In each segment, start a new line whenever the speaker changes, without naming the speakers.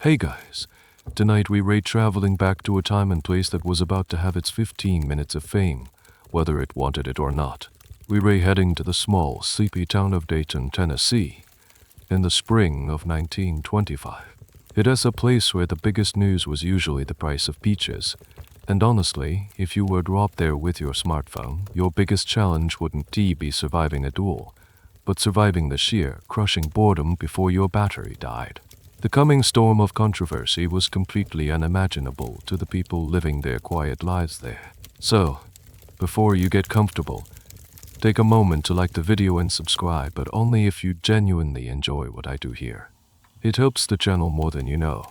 Hey guys, tonight we rate traveling back to a time and place that was about to have its 15 minutes of fame, whether it wanted it or not. We ray heading to the small, sleepy town of Dayton, Tennessee, in the spring of 1925. It is a place where the biggest news was usually the price of peaches, and honestly, if you were dropped there with your smartphone, your biggest challenge wouldn't be surviving a duel, but surviving the sheer, crushing boredom before your battery died. The coming storm of controversy was completely unimaginable to the people living their quiet lives there. So, before you get comfortable, take a moment to like the video and subscribe, but only if you genuinely enjoy what I do here. It helps the channel more than you know.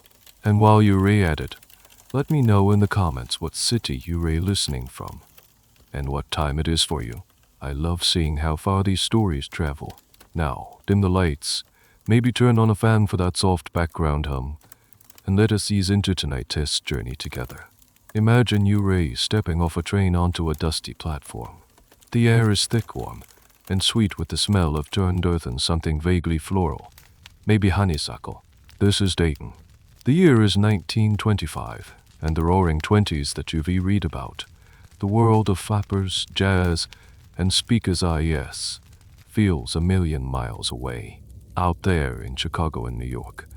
And while you at it, let me know in the comments what city you listening from, and what time it is for you. I love seeing how far these stories travel. Now, dim the lights, maybe turn on a fan for that soft background hum, and let us ease into tonight's journey together. Imagine you stepping off a train onto a dusty platform. The air is thick, warm, and sweet with the smell of turned earth and something vaguely floral, maybe honeysuckle. This is Dayton. The year is 1925, and the Roaring Twenties that you read about. The world of flappers, jazz, and speakers feels a million miles away. Out there in Chicago and New York,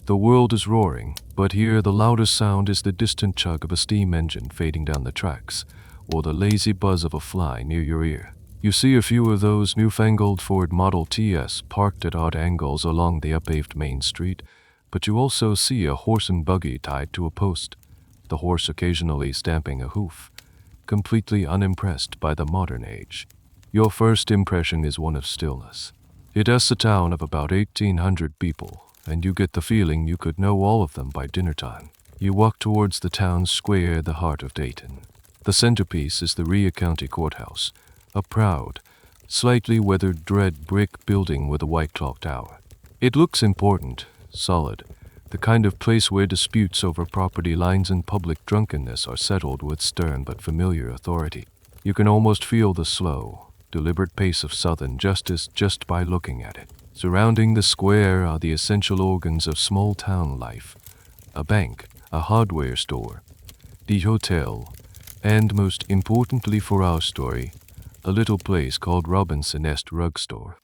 the world is roaring, but here the loudest sound is the distant chug of a steam engine fading down the tracks, or the lazy buzz of a fly near your ear. You see a few of those newfangled Ford Model Ts parked at odd angles along the unpaved main street, but you also see a horse and buggy tied to a post, the horse occasionally stamping a hoof, completely unimpressed by the modern age. Your first impression is one of stillness. It is a town of about 1,800 people, and you get the feeling you could know all of them by dinner time. You walk towards the town square, the heart of Dayton. The centerpiece is the Rhea County Courthouse, a proud, slightly weathered red brick building with a white clock tower. It looks important, solid, the kind of place where disputes over property lines and public drunkenness are settled with stern but familiar authority. You can almost feel the slow, deliberate pace of Southern justice just by looking at it. Surrounding the square are the essential organs of small-town life: a bank, a hardware store, the hotel, and most importantly for our story, a little place called Robinson's Rug Store.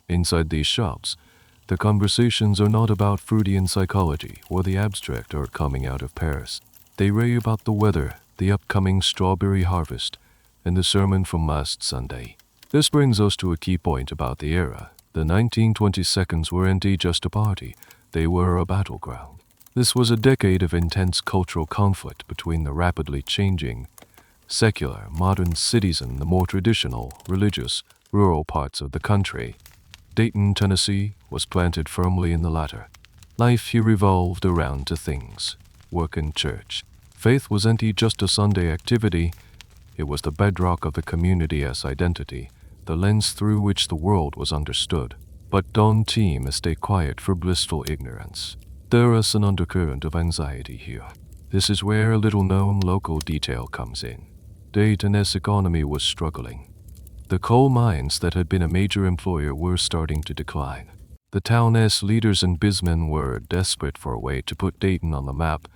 Inside these shops, the conversations are not about Freudian psychology or the abstract art coming out of Paris. They ray about the weather, the upcoming strawberry harvest, and the sermon from last Sunday. This brings us to a key point about the era. The 1922s weren't just a party, they were a battleground. This was a decade of intense cultural conflict between the rapidly changing, secular, modern cities and the more traditional, religious, rural parts of the country. Dayton, Tennessee, was planted firmly in the latter. Life here revolved around two things: work and church. Faith wasn't just a Sunday activity, it was the bedrock of the community's identity, the lens through which the world was understood. But don't stay quiet for blissful ignorance. There is an undercurrent of anxiety here. This is where a little-known local detail comes in. Dayton's economy was struggling. The coal mines that had been a major employer were starting to decline. The town's leaders and businessmen were desperate for a way to put Dayton on the map,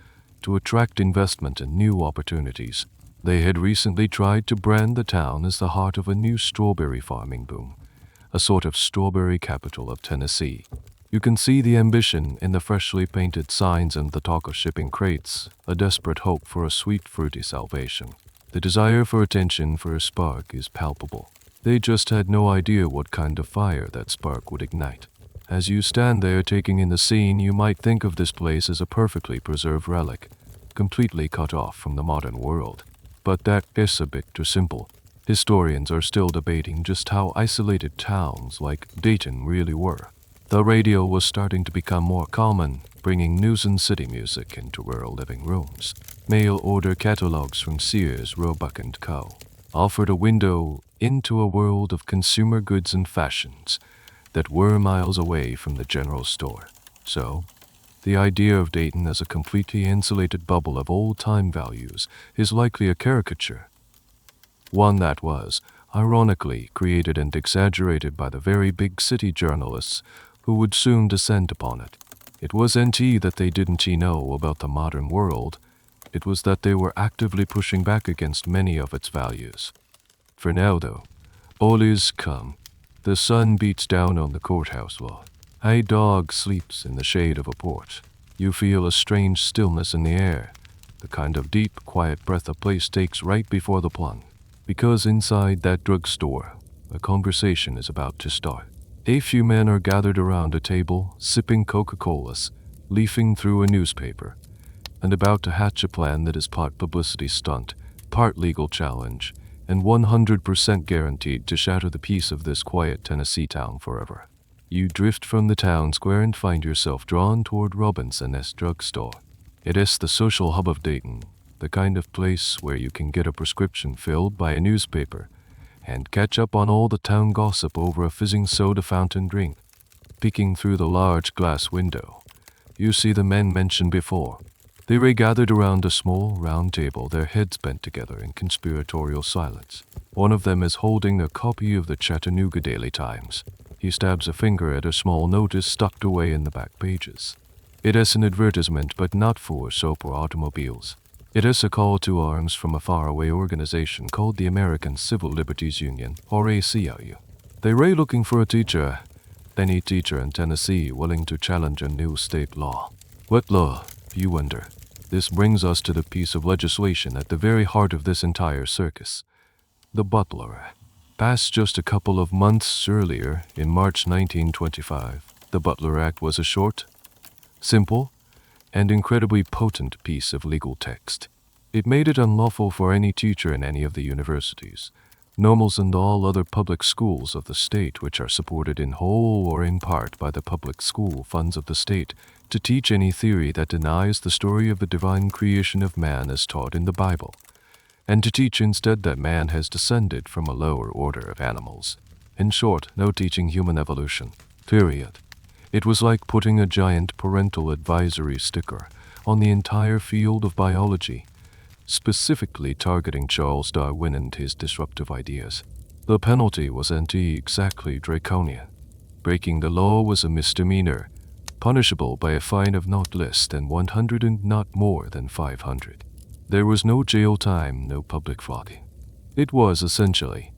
to attract investment and new opportunities. They had recently tried to brand the town as the heart of a new strawberry farming boom, a sort of strawberry capital of Tennessee. You can see the ambition in the freshly painted signs and the talk of shipping crates, a desperate hope for a sweet, fruity salvation. The desire for attention, for a spark, is palpable. They just had no idea what kind of fire that spark would ignite. As you stand there taking in the scene, you might think of this place as a perfectly preserved relic, completely cut off from the modern world. But that is a bit too simple. Historians are still debating just how isolated towns like Dayton really were. The radio was starting to become more common, bringing news and city music into rural living rooms. Mail-order catalogs from Sears, Roebuck & Co. offered a window into a world of consumer goods and fashions that were miles away from the general store. So, the idea of Dayton as a completely insulated bubble of old-time values is likely a caricature. One that was, ironically, created and exaggerated by the very big city journalists who would soon descend upon it. It wasn't that they didn't know about the modern world, it was that they were actively pushing back against many of its values. For now, though, all is calm. The sun beats down on the courthouse lawn. A dog sleeps in the shade of a porch. You feel a strange stillness in the air, the kind of deep, quiet breath a place takes right before the plunge. Because inside that drugstore, a conversation is about to start. A few men are gathered around a table, sipping Coca-Colas, leafing through a newspaper, and about to hatch a plan that is part publicity stunt, part legal challenge, and 100% guaranteed to shatter the peace of this quiet Tennessee town forever. You drift from the town square and find yourself drawn toward Robinson's drugstore. It is the social hub of Dayton, the kind of place where you can get a prescription filled by a newspaper and catch up on all the town gossip over a fizzing soda fountain drink. Peeking through the large glass window, you see the men mentioned before. They were gathered around a small, round table, their heads bent together in conspiratorial silence. One of them is holding a copy of the Chattanooga Daily Times. He stabs a finger at a small notice tucked away in the back pages. It is an advertisement, but not for soap or automobiles. It is a call to arms from a faraway organization called the American Civil Liberties Union, or ACLU. They were looking for a teacher, any teacher in Tennessee willing to challenge a new state law. What law, you wonder? This brings us to the piece of legislation at the very heart of this entire circus, the Butler Act. Passed just a couple of months earlier, in March 1925, the Butler Act was a short, simple, and incredibly potent piece of legal text. It made it unlawful for any teacher in any of the universities, normals, and all other public schools of the state which are supported in whole or in part by the public school funds of the state to teach any theory that denies the story of the divine creation of man as taught in the Bible, and to teach instead that man has descended from a lower order of animals. In short, no teaching human evolution. Period. It was like putting a giant parental advisory sticker on the entire field of biology, specifically targeting Charles Darwin and his disruptive ideas. The penalty was exactly draconian. Breaking the law was a misdemeanor, punishable by a fine of not less than 100 and not more than 500. There was no jail time, no public flogging. It was essentially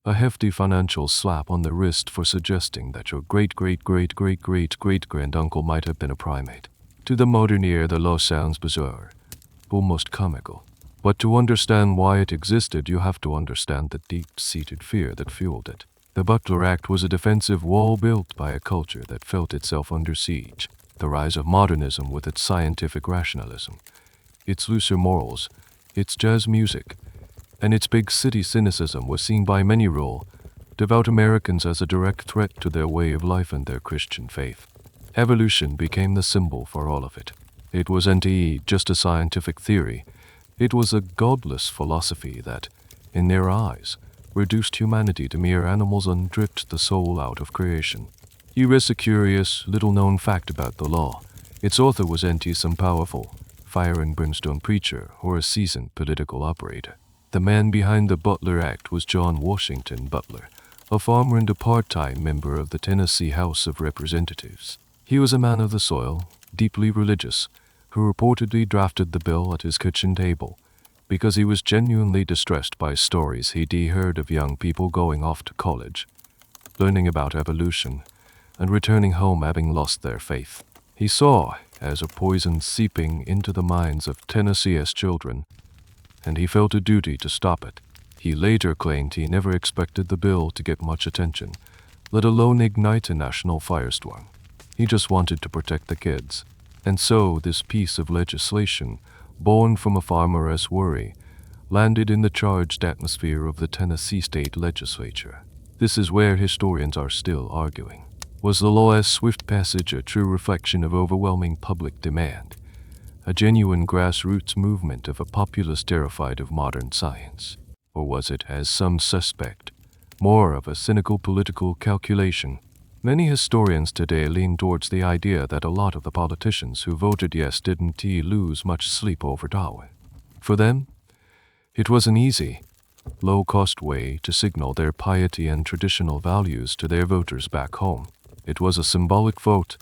a hefty financial slap on the wrist for suggesting that your great-great-great-great-great-great-granduncle might have been a primate. To the modern ear, the law sounds bizarre, almost comical. But to understand why it existed, you have to understand the deep-seated fear that fueled it. The Butler Act was a defensive wall built by a culture that felt itself under siege. The rise of modernism with its scientific rationalism, its looser morals, its jazz music, and its big city cynicism was seen by many rural, devout Americans as a direct threat to their way of life and their Christian faith. Evolution became the symbol for all of it. It wasn't just a scientific theory. It was a godless philosophy that, in their eyes, reduced humanity to mere animals and stripped the soul out of creation. Here is a curious, little-known fact about the law. Its author wasn't some powerful, fire and brimstone preacher or a seasoned political operator. The man behind the Butler Act was John Washington Butler, a farmer and a part-time member of the Tennessee House of Representatives. He was a man of the soil, deeply religious, who reportedly drafted the bill at his kitchen table because he was genuinely distressed by stories he'd heard of young people going off to college, learning about evolution, and returning home having lost their faith. He saw as a poison seeping into the minds of Tennessee's children, and he felt a duty to stop it. He later claimed he never expected the bill to get much attention, let alone ignite a national firestorm. He just wanted to protect the kids. And so this piece of legislation, born from a farmer's worry, landed in the charged atmosphere of the Tennessee state legislature. This is where historians are still arguing. Was the law's swift passage a true reflection of overwhelming public demand, a genuine grassroots movement of a populace terrified of modern science? Or was it, as some suspect, more of a cynical political calculation? Many historians today lean towards the idea that a lot of the politicians who voted yes didn't lose much sleep over Darwin. For them, it was an easy, low-cost way to signal their piety and traditional values to their voters back home. It was a symbolic vote,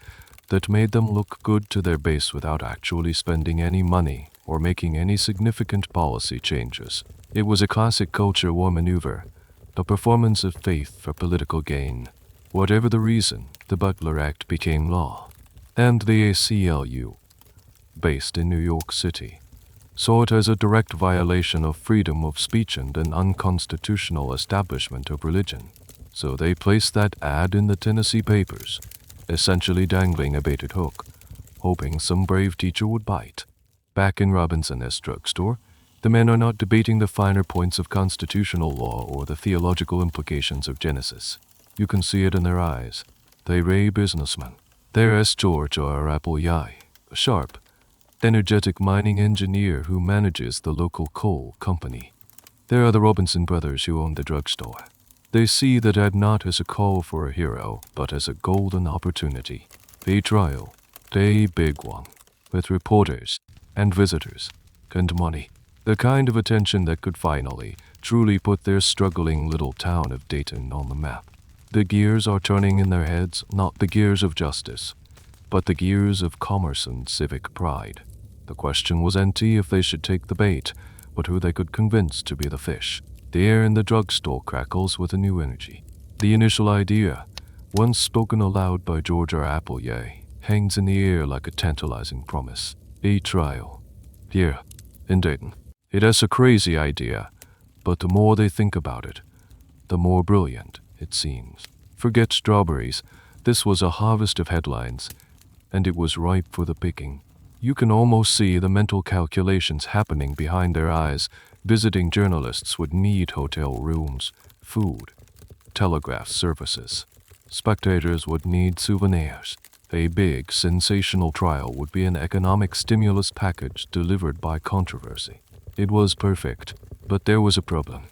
that made them look good to their base without actually spending any money or making any significant policy changes. It was a classic culture war maneuver, a performance of faith for political gain. Whatever the reason, the Butler Act became law, and the ACLU, based in New York City, saw it as a direct violation of freedom of speech and an unconstitutional establishment of religion. So they placed that ad in the Tennessee papers, essentially dangling a baited hook, hoping some brave teacher would bite. Back in Robinson S. drugstore, the men are not debating the finer points of constitutional law or the theological implications of Genesis. You can see it in their eyes. They're businessmen. They're S. George or Apple Yai, a sharp, energetic mining engineer who manages the local coal company. There are the Robinson brothers who own the drugstore. They see that ad not as a call for a hero, but as a golden opportunity. A trial, a big one, with reporters and visitors and money. The kind of attention that could finally, truly put their struggling little town of Dayton on the map. The gears are turning in their heads, not the gears of justice, but the gears of commerce and civic pride. The question was empty if they should take the bait, but who they could convince to be the fish. The air in the drugstore crackles with a new energy. The initial idea, once spoken aloud by George R. Appleyea, hangs in the air like a tantalizing promise. A trial. Here, in Dayton. It is a crazy idea, but the more they think about it, the more brilliant it seems. Forget strawberries. This was a harvest of headlines, and it was ripe for the picking. You can almost see the mental calculations happening behind their eyes. Visiting journalists would need hotel rooms, food, telegraph services. Spectators would need souvenirs. A big, sensational trial would be an economic stimulus package delivered by controversy. It was perfect, but there was a problem.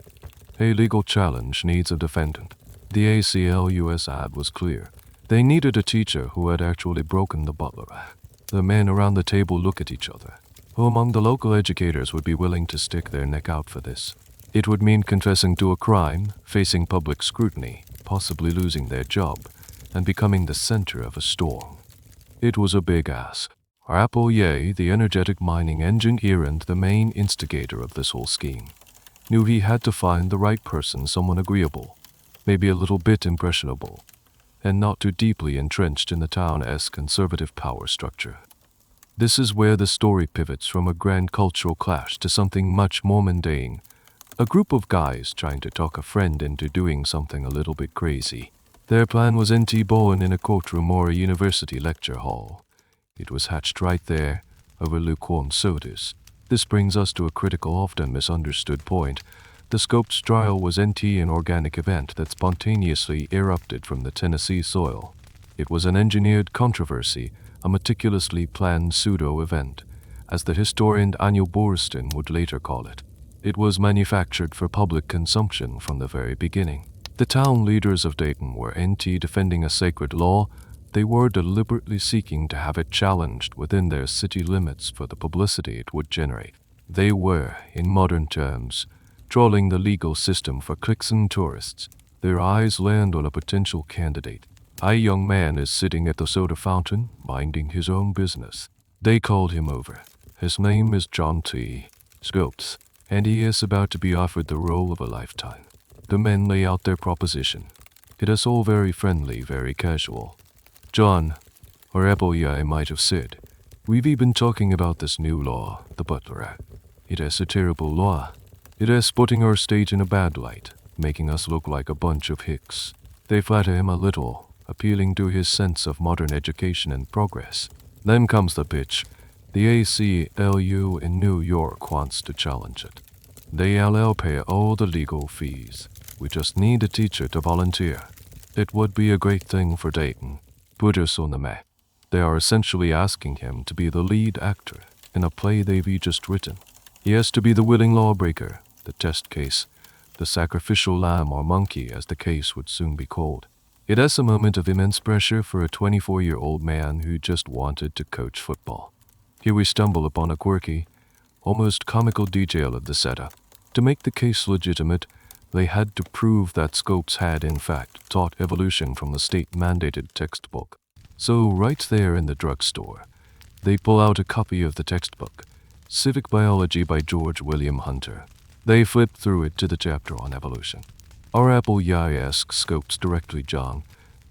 A legal challenge needs a defendant. The ACLU's ad was clear. They needed a teacher who had actually broken the Butler Act. The men around the table look at each other. Who among the local educators would be willing to stick their neck out for this? It would mean confessing to a crime, facing public scrutiny, possibly losing their job, and becoming the center of a storm. It was a big ask. Appleyea, the energetic mining engineer and the main instigator of this whole scheme, knew he had to find the right person, someone agreeable, maybe a little bit impressionable, and not too deeply entrenched in the town's conservative power structure. This is where the story pivots from a grand cultural clash to something much more mundane. A group of guys trying to talk a friend into doing something a little bit crazy. Their plan was born in a courtroom or a university lecture hall. It was hatched right there, over lukewarm sodas. This brings us to a critical, often misunderstood point. The Scopes trial was an organic event that spontaneously erupted from the Tennessee soil. It was an engineered controversy, a meticulously planned pseudo-event, as the historian Daniel Borston would later call it. It was manufactured for public consumption from the very beginning. The town leaders of Dayton were defending a sacred law. They were deliberately seeking to have it challenged within their city limits for the publicity it would generate. They were, in modern terms, trolling the legal system for clicks and tourists. Their eyes land on a potential candidate. A young man is sitting at the soda fountain, minding his own business. They called him over. His name is John T. Scopes, and he is about to be offered the role of a lifetime. The men lay out their proposition. It is all very friendly, very casual. John, or Appleyea might have said, we've been talking about this new law, the Butler Act. It is a terrible law. It is putting our state in a bad light, making us look like a bunch of hicks. They flatter him a little, appealing to his sense of modern education and progress. Then comes the pitch. The ACLU in New York wants to challenge it. They'll pay all the legal fees. We just need a teacher to volunteer. It would be a great thing for Dayton. Put us on the map. They are essentially asking him to be the lead actor in a play they've just written. He has to be the willing lawbreaker, the test case, the sacrificial lamb or monkey as the case would soon be called. It is a moment of immense pressure for a 24-year-old man who just wanted to coach football. Here we stumble upon a quirky, almost comical detail of the setup. To make the case legitimate, they had to prove that Scopes had in fact taught evolution from the state-mandated textbook. So right there in the drugstore, they pull out a copy of the textbook, Civic Biology by George William Hunter. They flip through it to the chapter on evolution. Our apple guy asks Scopes directly, John,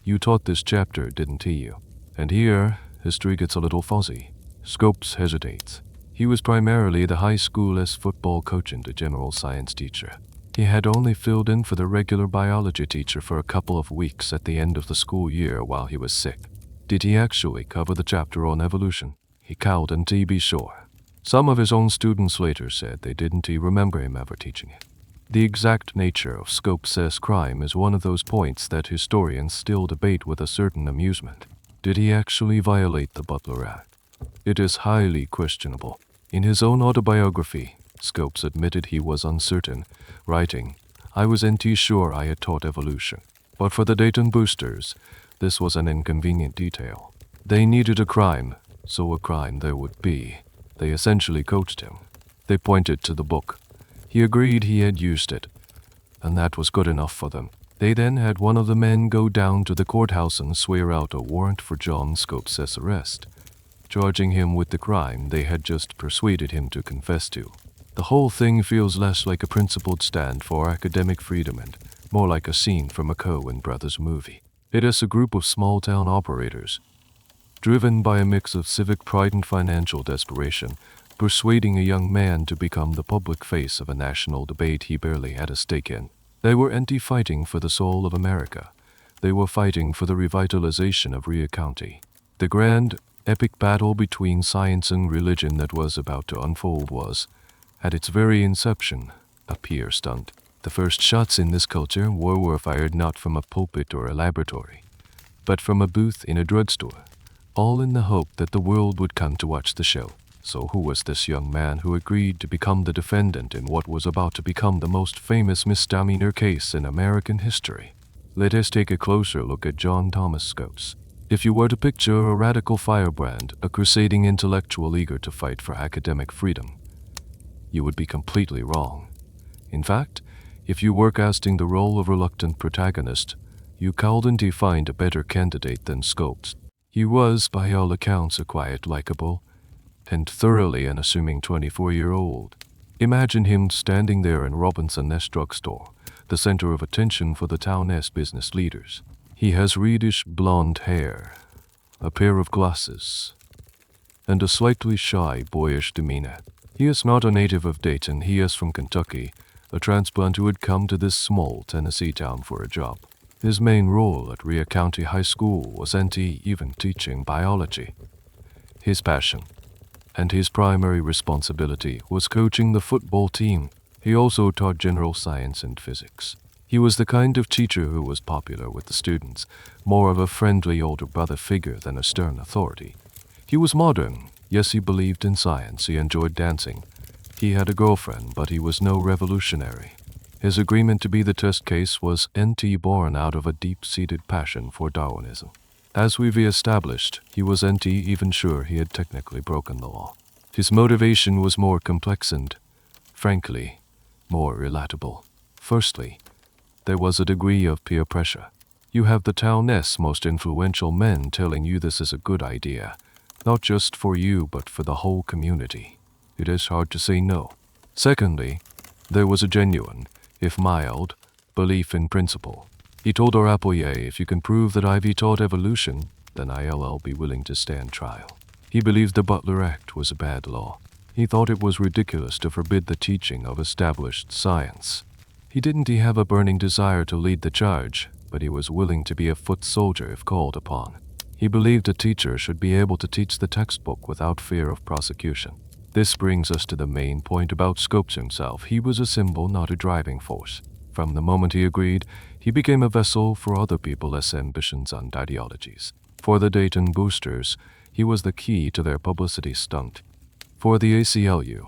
you taught this chapter, didn't he? And here, history gets a little fuzzy. Scopes hesitates. He was primarily the high school's football coach and a general science teacher. He had only filled in for the regular biology teacher for a couple of weeks at the end of the school year while he was sick. Did he actually cover the chapter on evolution? He cowed and to be sure. Some of his own students later said they didn't remember him ever teaching it. The exact nature of Scopes' crime is one of those points that historians still debate with a certain amusement. Did he actually violate the Butler Act? It is highly questionable. In his own autobiography, Scopes admitted he was uncertain, writing, I was sure I had taught evolution. But for the Dayton boosters, this was an inconvenient detail. They needed a crime, so a crime there would be. They essentially coached him. They pointed to the book. He agreed he had used it, and that was good enough for them. They then had one of the men go down to the courthouse and swear out a warrant for John Scopes' arrest, charging him with the crime they had just persuaded him to confess to. The whole thing feels less like a principled stand for academic freedom and more like a scene from a Coen Brothers movie. It is a group of small-town operators, driven by a mix of civic pride and financial desperation, persuading a young man to become the public face of a national debate he barely had a stake in. They were fighting for the soul of America. They were fighting for the revitalization of Rhea County. The grand, epic battle between science and religion that was about to unfold was, at its very inception, a pure stunt. The first shots in this culture were fired not from a pulpit or a laboratory, but from a booth in a drugstore, all in the hope that the world would come to watch the show. So who was this young man who agreed to become the defendant in what was about to become the most famous misdemeanor case in American history? Let us take a closer look at John Thomas Scopes. If you were to picture a radical firebrand, a crusading intellectual eager to fight for academic freedom, you would be completely wrong. In fact, if you were casting the role of reluctant protagonist, you couldn't find a better candidate than Scopes. He was, by all accounts, a quiet, likable, and thoroughly unassuming 24-year-old. Imagine him standing there in Robinson's drugstore, the center of attention for the town's business leaders. He has reddish blonde hair, a pair of glasses, and a slightly shy, boyish demeanor. He is not a native of Dayton. He is from Kentucky, a transplant who had come to this small Tennessee town for a job. His main role at Rhea County High School was even teaching biology. His passion and his primary responsibility was coaching the football team. He also taught general science and physics. He was the kind of teacher who was popular with the students, more of a friendly older brother figure than a stern authority. He was modern. Yes, he believed in science. He enjoyed dancing. He had a girlfriend, but he was no revolutionary. His agreement to be the test case was born out of a deep-seated passion for Darwinism. As we've established, he was even sure he had technically broken the law. His motivation was more complex and, frankly, more relatable. Firstly, there was a degree of peer pressure. You have the town's most influential men telling you this is a good idea, not just for you but for the whole community. It is hard to say no. Secondly, there was a genuine, if mild, belief in principle. He told our employee, if you can prove that I've taught evolution, then I'll be willing to stand trial. He believed the Butler Act was a bad law. He thought it was ridiculous to forbid the teaching of established science. He didn't have a burning desire to lead the charge, but he was willing to be a foot soldier if called upon. He believed a teacher should be able to teach the textbook without fear of prosecution. This brings us to the main point about Scopes himself. He was a symbol, not a driving force. From the moment he agreed, he became a vessel for other people's ambitions and ideologies. For the Dayton boosters, he was the key to their publicity stunt. For the ACLU,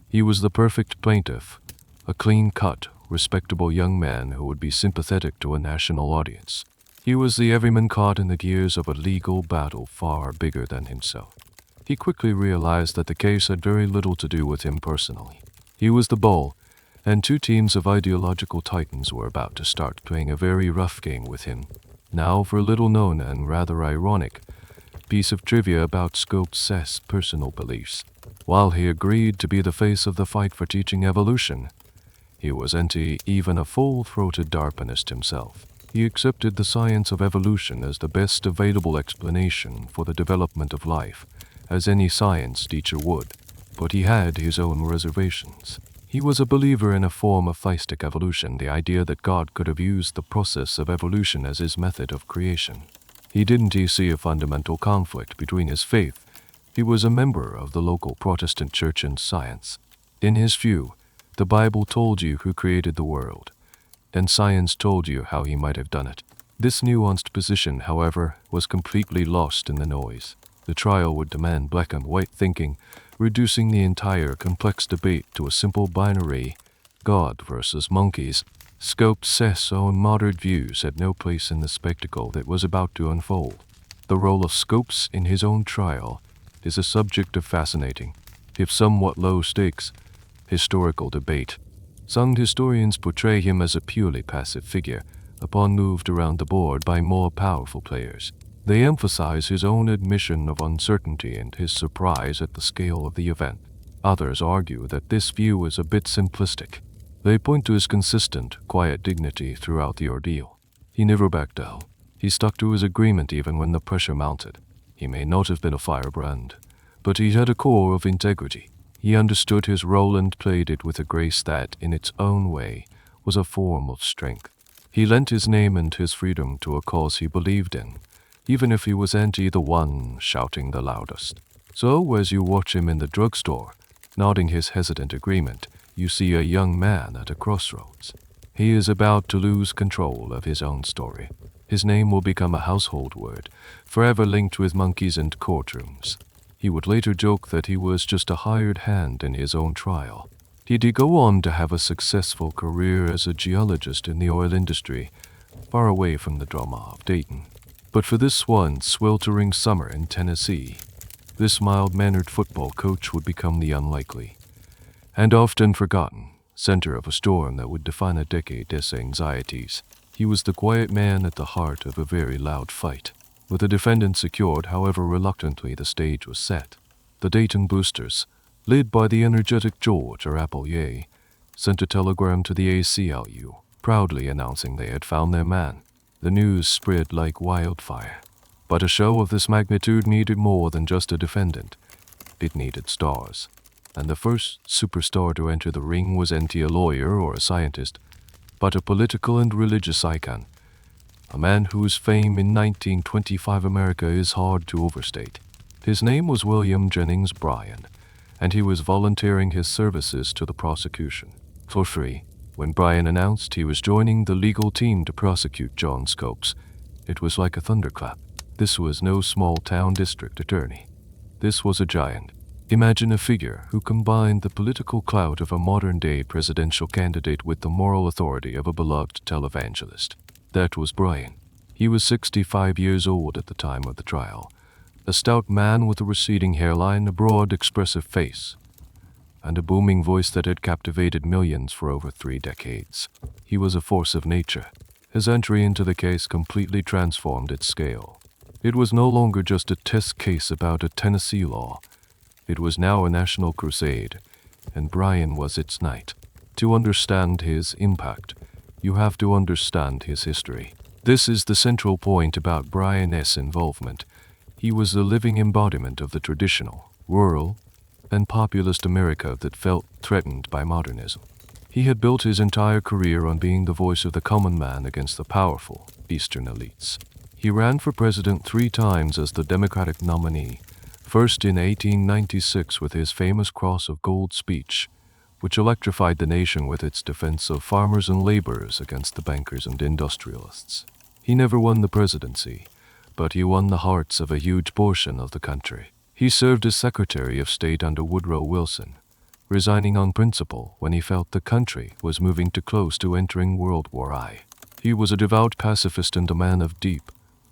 he was the perfect plaintiff, a clean-cut, respectable young man who would be sympathetic to a national audience. He was the everyman caught in the gears of a legal battle far bigger than himself. He quickly realized that the case had very little to do with him personally. He was the bull, and two teams of ideological titans were about to start playing a very rough game with him. Now, for little known and rather ironic, piece of trivia about Scopes' personal beliefs. While he agreed to be the face of the fight for teaching evolution, he was even a full-throated Darwinist himself. He accepted the science of evolution as the best available explanation for the development of life, as any science teacher would, but he had his own reservations. He was a believer in a form of theistic evolution, the idea that God could have used the process of evolution as his method of creation. He didn't see a fundamental conflict between his faith. He was a member of the local Protestant church and science. In his view, the Bible told you who created the world, and science told you how he might have done it. This nuanced position, however, was completely lost in the noise. The trial would demand black and white thinking, reducing the entire complex debate to a simple binary, God versus monkeys. Scopes' own moderate views had no place in the spectacle that was about to unfold. The role of Scopes in his own trial is a subject of fascinating, if somewhat low-stakes, historical debate. Some historians portray him as a purely passive figure, upon moved around the board by more powerful players. They emphasize his own admission of uncertainty and his surprise at the scale of the event. Others argue that this view is a bit simplistic. They point to his consistent, quiet dignity throughout the ordeal. He never backed down. He stuck to his agreement even when the pressure mounted. He may not have been a firebrand, but he had a core of integrity. He understood his role and played it with a grace that, in its own way, was a form of strength. He lent his name and his freedom to a cause he believed in, even if he was the one shouting the loudest. So, as you watch him in the drugstore, nodding his hesitant agreement, you see a young man at a crossroads. He is about to lose control of his own story. His name will become a household word, forever linked with monkeys and courtrooms. He would later joke that he was just a hired hand in his own trial. He'd go on to have a successful career as a geologist in the oil industry, far away from the drama of Dayton. But for this one sweltering summer in Tennessee, this mild-mannered football coach would become the unlikely, and often forgotten, center of a storm that would define a decade's anxieties. He was the quiet man at the heart of a very loud fight. With the defendant secured, however reluctantly, the stage was set. The Dayton boosters, led by the energetic George or Appleyea, sent a telegram to the ACLU, proudly announcing they had found their man. The news spread like wildfire. But a show of this magnitude needed more than just a defendant. It needed stars. And the first superstar to enter the ring was a lawyer or a scientist, but a political and religious icon. A man whose fame in 1925 America is hard to overstate. His name was William Jennings Bryan, and he was volunteering his services to the prosecution for free. When Bryan announced he was joining the legal team to prosecute John Scopes, it was like a thunderclap. This was no small-town district attorney. This was a giant. Imagine a figure who combined the political clout of a modern-day presidential candidate with the moral authority of a beloved televangelist. That was Bryan. He was 65 years old at the time of the trial, a stout man with a receding hairline, a broad, expressive face, and a booming voice that had captivated millions for over 3 decades. He was a force of nature. His entry into the case completely transformed its scale. It was no longer just a test case about a Tennessee law. It was now a national crusade, and Bryan was its knight. To understand his impact, you have to understand his history. This is the central point about Bryan's involvement. He was the living embodiment of the traditional, rural, and populist America that felt threatened by modernism. He had built his entire career on being the voice of the common man against the powerful Eastern elites. He ran for president 3 times as the Democratic nominee, first in 1896 with his famous Cross of Gold speech, which electrified the nation with its defense of farmers and laborers against the bankers and industrialists. He never won the presidency, but he won the hearts of a huge portion of the country. He served as Secretary of State under Woodrow Wilson, resigning on principle when he felt the country was moving too close to entering World War I. He was a devout pacifist and a man of deep,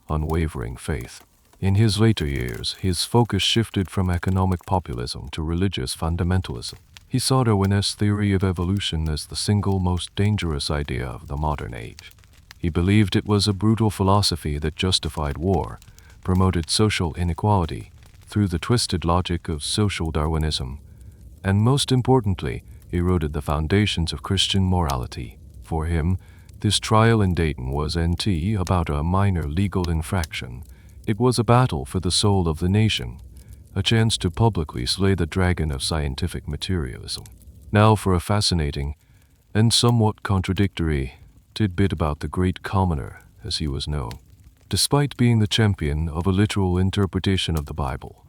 unwavering faith. In his later years, his focus shifted from economic populism to religious fundamentalism. He saw Darwin's theory of evolution as the single most dangerous idea of the modern age. He believed it was a brutal philosophy that justified war, promoted social inequality through the twisted logic of social Darwinism, and most importantly, eroded the foundations of Christian morality. For him, this trial in Dayton wasn't about a minor legal infraction. It was a battle for the soul of the nation, a chance to publicly slay the dragon of scientific materialism. Now for a fascinating and somewhat contradictory tidbit about the great commoner, as he was known. Despite being the champion of a literal interpretation of the Bible,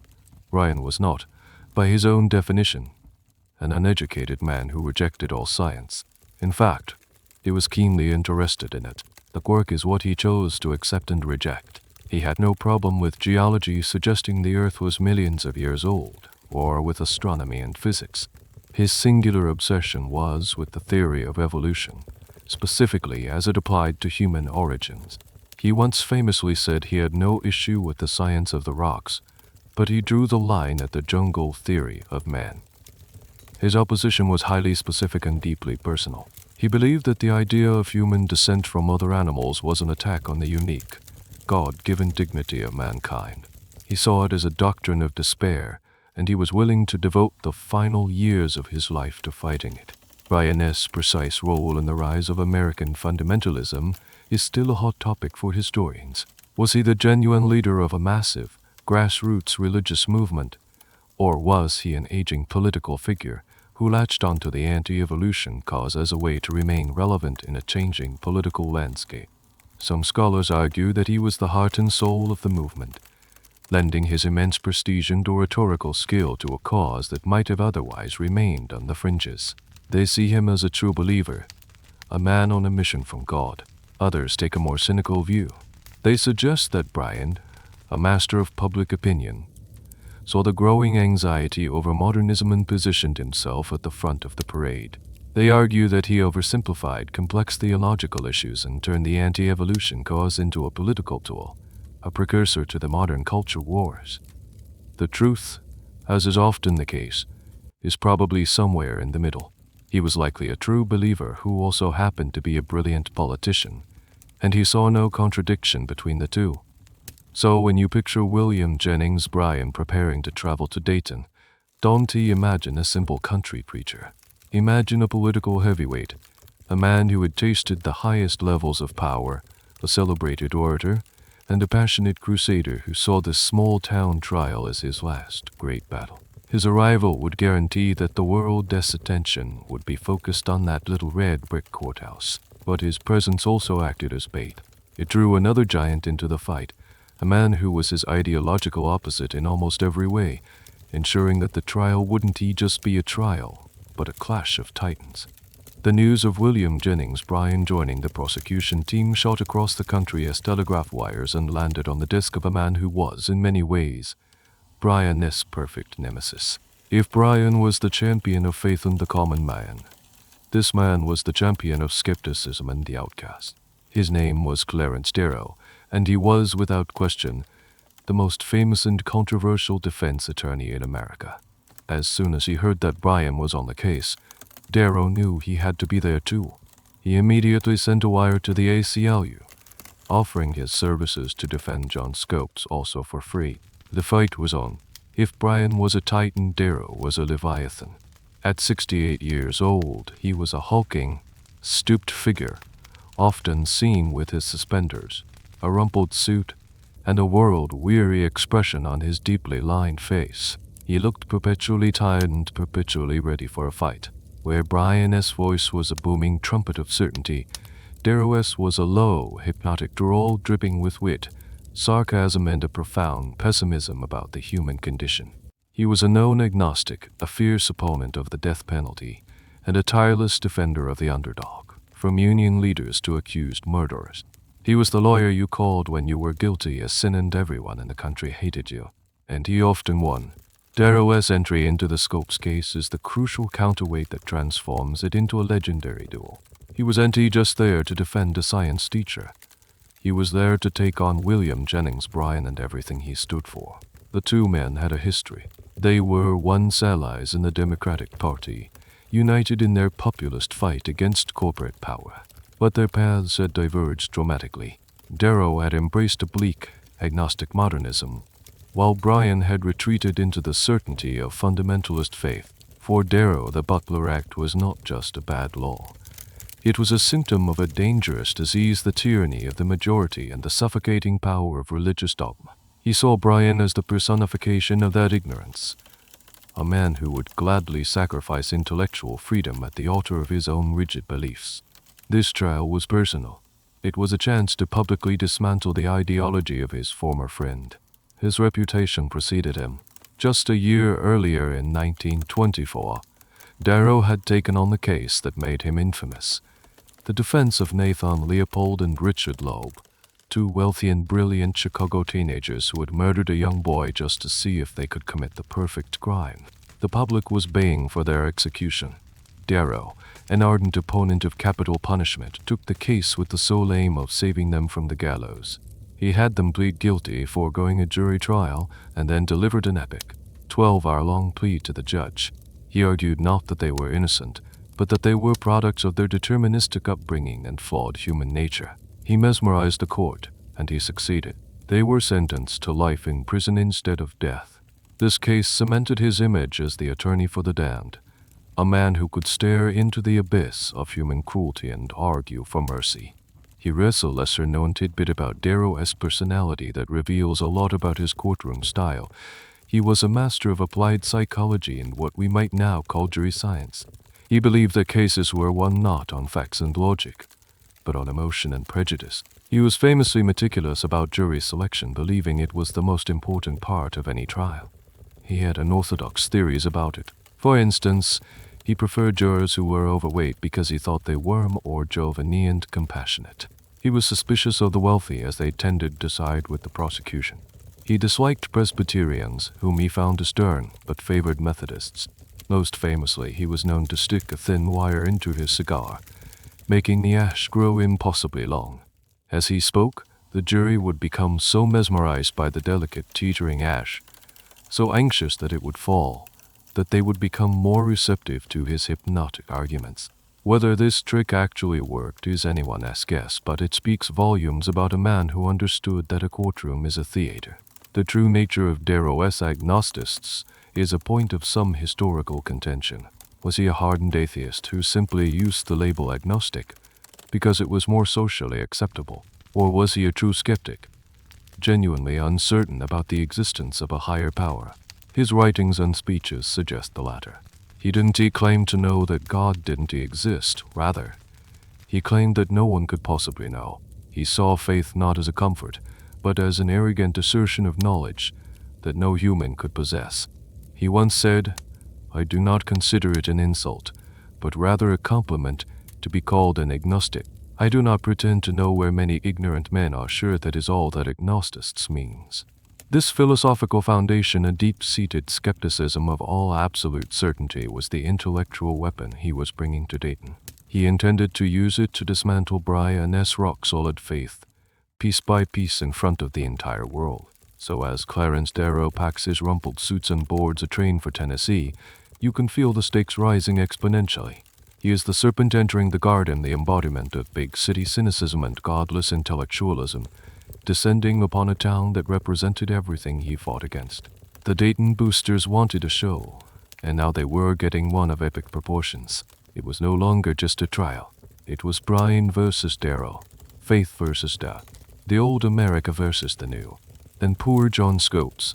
Bryan was not, by his own definition, an uneducated man who rejected all science. In fact, he was keenly interested in it. The quirk is what he chose to accept and reject. He had no problem with geology suggesting the Earth was millions of years old, or with astronomy and physics. His singular obsession was with the theory of evolution, specifically as it applied to human origins. He once famously said he had no issue with the science of the rocks, but he drew the line at the jungle theory of man. His opposition was highly specific and deeply personal. He believed that the idea of human descent from other animals was an attack on the unique, God-given dignity of mankind. He saw it as a doctrine of despair, and he was willing to devote the final years of his life to fighting it. Bryan's precise role in the rise of American fundamentalism is still a hot topic for historians. Was he the genuine leader of a massive, grassroots religious movement, or was he an aging political figure who latched onto the anti-evolution cause as a way to remain relevant in a changing political landscape? Some scholars argue that he was the heart and soul of the movement, lending his immense prestige and oratorical skill to a cause that might have otherwise remained on the fringes. They see him as a true believer, a man on a mission from God. Others take a more cynical view. They suggest that Bryan, a master of public opinion, saw the growing anxiety over modernism and positioned himself at the front of the parade. They argue that he oversimplified complex theological issues and turned the anti-evolution cause into a political tool, a precursor to the modern culture wars. The truth, as is often the case, is probably somewhere in the middle. He was likely a true believer who also happened to be a brilliant politician, and he saw no contradiction between the two. So when you picture William Jennings Bryan preparing to travel to Dayton, don't imagine a simple country preacher. Imagine a political heavyweight, a man who had tasted the highest levels of power, a celebrated orator, and a passionate crusader who saw this small-town trial as his last great battle. His arrival would guarantee that the world's attention would be focused on that little red brick courthouse, but his presence also acted as bait. It drew another giant into the fight, a man who was his ideological opposite in almost every way, ensuring that the trial wouldn't just be a trial, but a clash of titans. The news of William Jennings Bryan joining the prosecution team shot across the country as telegraph wires and landed on the desk of a man who was, in many ways, Bryan's perfect nemesis. If Bryan was the champion of faith and the common man, this man was the champion of skepticism and the outcast. His name was Clarence Darrow, and he was, without question, the most famous and controversial defense attorney in America. As soon as he heard that Bryan was on the case, Darrow knew he had to be there too. He immediately sent a wire to the ACLU, offering his services to defend John Scopes also for free. The fight was on. If Bryan was a titan, Darrow was a leviathan. At 68 years old, he was a hulking, stooped figure, often seen with his suspenders, a rumpled suit, and a world-weary expression on his deeply lined face. He looked perpetually tired and perpetually ready for a fight. Where Bryan's voice was a booming trumpet of certainty, Darrow's was a low, hypnotic drawl dripping with wit, sarcasm, and a profound pessimism about the human condition. He was a known agnostic, a fierce opponent of the death penalty, and a tireless defender of the underdog, from union leaders to accused murderers. He was the lawyer you called when you were guilty as sin and everyone in the country hated you, and he often won. Darrow's entry into the Scopes case is the crucial counterweight that transforms it into a legendary duel. He wasn't just there to defend a science teacher. He was there to take on William Jennings Bryan and everything he stood for. The two men had a history. They were once allies in the Democratic Party, united in their populist fight against corporate power. But their paths had diverged dramatically. Darrow had embraced a bleak, agnostic modernism, while Bryan had retreated into the certainty of fundamentalist faith. For Darrow, the Butler Act was not just a bad law. It was a symptom of a dangerous disease, the tyranny of the majority and the suffocating power of religious dogma. He saw Bryan as the personification of that ignorance, a man who would gladly sacrifice intellectual freedom at the altar of his own rigid beliefs. This trial was personal. It was a chance to publicly dismantle the ideology of his former friend. His reputation preceded him. Just a year earlier, in 1924, Darrow had taken on the case that made him infamous. The defense of Nathan Leopold and Richard Loeb, two wealthy and brilliant Chicago teenagers who had murdered a young boy just to see if they could commit the perfect crime. The public was baying for their execution. Darrow, an ardent opponent of capital punishment, took the case with the sole aim of saving them from the gallows. He had them plead guilty, foregoing a jury trial, and then delivered an epic, 12-hour-long plea to the judge. He argued not that they were innocent, but that they were products of their deterministic upbringing and flawed human nature. He mesmerized the court, and he succeeded. They were sentenced to life in prison instead of death. This case cemented his image as the attorney for the damned, a man who could stare into the abyss of human cruelty and argue for mercy. Here's a lesser-known tidbit about Darrow's personality that reveals a lot about his courtroom style. He was a master of applied psychology and what we might now call jury science. He believed that cases were won not on facts and logic, but on emotion and prejudice. He was famously meticulous about jury selection, believing it was the most important part of any trial. He had unorthodox theories about it. For instance, he preferred jurors who were overweight because he thought they were more jovial and compassionate. He was suspicious of the wealthy as they tended to side with the prosecution. He disliked Presbyterians, whom he found stern, but favored Methodists. Most famously, he was known to stick a thin wire into his cigar, making the ash grow impossibly long. As he spoke, the jury would become so mesmerized by the delicate teetering ash, so anxious that it would fall, that they would become more receptive to his hypnotic arguments. Whether this trick actually worked is anyone's guess, but it speaks volumes about a man who understood that a courtroom is a theater. The true nature of Darrow's agnostics is a point of some historical contention. Was he a hardened atheist who simply used the label agnostic because it was more socially acceptable? Or was he a true skeptic, genuinely uncertain about the existence of a higher power? His writings and speeches suggest the latter. He didn't claim to know that God didn't exist. Rather, he claimed that no one could possibly know. He saw faith not as a comfort, but as an arrogant assertion of knowledge that no human could possess. He once said, "I do not consider it an insult, but rather a compliment to be called an agnostic. I do not pretend to know where many ignorant men are sure that is all that agnostics means." This philosophical foundation, a deep-seated skepticism of all absolute certainty, was the intellectual weapon he was bringing to Dayton. He intended to use it to dismantle Bryan's rock-solid faith, piece by piece, in front of the entire world. So as Clarence Darrow packs his rumpled suits and boards a train for Tennessee, you can feel the stakes rising exponentially. He is the serpent entering the garden, the embodiment of big city cynicism and godless intellectualism, descending upon a town that represented everything he fought against. The Dayton boosters wanted a show, and now they were getting one of epic proportions. It was no longer just a trial. It was Bryan versus Darrow, faith versus death, the old America versus the new. And poor John Scopes,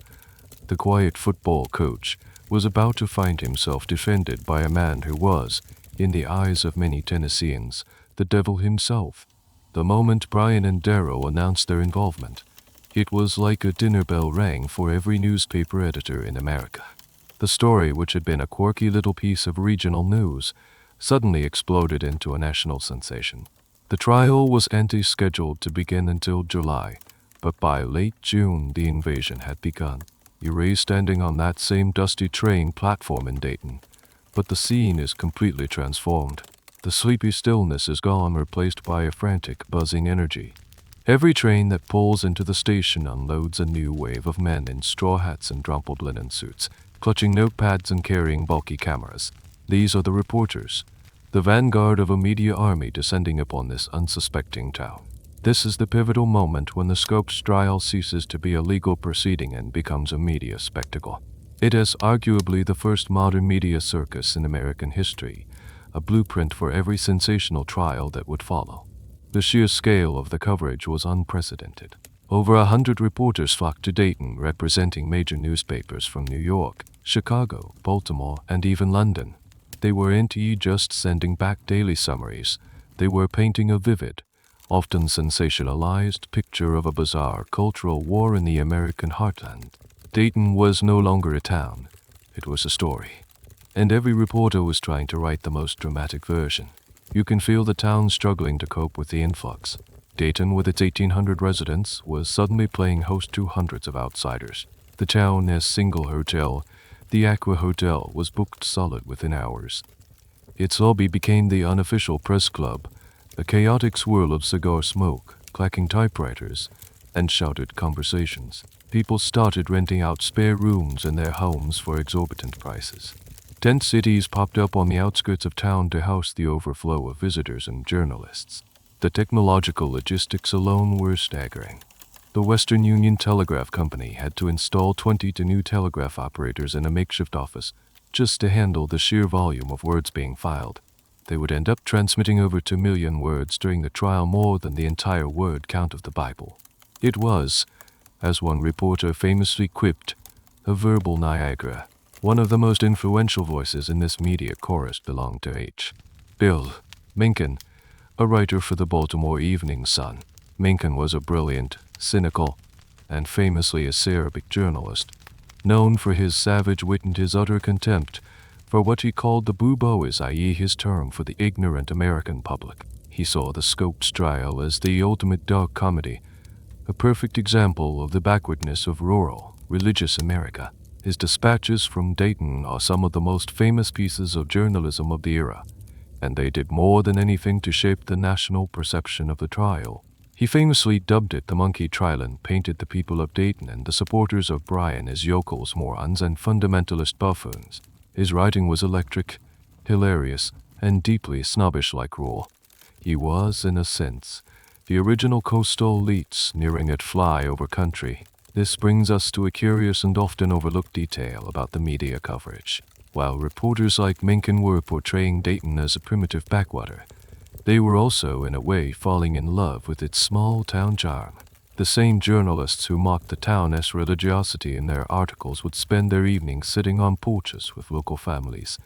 the quiet football coach, was about to find himself defended by a man who was, in the eyes of many Tennesseans, the devil himself. The moment Bryan and Darrow announced their involvement, it was like a dinner bell rang for every newspaper editor in America. The story, which had been a quirky little piece of regional news, suddenly exploded into a national sensation. The trial was scheduled to begin until July, but by late June the invasion had begun. You were standing on that same dusty train platform in Dayton, but the scene is completely transformed. The sleepy stillness is gone, replaced by a frantic, buzzing energy. Every train that pulls into the station unloads a new wave of men in straw hats and rumpled linen suits, clutching notepads and carrying bulky cameras. These are the reporters, the vanguard of a media army descending upon this unsuspecting town. This is the pivotal moment when the Scopes trial ceases to be a legal proceeding and becomes a media spectacle. It is arguably the first modern media circus in American history, a blueprint for every sensational trial that would follow. The sheer scale of the coverage was unprecedented. Over 100 reporters flocked to Dayton, representing major newspapers from New York, Chicago, Baltimore, and even London. They weren't just sending back daily summaries. They were painting a vivid, often sensationalized picture of a bizarre cultural war in the American heartland. Dayton was no longer a town. It was a story. And every reporter was trying to write the most dramatic version. You can feel the town struggling to cope with the influx. Dayton, with its 1,800 residents, was suddenly playing host to hundreds of outsiders. The town's single hotel, the Aqua Hotel, was booked solid within hours. Its lobby became the unofficial press club, a chaotic swirl of cigar smoke, clacking typewriters, and shouted conversations. People started renting out spare rooms in their homes for exorbitant prices. Tent cities popped up on the outskirts of town to house the overflow of visitors and journalists. The technological logistics alone were staggering. The Western Union Telegraph Company had to install 20 new telegraph operators in a makeshift office just to handle the sheer volume of words being filed. They would end up transmitting over 2 million words during the trial, more than the entire word count of the Bible. It was, as one reporter famously quipped, a verbal Niagara. One of the most influential voices in this media chorus belonged to H. Bill Mencken, a writer for the Baltimore Evening Sun. Mencken was a brilliant, cynical, and famously acerbic journalist, known for his savage wit and his utter contempt for what he called the booboes, i.e. his term for the ignorant American public. He saw the Scopes trial as the ultimate dark comedy, a perfect example of the backwardness of rural, religious America. His dispatches from Dayton are some of the most famous pieces of journalism of the era, and they did more than anything to shape the national perception of the trial. He famously dubbed it the monkey trial and painted the people of Dayton and the supporters of Bryan as yokels, morons, and fundamentalist buffoons. His writing was electric, hilarious, and deeply snobbish like rule. He was, in a sense, the original coastal elite sneering at flyover country. This brings us to a curious and often overlooked detail about the media coverage. While reporters like Mencken were portraying Dayton as a primitive backwater, they were also, in a way, falling in love with its small-town charm. The same journalists who mocked the town's religiosity in their articles would spend their evenings sitting on porches with local families,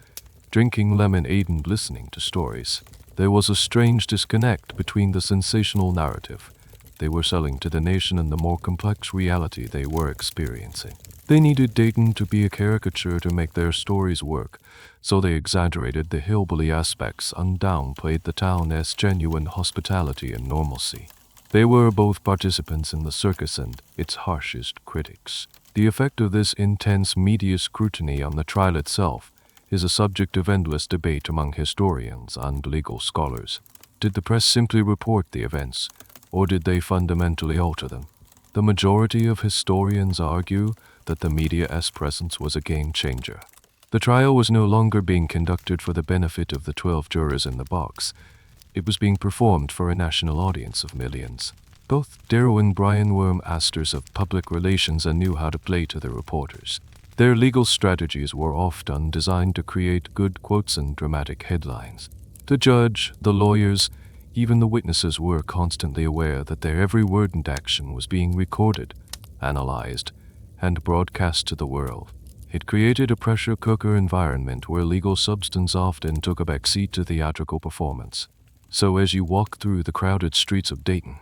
drinking lemonade and listening to stories. There was a strange disconnect between the sensational narrative they were selling to the nation and the more complex reality they were experiencing. They needed Dayton to be a caricature to make their stories work, so they exaggerated the hillbilly aspects and downplayed the town's genuine hospitality and normalcy. They were both participants in the circus and its harshest critics. The effect of this intense media scrutiny on the trial itself is a subject of endless debate among historians and legal scholars. Did the press simply report the events, or did they fundamentally alter them? The majority of historians argue that the media's presence was a game changer. The trial was no longer being conducted for the benefit of the 12 jurors in the box. It was being performed for a national audience of millions. Both Darrow and Bryan were masters of public relations and knew how to play to their reporters. Their legal strategies were often designed to create good quotes and dramatic headlines. The judge, the lawyers, even the witnesses were constantly aware that their every word and action was being recorded, analyzed, and broadcast to the world. It created a pressure cooker environment where legal substance often took a backseat to theatrical performance. So as you walk through the crowded streets of Dayton,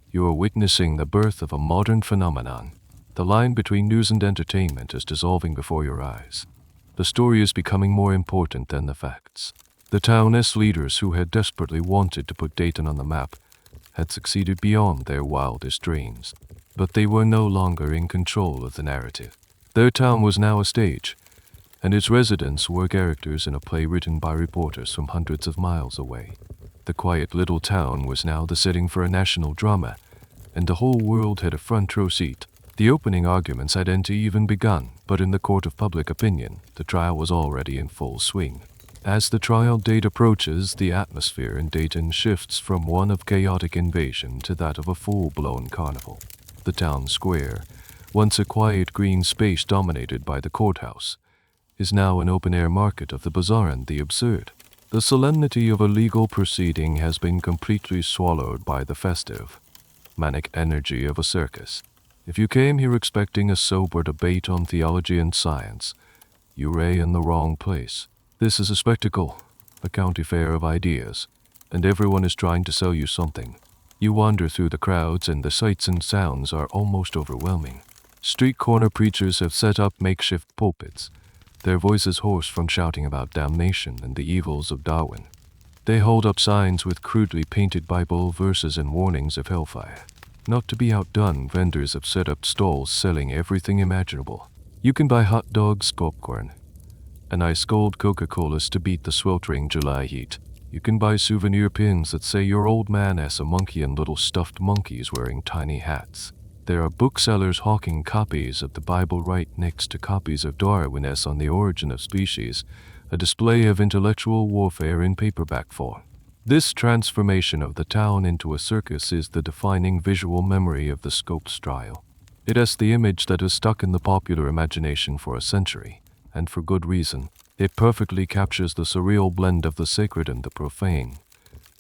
you are witnessing the birth of a modern phenomenon. The line between news and entertainment is dissolving before your eyes. The story is becoming more important than the facts. The town's leaders, who had desperately wanted to put Dayton on the map, had succeeded beyond their wildest dreams. But they were no longer in control of the narrative. Their town was now a stage, and its residents were characters in a play written by reporters from hundreds of miles away. The quiet little town was now the setting for a national drama, and the whole world had a front row seat. The opening arguments hadn't even begun, but in the court of public opinion, the trial was already in full swing. As the trial date approaches, the atmosphere in Dayton shifts from one of chaotic invasion to that of a full-blown carnival. The town square, once a quiet green space dominated by the courthouse, is now an open-air market of the bizarre and the absurd. The solemnity of a legal proceeding has been completely swallowed by the festive, manic energy of a circus. If you came here expecting a sober debate on theology and science, you were in the wrong place. This is a spectacle, a county fair of ideas, and everyone is trying to sell you something. You wander through the crowds and the sights and sounds are almost overwhelming. Street corner preachers have set up makeshift pulpits, their voices hoarse from shouting about damnation and the evils of Darwin. They hold up signs with crudely painted Bible verses and warnings of hellfire. Not to be outdone, vendors have set up stalls selling everything imaginable. You can buy hot dogs, popcorn, and ice-cold Coca-Colas to beat the sweltering July heat. You can buy souvenir pins that say your old man as a monkey and little stuffed monkeys wearing tiny hats. There are booksellers hawking copies of the Bible right next to copies of Darwin's On the Origin of Species, a display of intellectual warfare in paperback form. This transformation of the town into a circus is the defining visual memory of the Scopes trial. It has the image that has stuck in the popular imagination for a century, and for good reason. It perfectly captures the surreal blend of the sacred and the profane,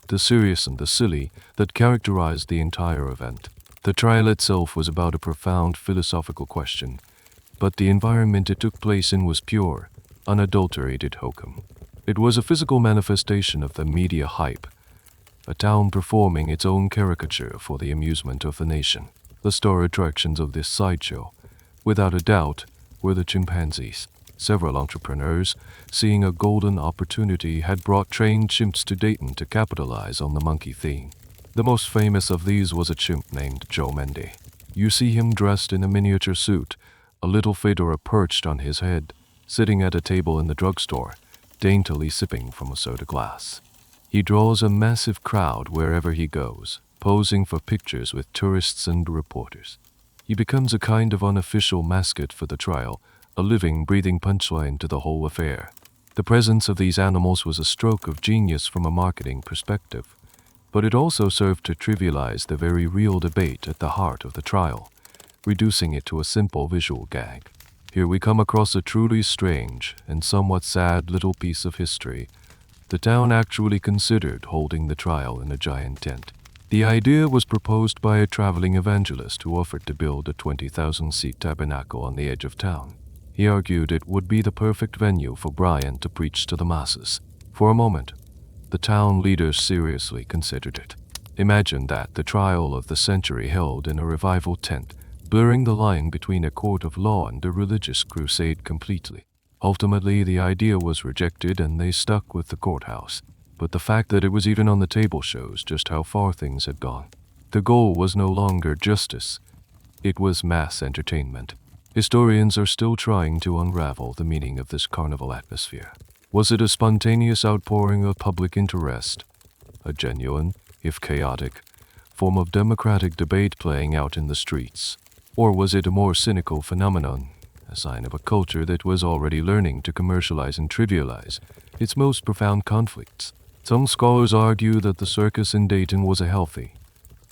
the serious and the silly that characterized the entire event. The trial itself was about a profound philosophical question, but the environment it took place in was pure, unadulterated hokum. It was a physical manifestation of the media hype, a town performing its own caricature for the amusement of the nation. The star attractions of this sideshow, without a doubt, were the chimpanzees. Several entrepreneurs, seeing a golden opportunity, had brought trained chimps to Dayton to capitalize on the monkey theme. The most famous of these was a chimp named Joe Mendy. You see him dressed in a miniature suit, a little fedora perched on his head, sitting at a table in the drugstore, daintily sipping from a soda glass. He draws a massive crowd wherever he goes, posing for pictures with tourists and reporters. He becomes a kind of unofficial mascot for the trial, a living, breathing punchline to the whole affair. The presence of these animals was a stroke of genius from a marketing perspective, but it also served to trivialize the very real debate at the heart of the trial, reducing it to a simple visual gag. Here we come across a truly strange and somewhat sad little piece of history. The town actually considered holding the trial in a giant tent. The idea was proposed by a traveling evangelist who offered to build a 20,000-seat tabernacle on the edge of town. He argued it would be the perfect venue for Bryan to preach to the masses. For a moment, the town leaders seriously considered it. Imagine that, the trial of the century held in a revival tent, blurring the line between a court of law and a religious crusade completely. Ultimately, the idea was rejected and they stuck with the courthouse. But the fact that it was even on the table shows just how far things had gone. The goal was no longer justice. It was mass entertainment. Historians are still trying to unravel the meaning of this carnival atmosphere. Was it a spontaneous outpouring of public interest, a genuine, if chaotic, form of democratic debate playing out in the streets? Or was it a more cynical phenomenon, a sign of a culture that was already learning to commercialize and trivialize its most profound conflicts? Some scholars argue that the circus in Dayton was a healthy,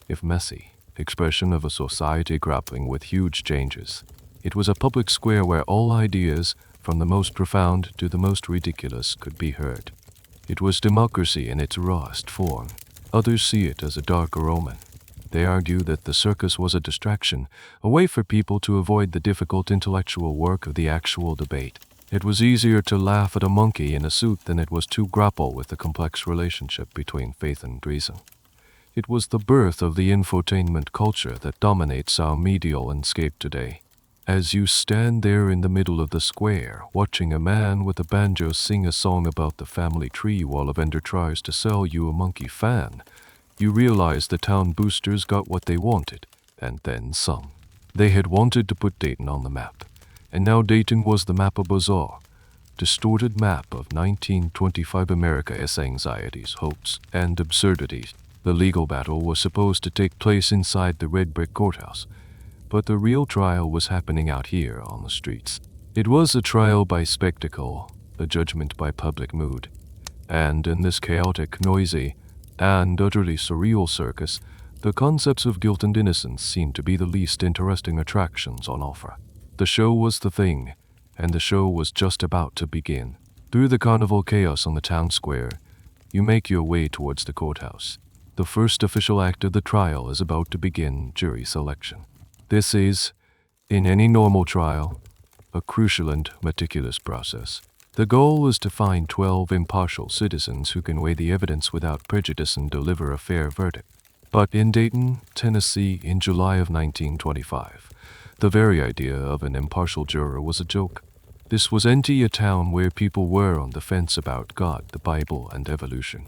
if messy, expression of a society grappling with huge changes. It was a public square where all ideas, from the most profound to the most ridiculous, could be heard. It was democracy in its rawest form. Others see it as a darker omen. They argue that the circus was a distraction, a way for people to avoid the difficult intellectual work of the actual debate. It was easier to laugh at a monkey in a suit than it was to grapple with the complex relationship between faith and reason. It was the birth of the infotainment culture that dominates our media landscape today. As you stand there in the middle of the square, watching a man with a banjo sing a song about the family tree while a vendor tries to sell you a monkey fan, you realize the town boosters got what they wanted, and then some. They had wanted to put Dayton on the map, and now Dayton was the map of bizarre, distorted map of 1925 America's anxieties, hopes, and absurdities. The legal battle was supposed to take place inside the red brick courthouse, but the real trial was happening out here on the streets. It was a trial by spectacle, a judgment by public mood. And in this chaotic, noisy, and utterly surreal circus, the concepts of guilt and innocence seemed to be the least interesting attractions on offer. The show was the thing, and the show was just about to begin. Through the carnival chaos on the town square, you make your way towards the courthouse. The first official act of the trial is about to begin: jury selection. This is, in any normal trial, a crucial and meticulous process. The goal is to find 12 impartial citizens who can weigh the evidence without prejudice and deliver a fair verdict. But in Dayton, Tennessee, in July of 1925, the very idea of an impartial juror was a joke. This was a town where people were on the fence about God, the Bible, and evolution.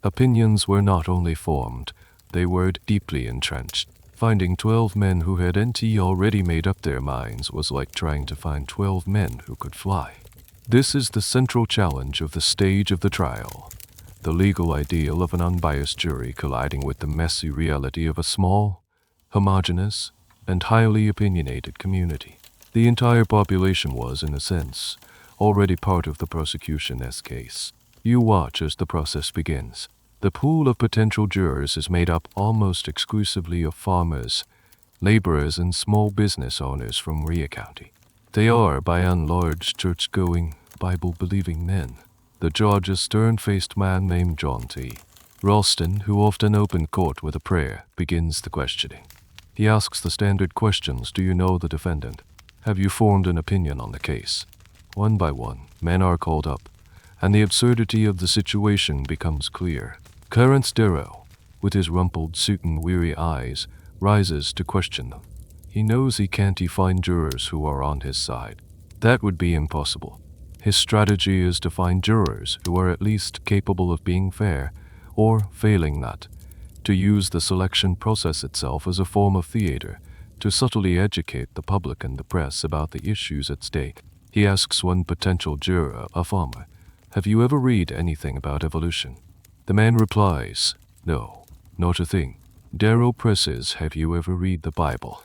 Opinions were not only formed, they were deeply entrenched. Finding 12 men who had already made up their minds was like trying to find 12 men who could fly. This is the central challenge of the stage of the trial. The legal ideal of an unbiased jury colliding with the messy reality of a small, homogeneous, and highly opinionated community. The entire population was, in a sense, already part of the prosecution's case. You watch as the process begins. The pool of potential jurors is made up almost exclusively of farmers, laborers, and small business owners from Rhea County. They are, by and large, church-going, Bible-believing men. The judge is a stern-faced man named John T. Ralston, who often opened court with a prayer, begins the questioning. He asks the standard questions: do you know the defendant? Have you formed an opinion on the case? One by one, men are called up, and the absurdity of the situation becomes clear. Clarence Darrow, with his rumpled suit and weary eyes, rises to question them. He knows he can't find jurors who are on his side. That would be impossible. His strategy is to find jurors who are at least capable of being fair, or, failing that, to use the selection process itself as a form of theater, to subtly educate the public and the press about the issues at stake. He asks one potential juror, a farmer, "Have you ever read anything about evolution?" The man replies, "No, not a thing." Darrow presses, "Have you ever read the Bible?"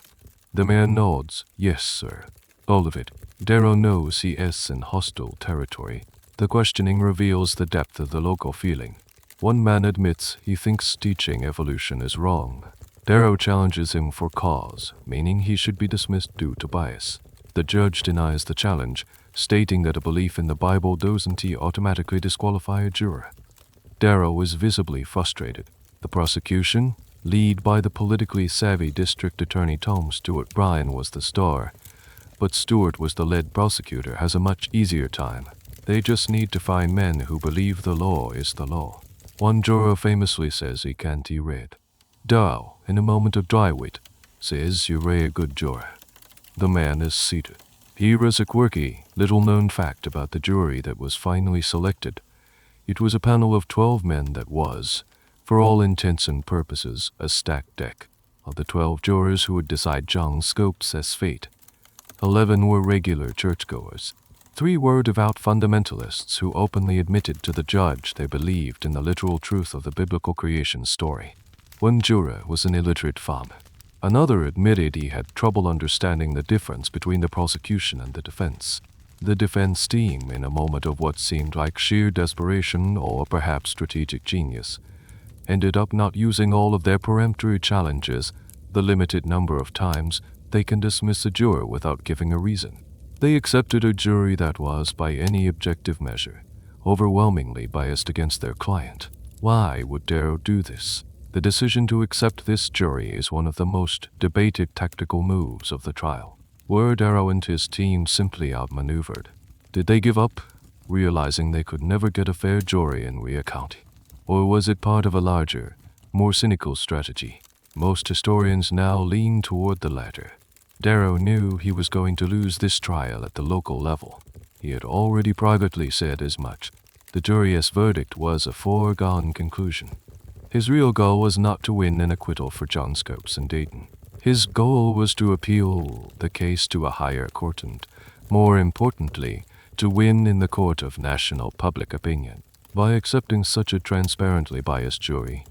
The man nods, "Yes, sir. All of it." Darrow knows he is in hostile territory. The questioning reveals the depth of the local feeling. One man admits he thinks teaching evolution is wrong. Darrow challenges him for cause, meaning he should be dismissed due to bias. The judge denies the challenge, stating that a belief in the Bible doesn't automatically disqualify a juror. Darrow is visibly frustrated. The prosecution, led by the politically savvy district attorney Tom Stewart Bryan, was the star, but Stewart was the lead prosecutor, has a much easier time. They just need to find men who believe the law is the law. One juror famously says he can't read. Darrow, in a moment of dry wit, says you're a good juror. The man is seated. Here is a quirky, little-known fact about the jury that was finally selected. It was a panel of 12 men that was, for all intents and purposes, a stacked deck. Of the 12 jurors who would decide John Scopes' fate, 11 were regular churchgoers. 3 were devout fundamentalists who openly admitted to the judge they believed in the literal truth of the biblical creation story. 1 juror was an illiterate farmer. Another admitted he had trouble understanding the difference between the prosecution and the defense. The defense team, in a moment of what seemed like sheer desperation or perhaps strategic genius, ended up not using all of their peremptory challenges, the limited number of times they can dismiss a juror without giving a reason. They accepted a jury that was, by any objective measure, overwhelmingly biased against their client. Why would Darrow do this? The decision to accept this jury is one of the most debated tactical moves of the trial. Were Darrow and his team simply outmaneuvered? Did they give up, realizing they could never get a fair jury in Rhea County? Or was it part of a larger, more cynical strategy? Most historians now lean toward the latter. Darrow knew he was going to lose this trial at the local level. He had already privately said as much. The jury's verdict was a foregone conclusion. His real goal was not to win an acquittal for John Scopes in Dayton. His goal was to appeal the case to a higher court and, more importantly, to win in the court of national public opinion. By accepting such a transparently biased jury,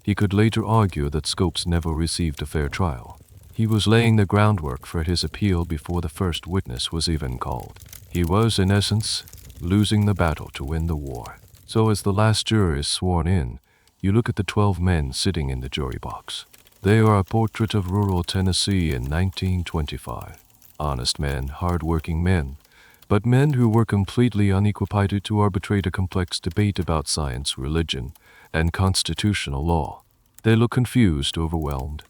he could later argue that Scopes never received a fair trial. He was laying the groundwork for his appeal before the first witness was even called. He was, in essence, losing the battle to win the war. So as the last juror is sworn in, you look at the 12 men sitting in the jury box. They are a portrait of rural Tennessee in 1925. Honest men, hard-working men, but men who were completely unequipped to arbitrate a complex debate about science, religion, and constitutional law. They look confused, overwhelmed,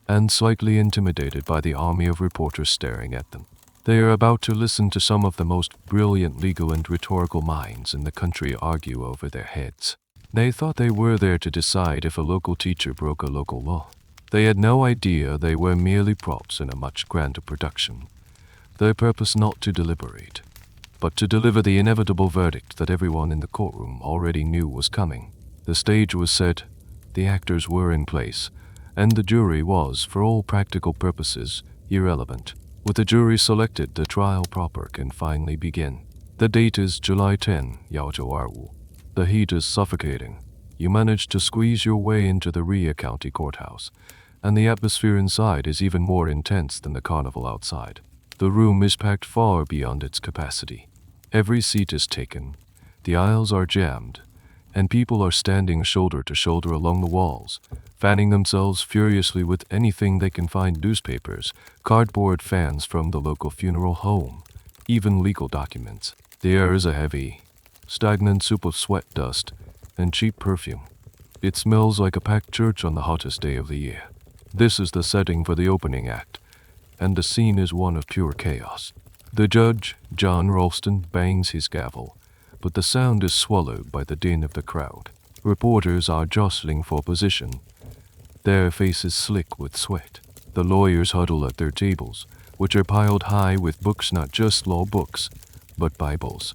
and slightly intimidated by the army of reporters staring at them. They are about to listen to some of the most brilliant legal and rhetorical minds in the country argue over their heads. They thought they were there to decide if a local teacher broke a local law. They had no idea they were merely props in a much grander production. Their purpose not to deliberate, but to deliver the inevitable verdict that everyone in the courtroom already knew was coming. The stage was set, the actors were in place, and the jury was, for all practical purposes, irrelevant. With the jury selected, the trial proper can finally begin. The date is July 10, Yaotou. The heat is suffocating. You manage to squeeze your way into the Rhea County Courthouse, and the atmosphere inside is even more intense than the carnival outside. The room is packed far beyond its capacity. Every seat is taken, the aisles are jammed, and people are standing shoulder to shoulder along the walls, fanning themselves furiously with anything they can find: newspapers, cardboard fans from the local funeral home, even legal documents. The air is a heavy, stagnant soup of sweat, dust, and cheap perfume. It smells like a packed church on the hottest day of the year. This is the setting for the opening act, and the scene is one of pure chaos. The judge, John Ralston, bangs his gavel, but the sound is swallowed by the din of the crowd. Reporters are jostling for position, their faces slick with sweat. The lawyers huddle at their tables, which are piled high with books, not just law books, but Bibles,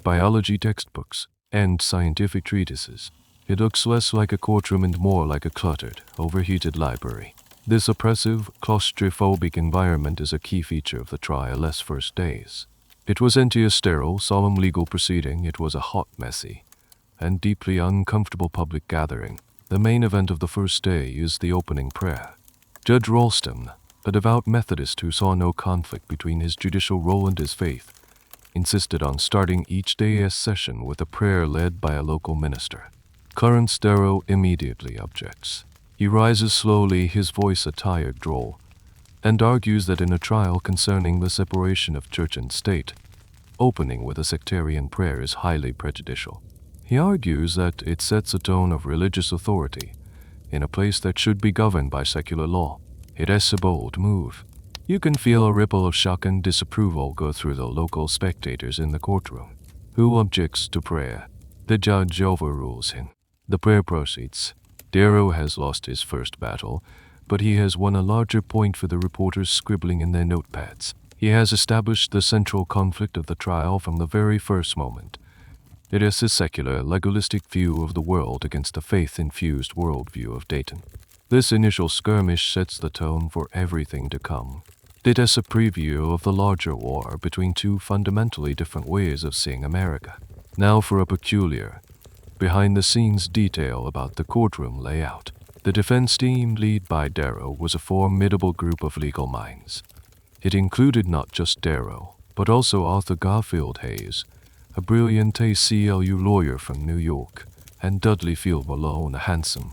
biology textbooks, and scientific treatises. It looks less like a courtroom and more like a cluttered, overheated library. This oppressive, claustrophobic environment is a key feature of the trial's first days. It wasn't a sterile, solemn legal proceeding. It was a hot, messy, and deeply uncomfortable public gathering. The main event of the first day is the opening prayer. Judge Ralston, a devout Methodist who saw no conflict between his judicial role and his faith, insisted on starting each day's session with a prayer led by a local minister. Clarence Darrow immediately objects. He rises slowly, his voice a tired drawl, and argues that in a trial concerning the separation of church and state, opening with a sectarian prayer is highly prejudicial. He argues that it sets a tone of religious authority in a place that should be governed by secular law. It is a bold move. You can feel a ripple of shock and disapproval go through the local spectators in the courtroom. Who objects to prayer? The judge overrules him. The prayer proceeds. Darrow has lost his first battle, but he has won a larger point for the reporters scribbling in their notepads. He has established the central conflict of the trial from the very first moment. It is his secular, legalistic view of the world against the faith-infused worldview of Dayton. This initial skirmish sets the tone for everything to come. It is a preview of the larger war between two fundamentally different ways of seeing America. Now for a peculiar, behind-the-scenes detail about the courtroom layout. The defense team, led by Darrow, was a formidable group of legal minds. It included not just Darrow, but also Arthur Garfield Hayes, a brilliant ACLU lawyer from New York, and Dudley Field Malone, a handsome,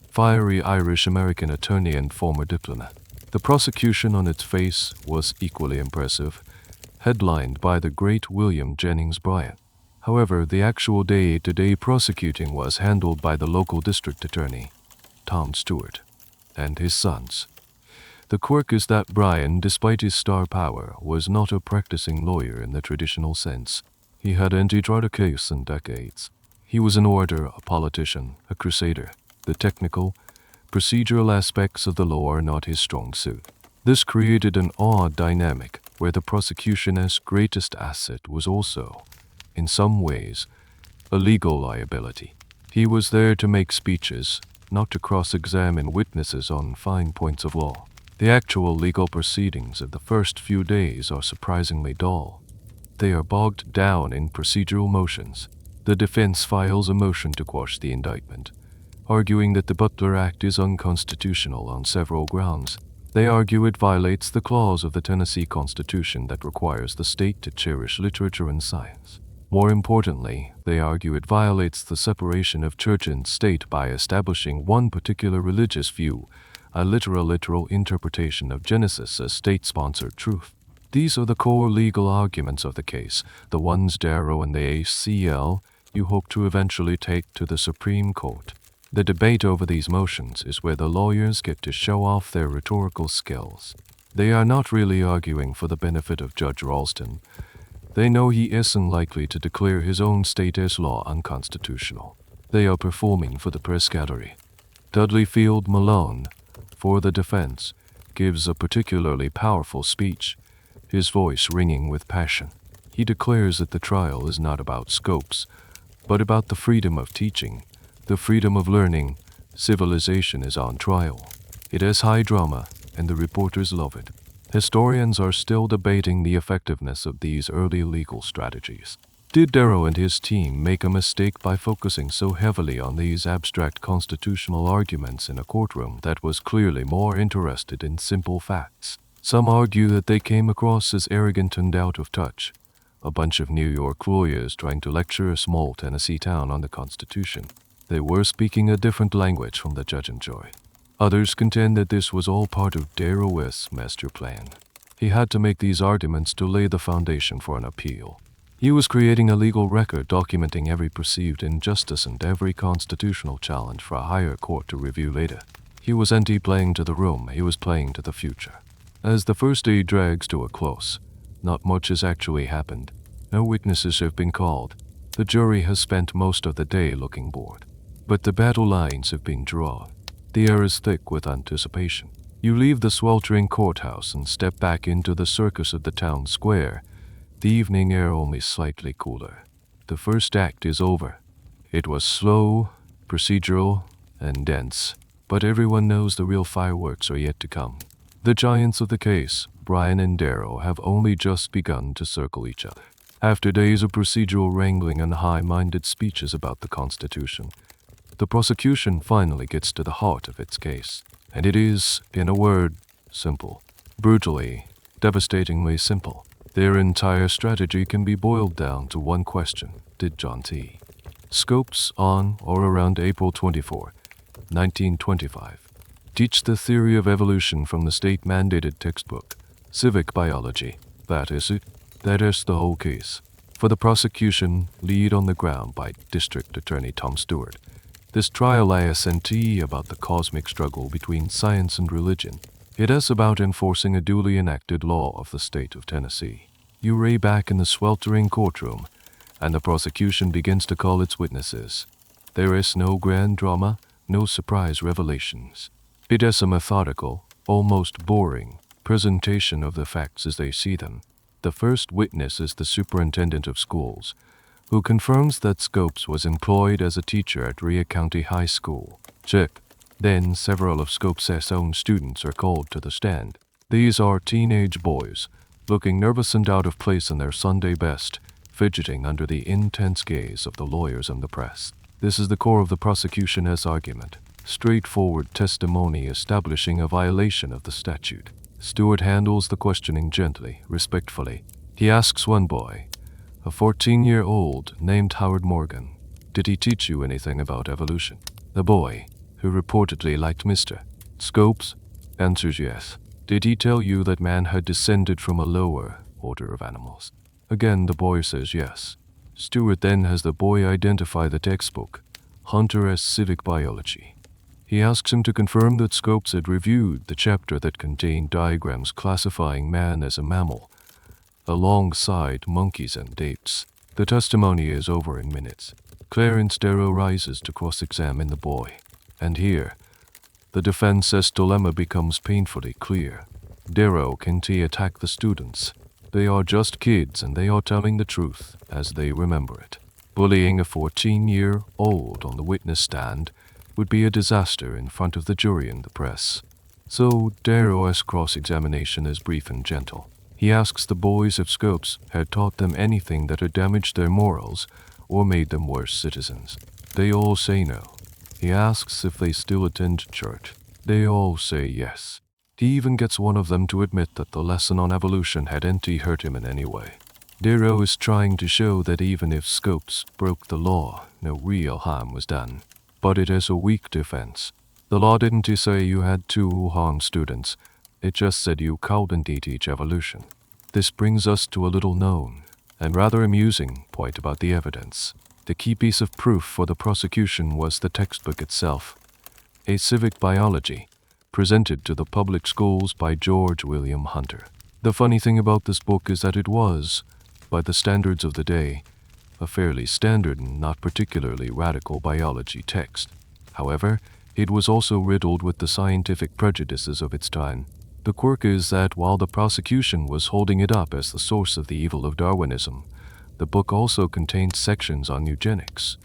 fiery Irish-American attorney and former diplomat. The prosecution on its face was equally impressive, headlined by the great William Jennings Bryan. However, the actual day-to-day prosecuting was handled by the local district attorney, Tom Stewart, and his sons. The quirk is that Bryan, despite his star power, was not a practicing lawyer in the traditional sense. He hadn't tried a case in decades. He was an orator, a politician, a crusader. The technical, procedural aspects of the law are not his strong suit. This created an odd dynamic where the prosecution's greatest asset was also, in some ways, a legal liability. He was there to make speeches, not to cross-examine witnesses on fine points of law. The actual legal proceedings of the first few days are surprisingly dull. They are bogged down in procedural motions. The defense files a motion to quash the indictment, arguing that the Butler Act is unconstitutional on several grounds. They argue it violates the clause of the Tennessee Constitution that requires the state to cherish literature and science. More importantly, they argue it violates the separation of church and state by establishing one particular religious view, a literal interpretation of Genesis as state-sponsored truth. These are the core legal arguments of the case, the ones Darrow and the ACL you hope to eventually take to the Supreme Court. The debate over these motions is where the lawyers get to show off their rhetorical skills. They are not really arguing for the benefit of Judge Ralston. They know he isn't likely to declare his own state as law unconstitutional. They are performing for the press gallery. Dudley Field Malone, for the defense, gives a particularly powerful speech, his voice ringing with passion. He declares that the trial is not about scopes, but about the freedom of teaching, the freedom of learning. Civilization is on trial. It has high drama, and the reporters love it. Historians are still debating the effectiveness of these early legal strategies. Did Darrow and his team make a mistake by focusing so heavily on these abstract constitutional arguments in a courtroom that was clearly more interested in simple facts? Some argue that they came across as arrogant and out of touch, a bunch of New York lawyers trying to lecture a small Tennessee town on the Constitution. They were speaking a different language from the judge and jury. Others contend that this was all part of Darrow's master plan. He had to make these arguments to lay the foundation for an appeal. He was creating a legal record documenting every perceived injustice and every constitutional challenge for a higher court to review later. He wasn't playing to the room, he was playing to the future. As the first day drags to a close, not much has actually happened. No witnesses have been called. The jury has spent most of the day looking bored. But the battle lines have been drawn. The air is thick with anticipation. You leave the sweltering courthouse and step back into the circus of the town square, the evening air only slightly cooler. The first act is over. It was slow, procedural, and dense, but everyone knows the real fireworks are yet to come. The giants of the case, Bryan and Darrow, have only just begun to circle each other. After days of procedural wrangling and high-minded speeches about the Constitution, the prosecution finally gets to the heart of its case. And it is, in a word, simple. Brutally, devastatingly simple. Their entire strategy can be boiled down to one question: did John T. Scopes on or around April 24, 1925, teach the theory of evolution from the state-mandated textbook, Civic Biology? That is it. That is the whole case. For the prosecution, lead on the ground by District Attorney Tom Stewart. This trial isn't about the cosmic struggle between science and religion. It is about enforcing a duly enacted law of the state of Tennessee. You lay back in the sweltering courtroom, and the prosecution begins to call its witnesses. There is no grand drama, no surprise revelations. It is a methodical, almost boring, presentation of the facts as they see them. The first witness is the superintendent of schools, who confirms that Scopes was employed as a teacher at Rhea County High School. Check. Then several of Scopes' own students are called to the stand. These are teenage boys, looking nervous and out of place in their Sunday best, fidgeting under the intense gaze of the lawyers and the press. This is the core of the prosecution's argument. Straightforward testimony establishing a violation of the statute. Stewart handles the questioning gently, respectfully. He asks one boy, a 14-year-old named Howard Morgan, did he teach you anything about evolution? The boy, who reportedly liked Mr. Scopes, answers yes. Did he tell you that man had descended from a lower order of animals? Again, the boy says yes. Stewart then has the boy identify the textbook, Hunter as Civic Biology. He asks him to confirm that Scopes had reviewed the chapter that contained diagrams classifying man as a mammal, alongside monkeys and apes. The testimony is over in minutes. Clarence Darrow rises to cross-examine the boy. And here, the defense's dilemma becomes painfully clear. Darrow can attack the students. They are just kids and they are telling the truth as they remember it. Bullying a 14-year-old on the witness stand would be a disaster in front of the jury and the press. So Darrow's cross-examination is brief and gentle. He asks the boys if Scopes had taught them anything that had damaged their morals or made them worse citizens. They all say no. He asks if they still attend church. They all say yes. He even gets one of them to admit that the lesson on evolution hadn't hurt him in any way. Darrow is trying to show that even if Scopes broke the law, no real harm was done. But it is a weak defense. The law didn't say you had to harm students. It just said you couldn't teach evolution. This brings us to a little known and rather amusing point about the evidence. The key piece of proof for the prosecution was the textbook itself, a civic biology, presented to the public schools by George William Hunter. The funny thing about this book is that it was, by the standards of the day, a fairly standard and not particularly radical biology text. However, it was also riddled with the scientific prejudices of its time. The quirk is that while the prosecution was holding it up as the source of the evil of Darwinism, the book also contained sections on eugenics,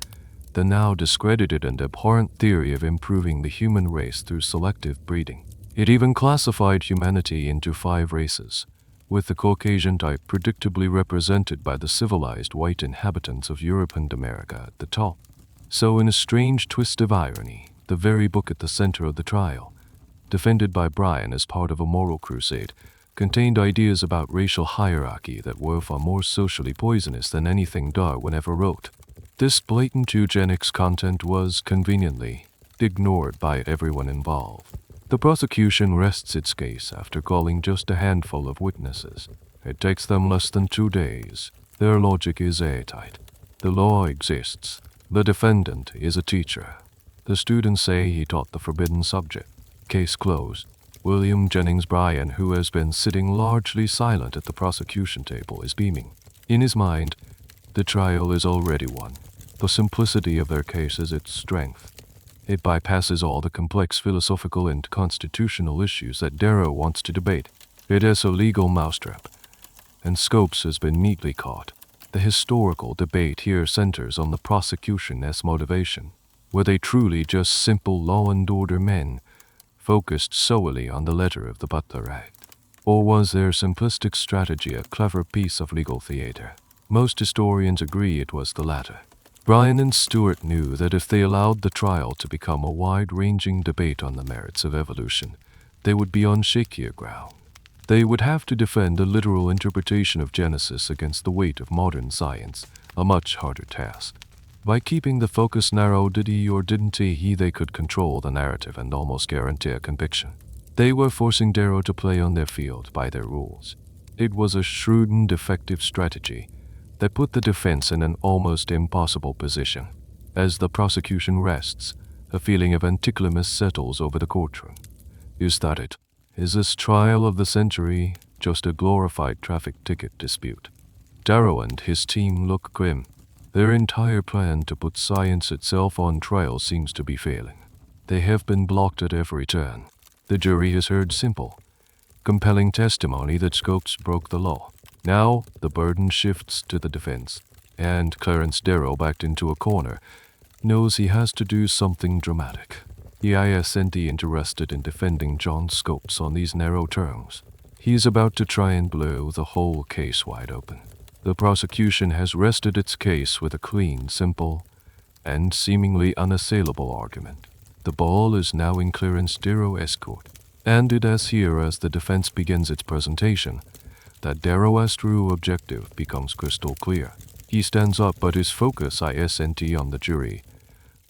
the now discredited and abhorrent theory of improving the human race through selective breeding. It even classified humanity into 5 races, with the Caucasian type predictably represented by the civilized white inhabitants of Europe and America at the top. So in a strange twist of irony, the very book at the center of the trial, defended by Bryan as part of a moral crusade, contained ideas about racial hierarchy that were far more socially poisonous than anything Darwin ever wrote. This blatant eugenics content was, conveniently, ignored by everyone involved. The prosecution rests its case after calling just a handful of witnesses. It takes them less than 2 days. Their logic is airtight. The law exists. The defendant is a teacher. The students say he taught the forbidden subject. Case closed. William Jennings Bryan, who has been sitting largely silent at the prosecution table, is beaming. In his mind, the trial is already won. The simplicity of their case is its strength. It bypasses all the complex philosophical and constitutional issues that Darrow wants to debate. It is a legal mousetrap, and Scopes has been neatly caught. The historical debate here centers on the prosecution as motivation. Were they truly just simple law and order men, focused solely on the letter of the Butler Act? Or was their simplistic strategy a clever piece of legal theater? Most historians agree it was the latter. Bryan and Stewart knew that if they allowed the trial to become a wide-ranging debate on the merits of evolution, they would be on shakier ground. They would have to defend a literal interpretation of Genesis against the weight of modern science, a much harder task. By keeping the focus narrow, did he or didn't he, they could control the narrative and almost guarantee a conviction. They were forcing Darrow to play on their field by their rules. It was a shrewd and effective strategy that put the defense in an almost impossible position. As the prosecution rests, a feeling of anticlimax settles over the courtroom. Is that it? Is this trial of the century just a glorified traffic ticket dispute? Darrow and his team look grim. Their entire plan to put science itself on trial seems to be failing. They have been blocked at every turn. The jury has heard simple, compelling testimony that Scopes broke the law. Now, the burden shifts to the defense, and Clarence, Darrow, backed into a corner, knows he has to do something dramatic. He isn't interested in defending John Scopes on these narrow terms. He is about to try and blow the whole case wide open. The prosecution has rested its case with a clean, simple, and seemingly unassailable argument. The ball is now in Clarence Darrow's court, and it is here as the defense begins its presentation that Darrow's true objective becomes crystal clear. He stands up, but his focus isn't on the jury,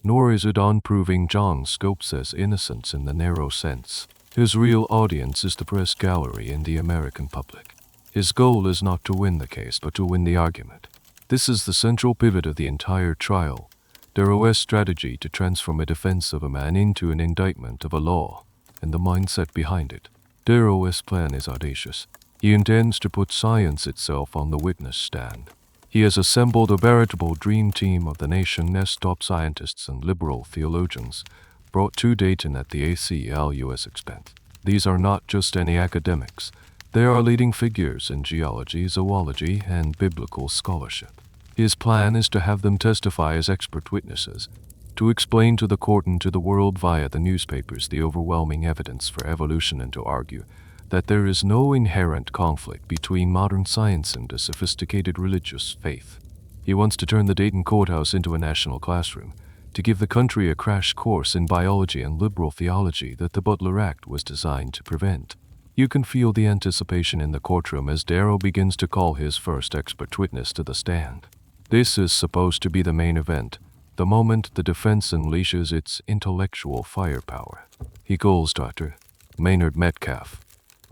nor is it on proving John Scopes' innocence in the narrow sense. His real audience is the press gallery and the American public. His goal is not to win the case, but to win the argument. This is the central pivot of the entire trial. Darrow's strategy to transform a defense of a man into an indictment of a law, and the mindset behind it. Darrow's plan is audacious. He intends to put science itself on the witness stand. He has assembled a veritable dream team of the nation's top scientists and liberal theologians, brought to Dayton at the ACLU's expense. These are not just any academics. They are leading figures in geology, zoology, and biblical scholarship. His plan is to have them testify as expert witnesses, to explain to the court and to the world via the newspapers the overwhelming evidence for evolution, and to argue that there is no inherent conflict between modern science and a sophisticated religious faith. He wants to turn the Dayton courthouse into a national classroom, to give the country a crash course in biology and liberal theology that the Butler Act was designed to prevent. You can feel the anticipation in the courtroom as Darrow begins to call his first expert witness to the stand. This is supposed to be the main event, the moment the defense unleashes its intellectual firepower. He calls Dr. Maynard Metcalf,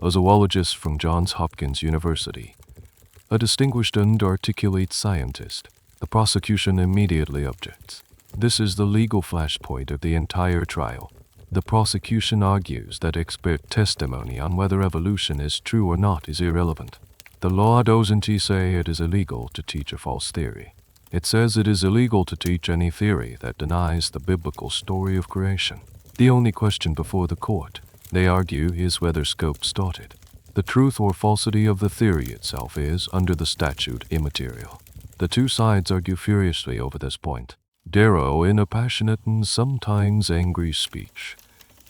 a zoologist from Johns Hopkins University, a distinguished and articulate scientist. The prosecution immediately objects. This is the legal flashpoint of the entire trial. The prosecution argues that expert testimony on whether evolution is true or not is irrelevant. The law doesn't say it is illegal to teach a false theory. It says it is illegal to teach any theory that denies the biblical story of creation. The only question before the court, they argue, is whether Scopes taught it. The truth or falsity of the theory itself is, under the statute, immaterial. The two sides argue furiously over this point. Darrow, in a passionate and sometimes angry speech,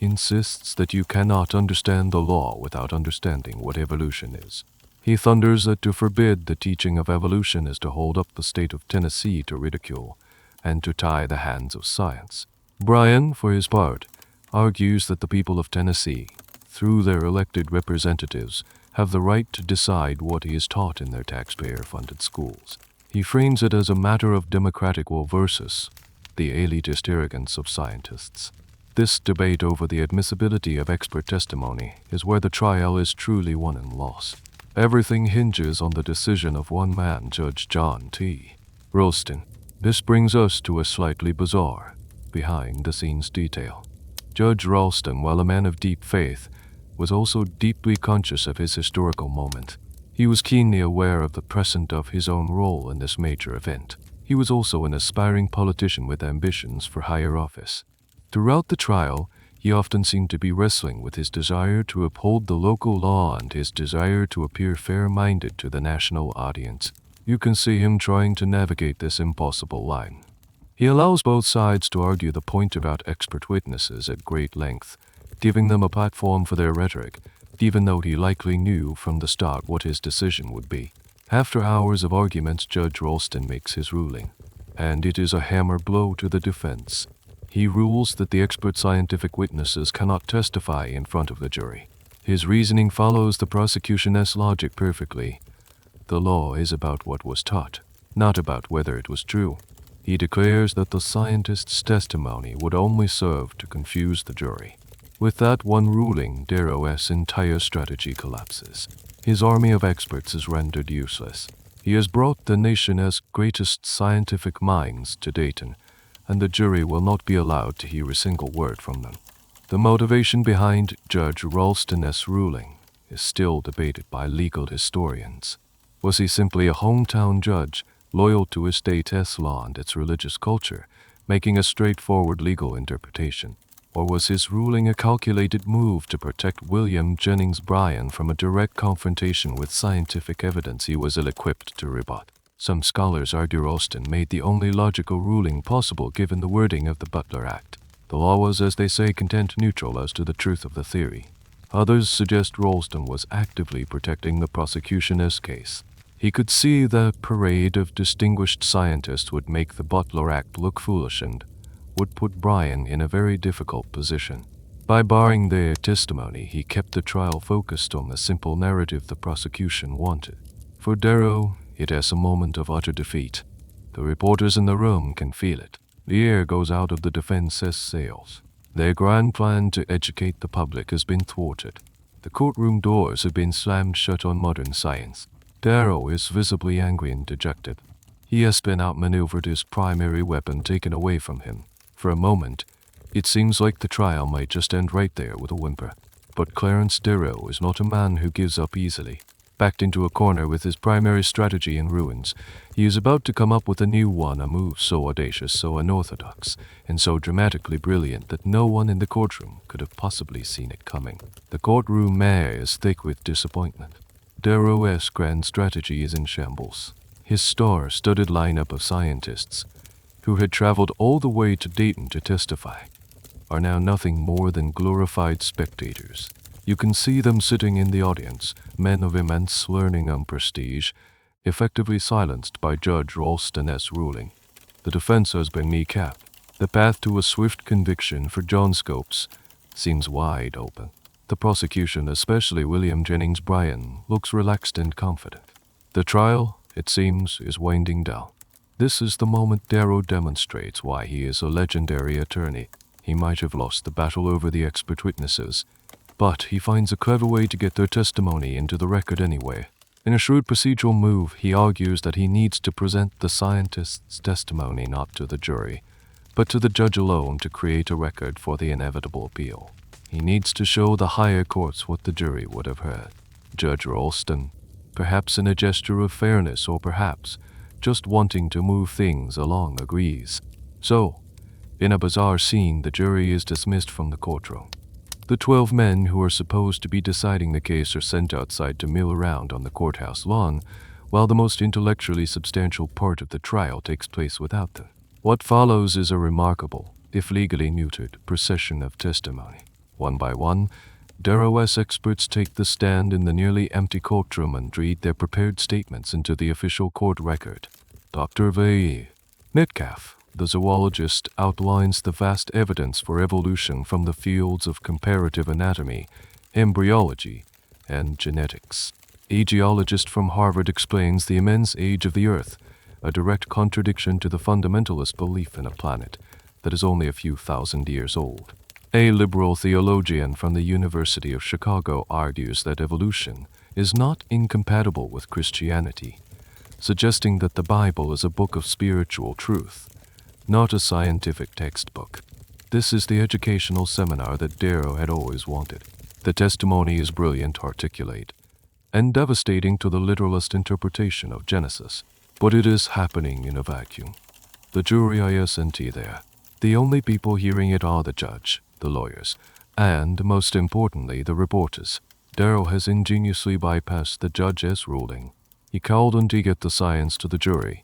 insists that you cannot understand the law without understanding what evolution is. He thunders that to forbid the teaching of evolution is to hold up the state of Tennessee to ridicule and to tie the hands of science. Bryan, for his part, argues that the people of Tennessee, through their elected representatives, have the right to decide what is taught in their taxpayer-funded schools. He frames it as a matter of democratic will versus the elitist arrogance of scientists. This debate over the admissibility of expert testimony is where the trial is truly won and lost. Everything hinges on the decision of one man, Judge John T. Ralston. This brings us to a slightly bizarre, behind-the-scenes detail. Judge Ralston, while a man of deep faith, was also deeply conscious of his historical moment. He was keenly aware of the present of his own role in this major event. He was also an aspiring politician with ambitions for higher office. Throughout the trial, he often seemed to be wrestling with his desire to uphold the local law and his desire to appear fair-minded to the national audience. You can see him trying to navigate this impossible line. He allows both sides to argue the point about expert witnesses at great length, giving them a platform for their rhetoric, even though he likely knew from the start what his decision would be. After hours of arguments, Judge Ralston makes his ruling, and it is a hammer blow to the defense. He rules that the expert scientific witnesses cannot testify in front of the jury. His reasoning follows the prosecution's logic perfectly. The law is about what was taught, not about whether it was true. He declares that the scientist's testimony would only serve to confuse the jury. With that one ruling, Darrow's entire strategy collapses. His army of experts is rendered useless. He has brought the nation's greatest scientific minds to Dayton, and the jury will not be allowed to hear a single word from them. The motivation behind Judge Ralston's ruling is still debated by legal historians. Was he simply a hometown judge, loyal to his state's law and its religious culture, making a straightforward legal interpretation? Or was his ruling a calculated move to protect William Jennings Bryan from a direct confrontation with scientific evidence he was ill-equipped to rebut? Some scholars argue Ralston made the only logical ruling possible given the wording of the Butler Act. The law was, as they say, content neutral as to the truth of the theory. Others suggest Ralston was actively protecting the prosecution's case. He could see the parade of distinguished scientists would make the Butler Act look foolish and would put Bryan in a very difficult position. By barring their testimony, he kept the trial focused on the simple narrative the prosecution wanted. For Darrow, it is a moment of utter defeat. The reporters in the room can feel it. The air goes out of the defense's sails. Their grand plan to educate the public has been thwarted. The courtroom doors have been slammed shut on modern science. Darrow is visibly angry and dejected. He has been outmaneuvered, his primary weapon taken away from him. For a moment, it seems like the trial might just end right there with a whimper. But Clarence Darrow is not a man who gives up easily. Backed into a corner with his primary strategy in ruins, he is about to come up with a new one, a move so audacious, so unorthodox, and so dramatically brilliant that no one in the courtroom could have possibly seen it coming. The courtroom air is thick with disappointment. Darrow's grand strategy is in shambles. His star-studded lineup of scientists, who had traveled all the way to Dayton to testify, are now nothing more than glorified spectators. You can see them sitting in the audience, men of immense learning and prestige, effectively silenced by Judge Ralston's ruling. The defense has been kneecapped. The path to a swift conviction for John Scopes seems wide open. The prosecution, especially William Jennings Bryan, looks relaxed and confident. The trial, it seems, is winding down. This is the moment Darrow demonstrates why he is a legendary attorney. He might have lost the battle over the expert witnesses, but he finds a clever way to get their testimony into the record anyway. In a shrewd procedural move, he argues that he needs to present the scientist's testimony not to the jury, but to the judge alone to create a record for the inevitable appeal. He needs to show the higher courts what the jury would have heard. Judge Ralston, perhaps in a gesture of fairness or perhaps just wanting to move things along, agrees. So, in a bizarre scene, the jury is dismissed from the courtroom. The 12 men who are supposed to be deciding the case are sent outside to mill around on the courthouse lawn, while the most intellectually substantial part of the trial takes place without them. What follows is a remarkable, if legally neutered, procession of testimony. One by one, Darrow's experts take the stand in the nearly empty courtroom and read their prepared statements into the official court record. Dr. V. Metcalf, the zoologist, outlines the vast evidence for evolution from the fields of comparative anatomy, embryology, and genetics. A geologist from Harvard explains the immense age of the Earth, a direct contradiction to the fundamentalist belief in a planet that is only a few thousand years old. A liberal theologian from the University of Chicago argues that evolution is not incompatible with Christianity, suggesting that the Bible is a book of spiritual truth, not a scientific textbook. This is the educational seminar that Darrow had always wanted. The testimony is brilliant, articulate, and devastating to the literalist interpretation of Genesis, but it is happening in a vacuum. The jury isn't there. The only people hearing it are the judge, the lawyers, and, most importantly, the reporters. Darrow has ingeniously bypassed the judge's ruling. He couldn't get the science to the jury,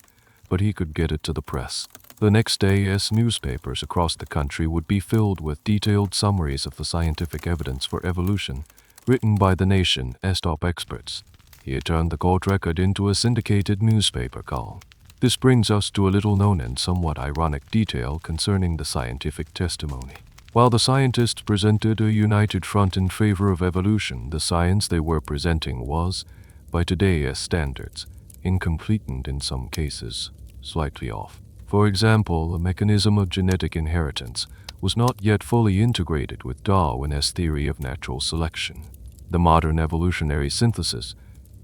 but he could get it to the press. The next day, newspapers across the country would be filled with detailed summaries of the scientific evidence for evolution, written by the nation's top experts. He had turned the court record into a syndicated newspaper column. This brings us to a little-known and somewhat ironic detail concerning the scientific testimony. While the scientists presented a united front in favor of evolution, the science they were presenting was, by today's standards, incomplete and in some cases, slightly off. For example, the mechanism of genetic inheritance was not yet fully integrated with Darwin's theory of natural selection. The modern evolutionary synthesis,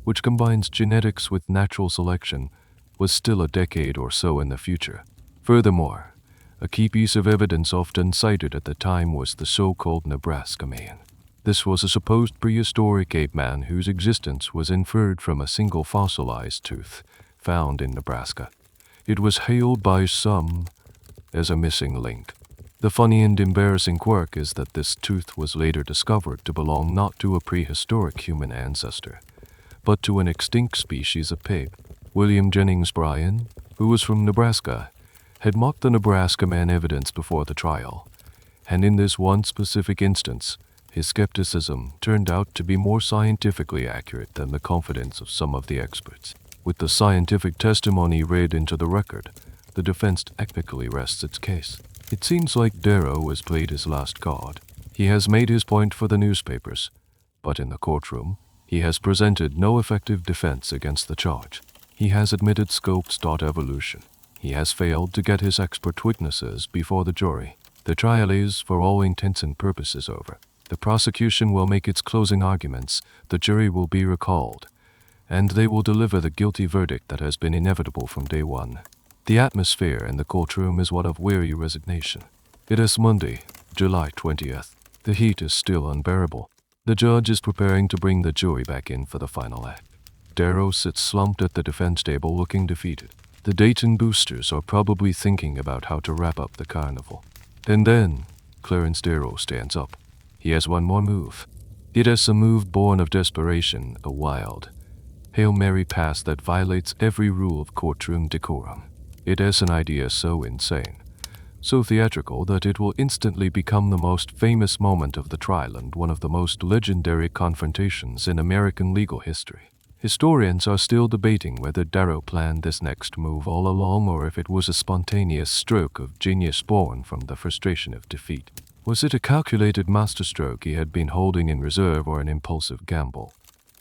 which combines genetics with natural selection, was still a decade or so in the future. Furthermore, a key piece of evidence often cited at the time was the so-called Nebraska Man. This was a supposed prehistoric ape man whose existence was inferred from a single fossilized tooth found in Nebraska. It was hailed by some as a missing link. The funny and embarrassing quirk is that this tooth was later discovered to belong not to a prehistoric human ancestor, but to an extinct species of ape. William Jennings Bryan, who was from Nebraska, had mocked the Nebraska Man evidence before the trial, and in this one specific instance, his skepticism turned out to be more scientifically accurate than the confidence of some of the experts. With the scientific testimony read into the record, the defense technically rests its case. It seems like Darrow has played his last card. He has made his point for the newspapers, but in the courtroom, he has presented no effective defense against the charge. He has admitted scopes taught evolution. He has failed to get his expert witnesses before the jury. The trial is, for all intents and purposes, over. The prosecution will make its closing arguments, the jury will be recalled, and they will deliver the guilty verdict that has been inevitable from day one. The atmosphere in the courtroom is one of weary resignation. It is Monday, July 20th. The heat is still unbearable. The judge is preparing to bring the jury back in for the final act. Darrow sits slumped at the defense table looking defeated. The Dayton boosters are probably thinking about how to wrap up the carnival. And then, Clarence Darrow stands up. He has one more move. It is a move born of desperation, a wild, Hail Mary pass that violates every rule of courtroom decorum. It is an idea so insane, so theatrical that it will instantly become the most famous moment of the trial and one of the most legendary confrontations in American legal history. Historians are still debating whether Darrow planned this next move all along or if it was a spontaneous stroke of genius born from the frustration of defeat. Was it a calculated masterstroke he had been holding in reserve or an impulsive gamble?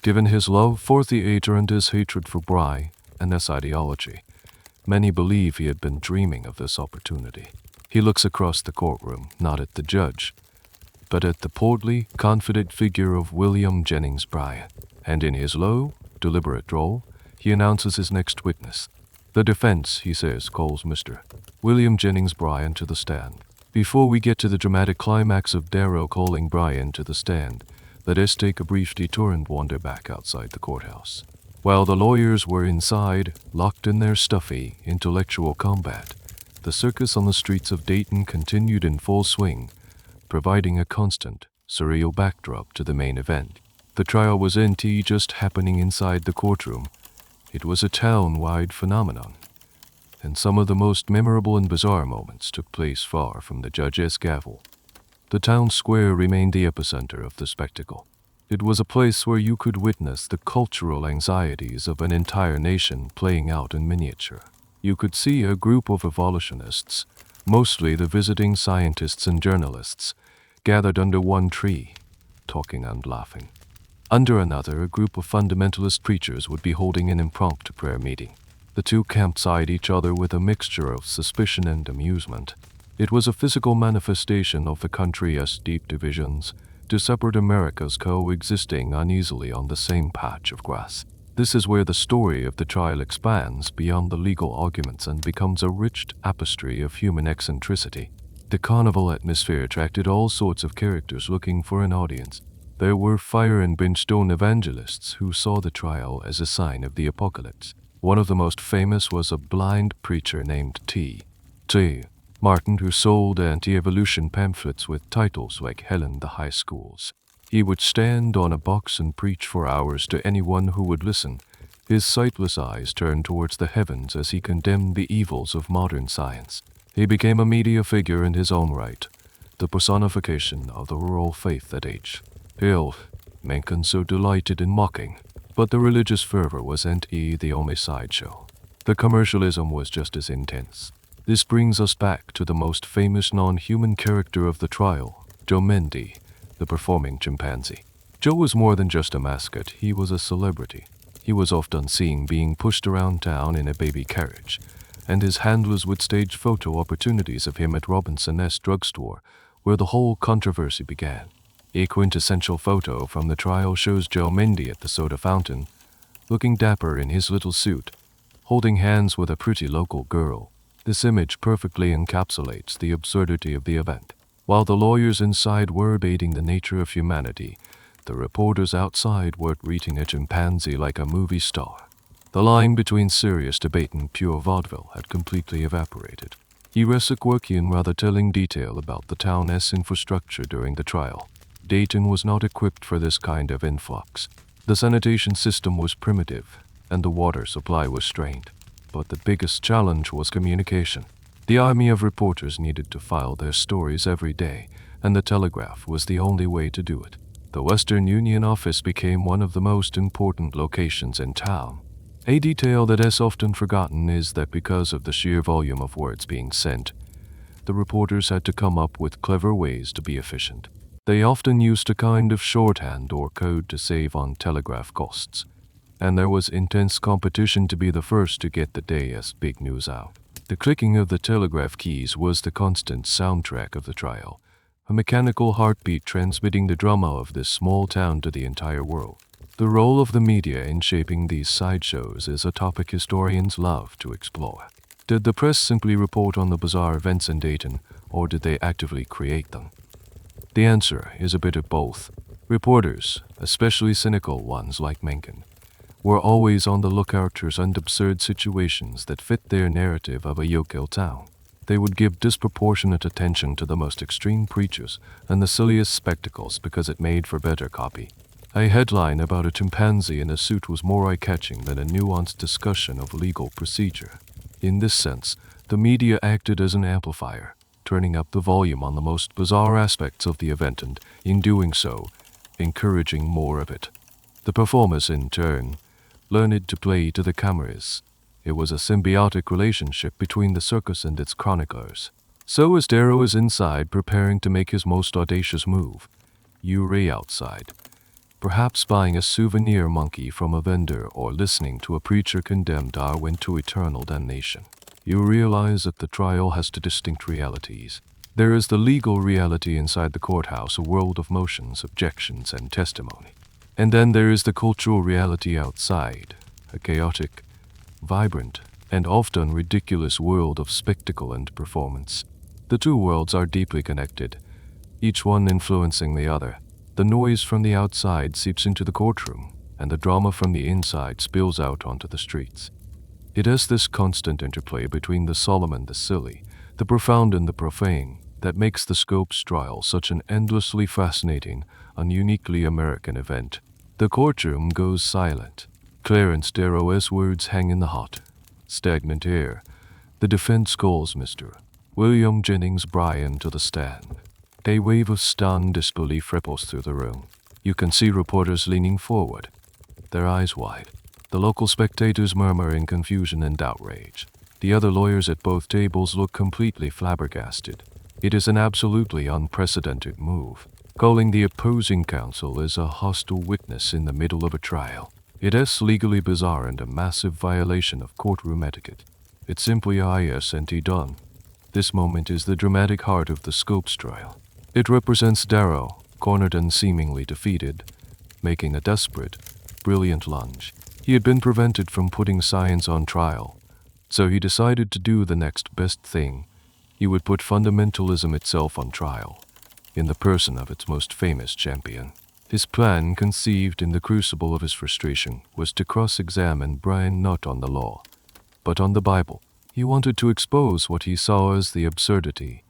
Given his love for theater and his hatred for Bryan and his ideology, many believe he had been dreaming of this opportunity. He looks across the courtroom, not at the judge, but at the portly, confident figure of William Jennings Bryan, and in his low, deliberate drawl, he announces his next witness. The defense, he says, calls Mr. William Jennings Bryan to the stand. Before we get to the dramatic climax of Darrow calling Bryan to the stand, let us take a brief detour and wander back outside the courthouse. While the lawyers were inside, locked in their stuffy, intellectual combat, the circus on the streets of Dayton continued in full swing, providing a constant, surreal backdrop to the main event. The trial wasn't just happening inside the courtroom. It was a town-wide phenomenon, and some of the most memorable and bizarre moments took place far from the judge's gavel. The town square remained the epicenter of the spectacle. It was a place where you could witness the cultural anxieties of an entire nation playing out in miniature. You could see a group of abolitionists, mostly the visiting scientists and journalists, gathered under one tree, talking and laughing. Under another, a group of fundamentalist preachers would be holding an impromptu prayer meeting. The two camps eyed each other with a mixture of suspicion and amusement. It was a physical manifestation of the country's deep divisions, two separate Americas coexisting uneasily on the same patch of grass. This is where the story of the trial expands beyond the legal arguments and becomes a rich tapestry of human eccentricity. The carnival atmosphere attracted all sorts of characters looking for an audience. There were fire and brimstone evangelists who saw the trial as a sign of the apocalypse. One of the most famous was a blind preacher named T. Martin, who sold anti-evolution pamphlets with titles like Helen the High Schools. He would stand on a box and preach for hours to anyone who would listen, his sightless eyes turned towards the heavens as he condemned the evils of modern science. He became a media figure in his own right, the personification of the rural faith at age. Hill, Mencken so delighted in mocking, but the religious fervor wasn't the only sideshow. The commercialism was just as intense. This brings us back to the most famous non-human character of the trial, Joe Mendy, the performing chimpanzee. Joe was more than just a mascot, he was a celebrity. He was often seen being pushed around town in a baby carriage, and his handlers would stage photo opportunities of him at Robinson's drugstore, where the whole controversy began. A quintessential photo from the trial shows Joe Mendy at the soda fountain, looking dapper in his little suit, holding hands with a pretty local girl. This image perfectly encapsulates the absurdity of the event. While the lawyers inside were debating the nature of humanity, the reporters outside were treating a chimpanzee like a movie star. The line between serious debate and pure vaudeville had completely evaporated. He was a quirky and rather telling detail about the town's infrastructure during the trial. Dayton was not equipped for this kind of influx. The sanitation system was primitive, and the water supply was strained. But the biggest challenge was communication. The army of reporters needed to file their stories every day, and the telegraph was the only way to do it. The Western Union office became one of the most important locations in town. A detail that is often forgotten is that because of the sheer volume of words being sent, the reporters had to come up with clever ways to be efficient. They often used a kind of shorthand or code to save on telegraph costs, and there was intense competition to be the first to get the day's big news out. The clicking of the telegraph keys was the constant soundtrack of the trial, a mechanical heartbeat transmitting the drama of this small town to the entire world. The role of the media in shaping these sideshows is a topic historians love to explore. Did the press simply report on the bizarre events in Dayton, or did they actively create them? The answer is a bit of both. Reporters, especially cynical ones like Mencken, were always on the lookout for absurd situations that fit their narrative of a yokel town. They would give disproportionate attention to the most extreme preachers and the silliest spectacles because it made for better copy. A headline about a chimpanzee in a suit was more eye-catching than a nuanced discussion of legal procedure. In this sense, the media acted as an amplifier, turning up the volume on the most bizarre aspects of the event and, in doing so, encouraging more of it. The performers, in turn, learned to play to the cameras. It was a symbiotic relationship between the circus and its chroniclers. So as Darrow is inside preparing to make his most audacious move, you Ray outside, perhaps buying a souvenir monkey from a vendor or listening to a preacher condemn Darwin to eternal damnation. You realize that the trial has two distinct realities. There is the legal reality inside the courthouse, a world of motions, objections, and testimony. And then there is the cultural reality outside, a chaotic, vibrant, and often ridiculous world of spectacle and performance. The two worlds are deeply connected, each one influencing the other. The noise from the outside seeps into the courtroom, and the drama from the inside spills out onto the streets. It is this constant interplay between the solemn and the silly, the profound and the profane, that makes the Scopes trial such an endlessly fascinating and uniquely American event. The courtroom goes silent. Clarence Darrow's words hang in the hot, stagnant air. The defense calls Mr. William Jennings Bryan to the stand. A wave of stunned disbelief ripples through the room. You can see reporters leaning forward, their eyes wide. The local spectators murmur in confusion and outrage. The other lawyers at both tables look completely flabbergasted. It is an absolutely unprecedented move. Calling the opposing counsel as a hostile witness in the middle of a trial. It is legally bizarre and a massive violation of courtroom etiquette. It's simply isn't done. This moment is the dramatic heart of the Scopes trial. It represents Darrow, cornered and seemingly defeated, making a desperate, brilliant lunge. He had been prevented from putting science on trial, so he decided to do the next best thing. He would put fundamentalism itself on trial, in the person of its most famous champion. His plan, conceived in the crucible of his frustration, was to cross-examine Bryan not on the law, but on the Bible. He wanted to expose what he saw as the absurdity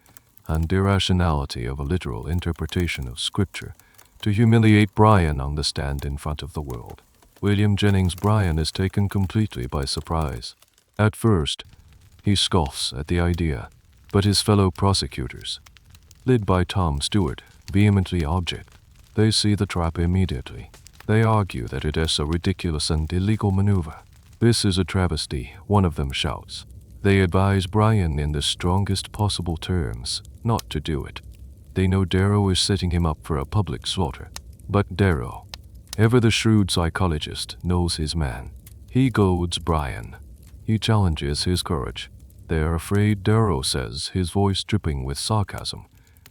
and irrationality of a literal interpretation of Scripture, to humiliate Bryan on the stand in front of the world. William Jennings Bryan is taken completely by surprise. At first, he scoffs at the idea, but his fellow prosecutors, led by Tom Stewart, vehemently object. They see the trap immediately. They argue that it is a ridiculous and illegal maneuver. This is a travesty, one of them shouts. They advise Bryan in the strongest possible terms not to do it. They know Darrow is setting him up for a public slaughter. But Darrow, ever the shrewd psychologist, knows his man. He goads Bryan. He challenges his courage. They are afraid, Darrow says, his voice dripping with sarcasm,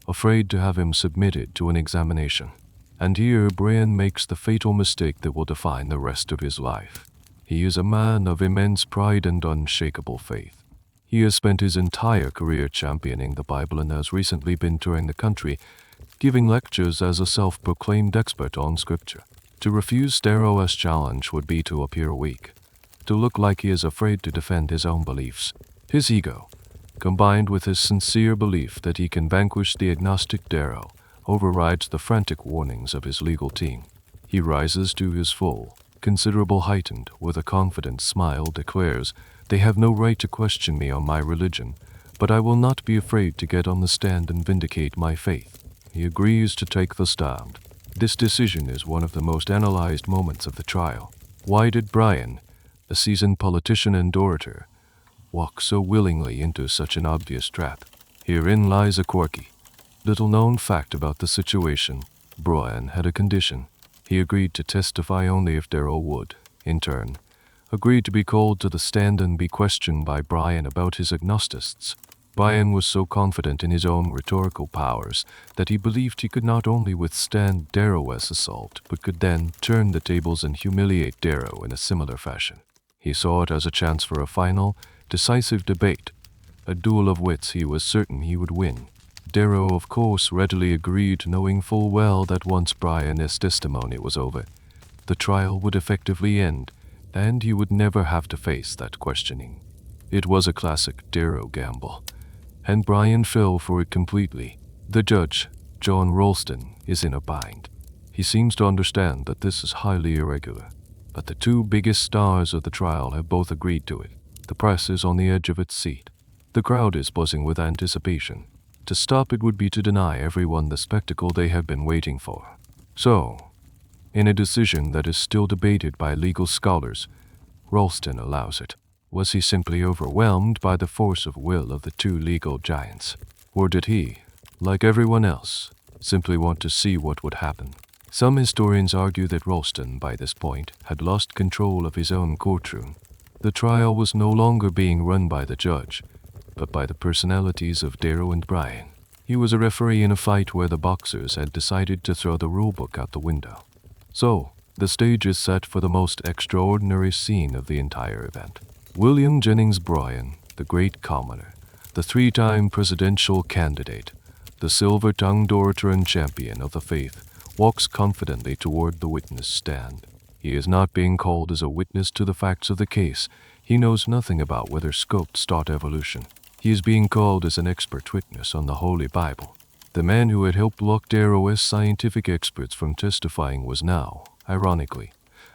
afraid to have him submitted to an examination. And here Bryan makes the fatal mistake that will define the rest of his life. He is a man of immense pride and unshakable faith. He has spent his entire career championing the Bible and has recently been touring the country, giving lectures as a self-proclaimed expert on Scripture. To refuse Darrow's challenge would be to appear weak, to look like he is afraid to defend his own beliefs. His ego, combined with his sincere belief that he can vanquish the agnostic Darrow, overrides the frantic warnings of his legal team. He rises to his full, considerable heightened, with a confident smile declares, "They have no right to question me on my religion, but I will not be afraid to get on the stand and vindicate my faith." He agrees to take the stand. This decision is one of the most analyzed moments of the trial. Why did Bryan, a seasoned politician and orator, walk so willingly into such an obvious trap? Herein lies a quirky, little-known fact about the situation. Bryan had a condition. He agreed to testify only if Darrow would, in turn, agreed to be called to the stand and be questioned by Bryan about his agnostics. Bryan was so confident in his own rhetorical powers that he believed he could not only withstand Darrow's assault, but could then turn the tables and humiliate Darrow in a similar fashion. He saw it as a chance for a final, decisive debate, a duel of wits he was certain he would win. Darrow, of course, readily agreed, knowing full well that once Bryan's testimony was over, the trial would effectively end, and he would never have to face that questioning. It was a classic Darrow gamble, and Bryan fell for it completely. The judge, John Ralston, is in a bind. He seems to understand that this is highly irregular, but the two biggest stars of the trial have both agreed to it. The press is on the edge of its seat. The crowd is buzzing with anticipation. To stop it would be to deny everyone the spectacle they have been waiting for. So, in a decision that is still debated by legal scholars, Ralston allows it. Was he simply overwhelmed by the force of will of the two legal giants? Or did he, like everyone else, simply want to see what would happen? Some historians argue that Ralston, by this point, had lost control of his own courtroom. The trial was no longer being run by the judge, but by the personalities of Darrow and Bryan. He was a referee in a fight where the boxers had decided to throw the rulebook out the window. So, the stage is set for the most extraordinary scene of the entire event. William Jennings Bryan, the great commoner, the three-time presidential candidate, the silver-tongued orator and champion of the faith, walks confidently toward the witness stand. He is not being called as a witness to the facts of the case. He knows nothing about whether scopes taught evolution. He is being called as an expert witness on the Holy Bible. The man who had helped block Darrow's scientific experts from testifying was now, ironically,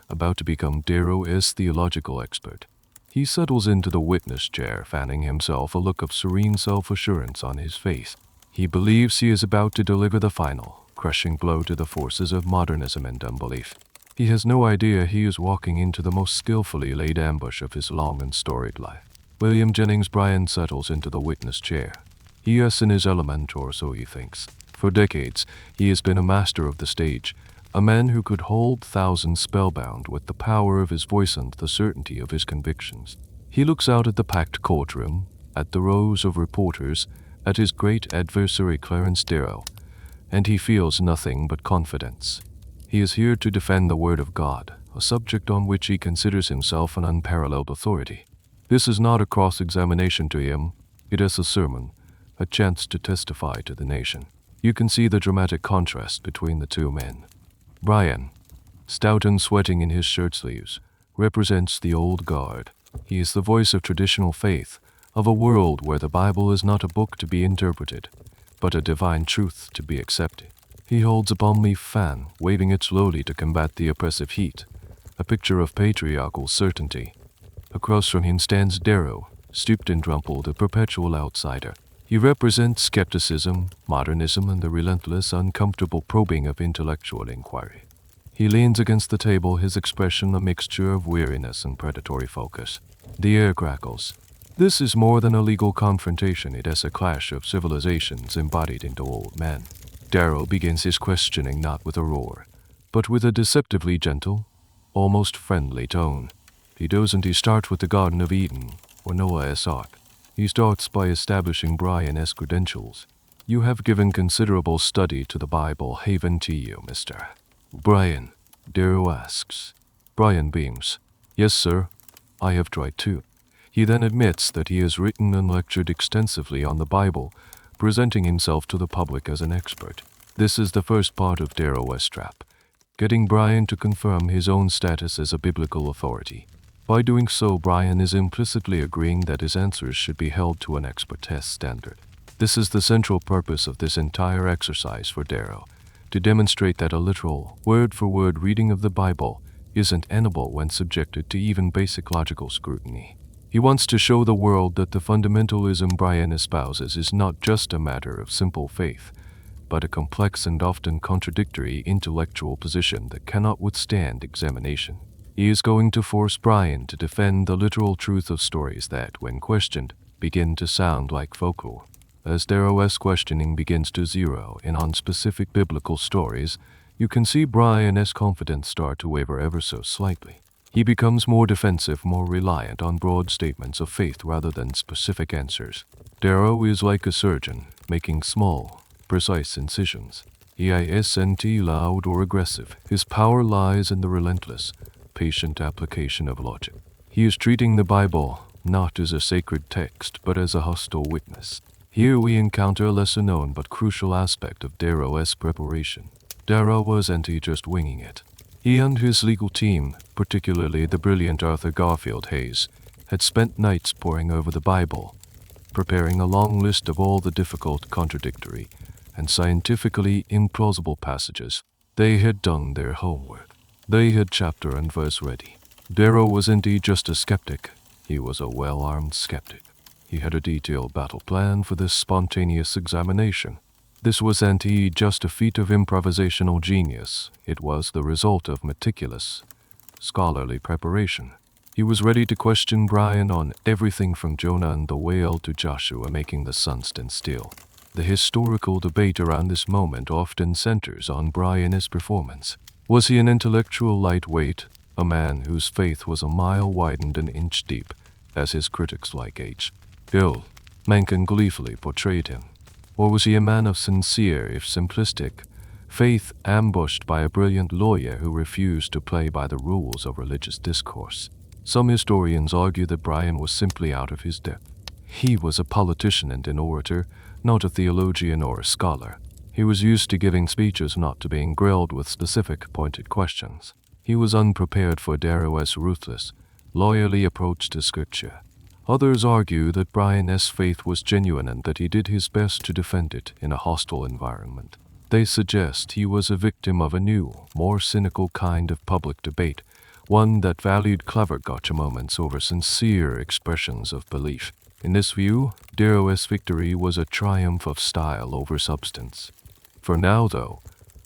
about to become Darrow's theological expert. He settles into the witness chair, fanning himself a look of serene self-assurance on his face. He believes he is about to deliver the final, crushing blow to the forces of modernism and unbelief. He has no idea he is walking into the most skillfully laid ambush of his long and storied life. William Jennings Bryan settles into the witness chair. He is in his element, or so he thinks. For decades, he has been a master of the stage, a man who could hold thousands spellbound with the power of his voice and the certainty of his convictions. He looks out at the packed courtroom, at the rows of reporters, at his great adversary Clarence Darrow, and he feels nothing but confidence. He is here to defend the Word of God, a subject on which he considers himself an unparalleled authority. This is not a cross-examination to him, it is a sermon, a chance to testify to the nation. You can see the dramatic contrast between the two men. Bryan, stout and sweating in his shirt sleeves, represents the old guard. He is the voice of traditional faith, of a world where the Bible is not a book to be interpreted, but a divine truth to be accepted. He holds a palm leaf fan, waving it slowly to combat the oppressive heat, a picture of patriarchal certainty. Across from him stands Darrow, stooped and rumpled, a perpetual outsider. He represents skepticism, modernism, and the relentless, uncomfortable probing of intellectual inquiry. He leans against the table, his expression a mixture of weariness and predatory focus. The air crackles. This is more than a legal confrontation, it is a clash of civilizations embodied into old men. Darrow begins his questioning not with a roar, but with a deceptively gentle, almost friendly tone. He starts with the Garden of Eden, or Noah's Ark. He starts by establishing Bryan's credentials. You have given considerable study to the Bible, haven't you, Mr. Bryan? Darrow asks. Bryan beams. Yes, sir. I have tried too. He then admits that he has written and lectured extensively on the Bible, presenting himself to the public as an expert. This is the first part of Darrow's trap, getting Bryan to confirm his own status as a biblical authority. By doing so, Bryan is implicitly agreeing that his answers should be held to an expert test standard. This is the central purpose of this entire exercise for Darrow, to demonstrate that a literal, word-for-word reading of the Bible isn't tenable when subjected to even basic logical scrutiny. He wants to show the world that the fundamentalism Bryan espouses is not just a matter of simple faith, but a complex and often contradictory intellectual position that cannot withstand examination. He is going to force Bryan to defend the literal truth of stories that, when questioned, begin to sound like folklore. As Darrow's questioning begins to zero in on specific biblical stories, you can see Bryan's confidence start to waver ever so slightly. He becomes more defensive, more reliant on broad statements of faith rather than specific answers. Darrow is like a surgeon, making small, precise incisions. He isn't loud or aggressive. His power lies in the relentless, patient application of logic. He is treating the Bible not as a sacred text, but as a hostile witness. Here we encounter a lesser-known but crucial aspect of Darrow's preparation. Darrow wasn't just winging it. He and his legal team, particularly the brilliant Arthur Garfield Hayes, had spent nights poring over the Bible, preparing a long list of all the difficult, contradictory, and scientifically implausible passages. They had done their homework. They had chapter and verse ready. Darrow was indeed just a skeptic. He was a well-armed skeptic. He had a detailed battle plan for this spontaneous examination. This wasn't just a feat of improvisational genius. It was the result of meticulous, scholarly preparation. He was ready to question Bryan on everything from Jonah and the whale to Joshua making the sun stand still. The historical debate around this moment often centers on Bryan's performance. Was he an intellectual lightweight, a man whose faith was a mile wide and an inch deep, as his critics like H. L. Mencken gleefully portrayed him? Or was he a man of sincere, if simplistic, faith ambushed by a brilliant lawyer who refused to play by the rules of religious discourse? Some historians argue that Bryan was simply out of his depth. He was a politician and an orator, not a theologian or a scholar. He was used to giving speeches, not to being grilled with specific, pointed questions. He was unprepared for Darrow's ruthless, loyally approach to Scripture. Others argue that Bryan's faith was genuine and that he did his best to defend it in a hostile environment. They suggest he was a victim of a new, more cynical kind of public debate, one that valued clever gotcha moments over sincere expressions of belief. In this view, Darrow's victory was a triumph of style over substance. For now, though,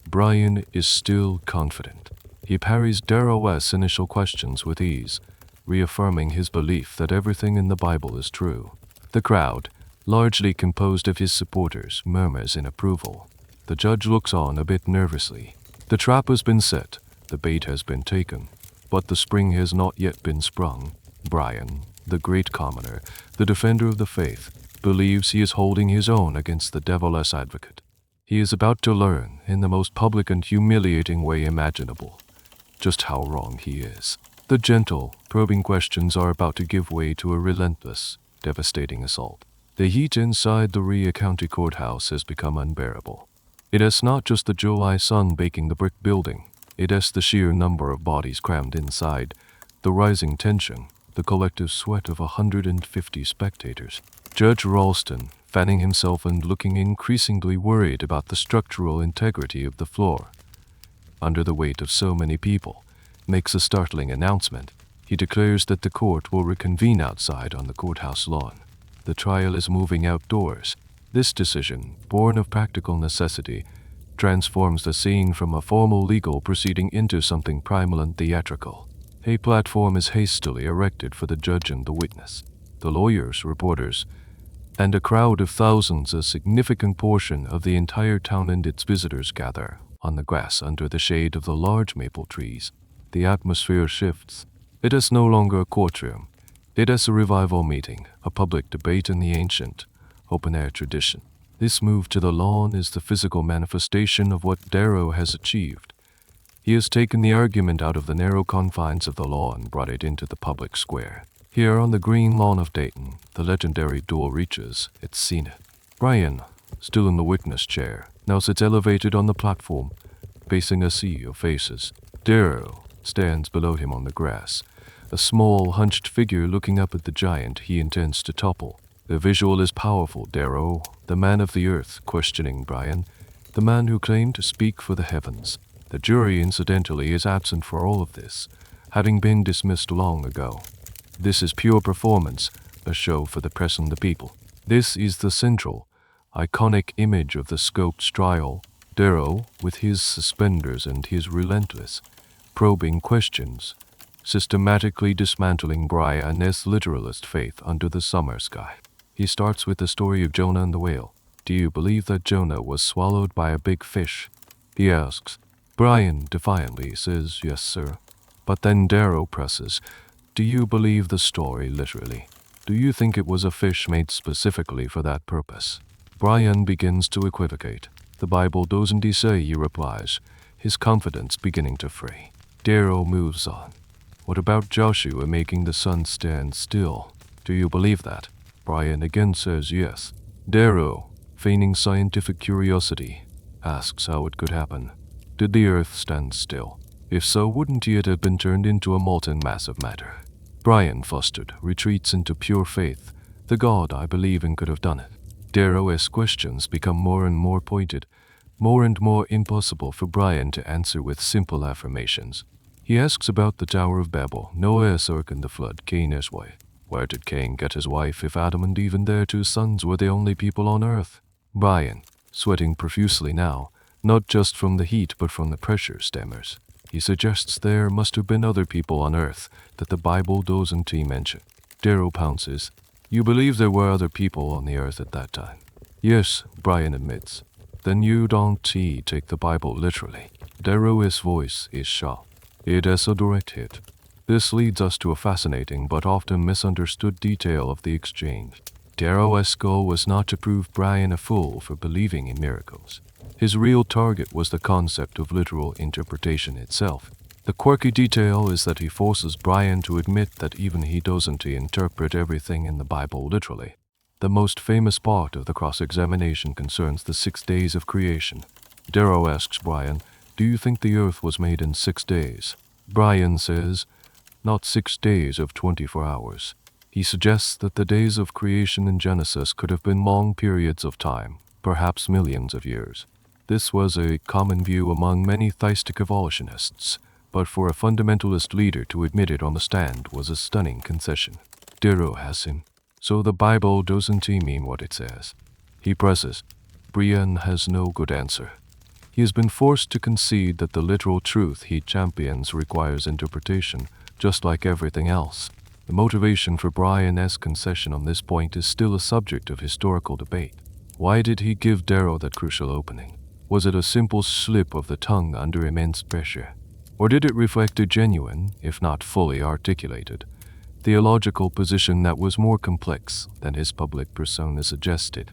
Bryan is still confident. He parries Darrow's initial questions with ease, reaffirming his belief that everything in the Bible is true. The crowd, largely composed of his supporters, murmurs in approval. The judge looks on a bit nervously. The trap has been set, the bait has been taken, but the spring has not yet been sprung. Bryan, the great commoner, the defender of the faith, believes he is holding his own against the devil's advocate. He is about to learn, in the most public and humiliating way imaginable, just how wrong he is. The gentle, probing questions are about to give way to a relentless, devastating assault. The heat inside the Rhea County Courthouse has become unbearable. It is not just the July sun baking the brick building. It is the sheer number of bodies crammed inside, the rising tension, the collective sweat of 150 spectators. Judge Ralston, fanning himself and looking increasingly worried about the structural integrity of the floor, under the weight of so many people, makes a startling announcement. He declares that the court will reconvene outside on the courthouse lawn. The trial is moving outdoors. This decision, born of practical necessity, transforms the scene from a formal legal proceeding into something primal and theatrical. A platform is hastily erected for the judge and the witness. The lawyers, reporters, and a crowd of thousands, a significant portion of the entire town and its visitors, gather on the grass under the shade of the large maple trees. The atmosphere shifts. It is no longer a courtroom. It is a revival meeting, a public debate in the ancient, open-air tradition. This move to the lawn is the physical manifestation of what Darrow has achieved. He has taken the argument out of the narrow confines of the law and brought it into the public square. Here on the green lawn of Dayton, the legendary duel reaches its zenith. Bryan, still in the witness chair, now sits elevated on the platform, facing a sea of faces. Darrow stands below him on the grass, a small, hunched figure looking up at the giant he intends to topple. The visual is powerful. Darrow, the man of the earth, questioning Bryan, the man who claimed to speak for the heavens. The jury, incidentally, is absent for all of this, having been dismissed long ago. This is pure performance, a show for the press and the people. This is the central, iconic image of the Scopes trial. Darrow, with his suspenders and his relentless, probing questions, systematically dismantling Bryan's literalist faith under the summer sky. He starts with the story of Jonah and the whale. Do you believe that Jonah was swallowed by a big fish? He asks. Bryan defiantly says, yes, sir. But then Darrow presses, do you believe the story literally? Do you think it was a fish made specifically for that purpose? Bryan begins to equivocate. The Bible doesn't say, he replies, his confidence beginning to fray. Darrow moves on. What about Joshua making the sun stand still? Do you believe that? Bryan again says yes. Darrow, feigning scientific curiosity, asks how it could happen. Did the earth stand still? If so, wouldn't it have been turned into a molten mass of matter? Bryan, flustered, retreats into pure faith. The God I believe in could have done it. Darrow's questions become more and more pointed, more and more impossible for Bryan to answer with simple affirmations. He asks about the Tower of Babel, Noah's Ark and the flood, Cain's wife. Where did Cain get his wife if Adam and Eve and their 2 sons were the only people on earth? Bryan, sweating profusely now, not just from the heat but from the pressure, stammers. He suggests there must have been other people on earth that the Bible doesn't mention. Darrow pounces. You believe there were other people on the earth at that time? Yes, Bryan admits. Then you don't take the Bible literally. Darrow's voice is sharp. It has a direct hit. This leads us to a fascinating but often misunderstood detail of the exchange. Darrow's goal was not to prove Bryan a fool for believing in miracles. His real target was the concept of literal interpretation itself. The quirky detail is that he forces Bryan to admit that even he doesn't interpret everything in the Bible literally. The most famous part of the cross-examination concerns the 6 days of creation. Darrow asks Bryan, "Do you think the earth was made in 6 days?" Bryan says, "Not 6 days of 24 hours. He suggests that the days of creation in Genesis could have been long periods of time, perhaps millions of years. This was a common view among many theistic evolutionists, but for a fundamentalist leader to admit it on the stand was a stunning concession. Darrow asks him, "So the Bible doesn't mean what it says?" He presses. Bryan has no good answer. He has been forced to concede that the literal truth he champions requires interpretation, just like everything else. The motivation for Bryan's concession on this point is still a subject of historical debate. Why did he give Darrow that crucial opening? Was it a simple slip of the tongue under immense pressure? Or did it reflect a genuine, if not fully articulated, theological position that was more complex than his public persona suggested?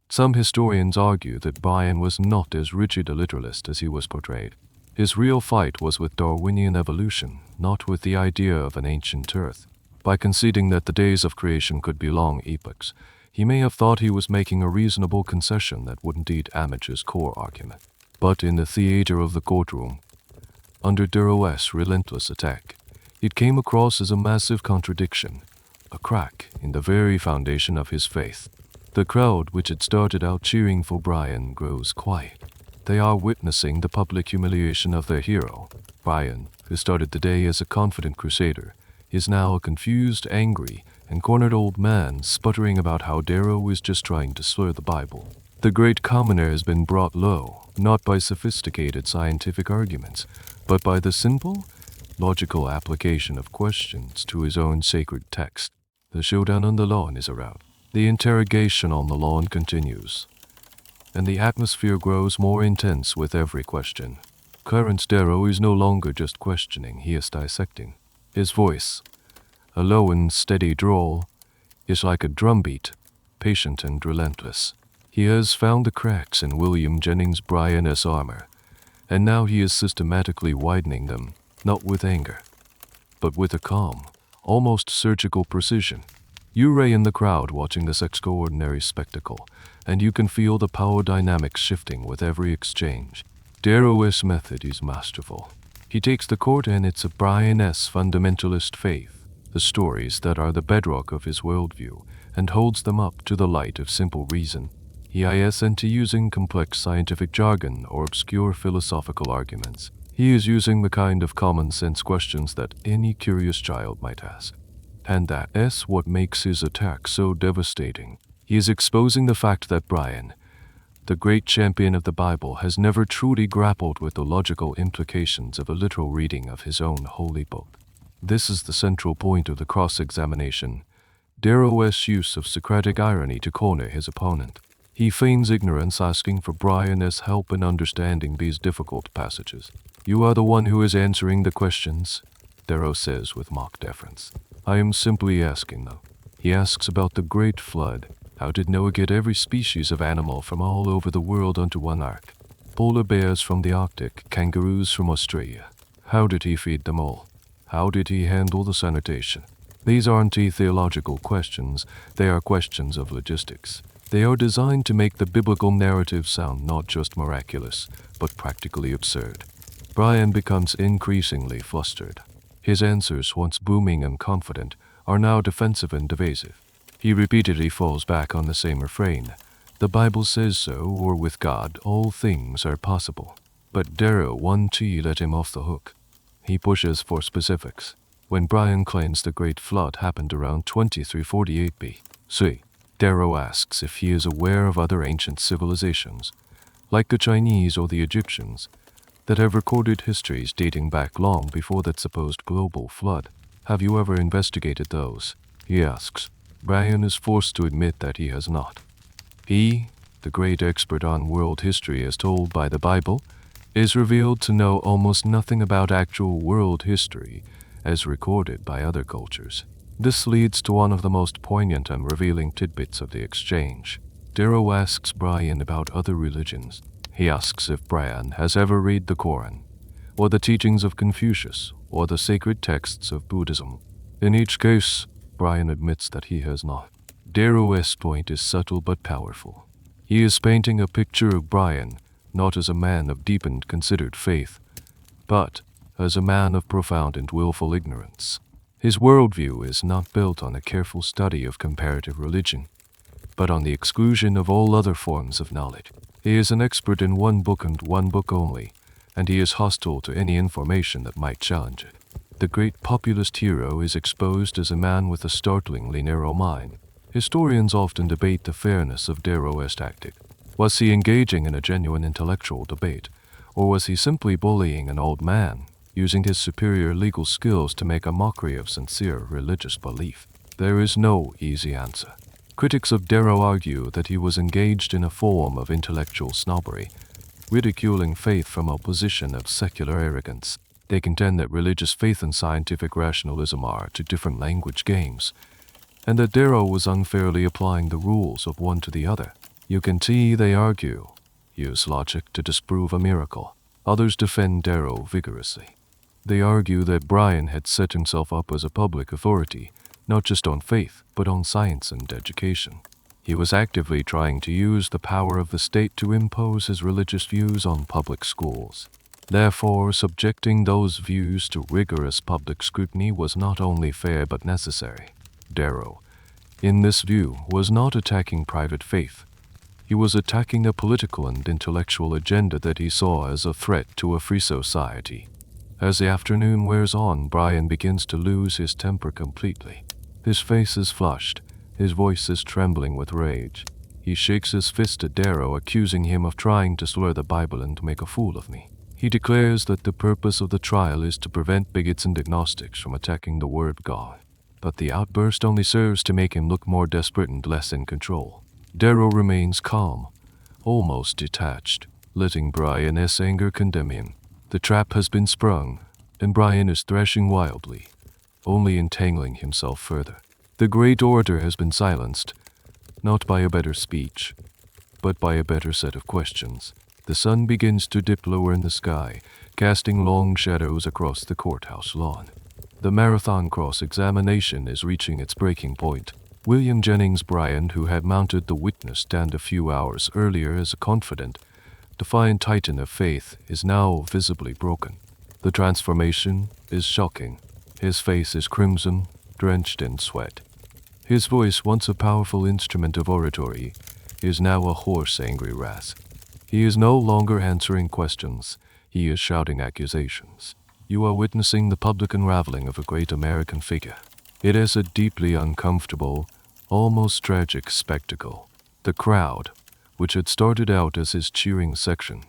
Some historians argue that Bryan was not as rigid a literalist as he was portrayed. His real fight was with Darwinian evolution, not with the idea of an ancient earth. By conceding that the days of creation could be long epochs, he may have thought he was making a reasonable concession that would indeed damage his core argument. But in the theater of the courtroom, under Darrow's relentless attack, it came across as a massive contradiction, a crack in the very foundation of his faith. The crowd, which had started out cheering for Bryan, grows quiet. They are witnessing the public humiliation of their hero. Bryan, who started the day as a confident crusader, is now a confused, angry, and cornered old man sputtering about how Darrow is just trying to slur the Bible. The great commoner has been brought low, not by sophisticated scientific arguments, but by the simple, logical application of questions to his own sacred text. The showdown on the lawn is around. The interrogation on the lawn continues, and the atmosphere grows more intense with every question. Clarence Darrow is no longer just questioning, he is dissecting. His voice, a low and steady drawl, is like a drumbeat, patient and relentless. He has found the cracks in William Jennings Bryan's armor, and now he is systematically widening them, not with anger, but with a calm, almost surgical precision. You ray in the crowd watching this extraordinary spectacle, and you can feel the power dynamics shifting with every exchange. Darrow's method is masterful. He takes the court and its Bryan's fundamentalist faith, the stories that are the bedrock of his worldview, and holds them up to the light of simple reason. He isn't using complex scientific jargon or obscure philosophical arguments. He is using the kind of common-sense questions that any curious child might ask. And that's what makes his attack so devastating. He is exposing the fact that Bryan, the great champion of the Bible, has never truly grappled with the logical implications of a literal reading of his own holy book. This is the central point of the cross-examination, Darrow's use of Socratic irony to corner his opponent. He feigns ignorance, asking for Bryan's help in understanding these difficult passages. "You are the one who is answering the questions," Darrow says with mock deference. "I am simply asking, though." He asks about the Great Flood. How did Noah get every species of animal from all over the world onto one ark? Polar bears from the Arctic, kangaroos from Australia. How did he feed them all? How did he handle the sanitation? These aren't theological questions, they are questions of logistics. They are designed to make the biblical narrative sound not just miraculous, but practically absurd. Bryan becomes increasingly flustered. His answers, once booming and confident, are now defensive and evasive. He repeatedly falls back on the same refrain. The Bible says so, or with God, all things are possible. But Darrow won't let him off the hook. He pushes for specifics. When Bryan claims the Great Flood happened around 2348 B.C., Darrow asks if he is aware of other ancient civilizations, like the Chinese or the Egyptians, that have recorded histories dating back long before that supposed global flood. "Have you ever investigated those?" he asks. Bryan is forced to admit that he has not. He, the great expert on world history as told by the Bible, is revealed to know almost nothing about actual world history as recorded by other cultures. This leads to one of the most poignant and revealing tidbits of the exchange. Darrow asks Bryan about other religions. He asks if Bryan has ever read the Koran, or the teachings of Confucius, or the sacred texts of Buddhism. In each case, Bryan admits that he has not. Darrow's point is subtle but powerful. He is painting a picture of Bryan not as a man of deep and considered faith, but as a man of profound and willful ignorance. His worldview is not built on a careful study of comparative religion, but on the exclusion of all other forms of knowledge. He is an expert in one book and one book only, and he is hostile to any information that might challenge it. The great populist hero is exposed as a man with a startlingly narrow mind. Historians often debate the fairness of Darrow's tactic. Was he engaging in a genuine intellectual debate, or was he simply bullying an old man, using his superior legal skills to make a mockery of sincere religious belief? There is no easy answer. Critics of Darrow argue that he was engaged in a form of intellectual snobbery, ridiculing faith from a position of secular arrogance. They contend that religious faith and scientific rationalism are two different language games, and that Darrow was unfairly applying the rules of one to the other. You can see they argue, use logic to disprove a miracle. Others defend Darrow vigorously. They argue that Bryan had set himself up as a public authority, not just on faith, but on science and education. He was actively trying to use the power of the state to impose his religious views on public schools. Therefore, subjecting those views to rigorous public scrutiny was not only fair but necessary. Darrow, in this view, was not attacking private faith. He was attacking a political and intellectual agenda that he saw as a threat to a free society. As the afternoon wears on, Bryan begins to lose his temper completely. His face is flushed, his voice is trembling with rage. He shakes his fist at Darrow, accusing him of trying to slur the Bible and make a fool of me. He declares that the purpose of the trial is to prevent bigots and agnostics from attacking the Word of God. But the outburst only serves to make him look more desperate and less in control. Darrow remains calm, almost detached, letting Bryan's anger condemn him. The trap has been sprung, and Bryan is thrashing wildly, only entangling himself further. The great orator has been silenced, not by a better speech, but by a better set of questions. The sun begins to dip lower in the sky, casting long shadows across the courthouse lawn. The marathon cross-examination is reaching its breaking point. William Jennings Bryan, who had mounted the witness stand a few hours earlier as a confident, defiant titan of faith, is now visibly broken. The transformation is shocking. His face is crimson, drenched in sweat. His voice, once a powerful instrument of oratory, is now a hoarse, angry rasp. He is no longer answering questions. He is shouting accusations. You are witnessing the public unraveling of a great American figure. It is a deeply uncomfortable, almost tragic spectacle. The crowd, which had started out as his cheering section,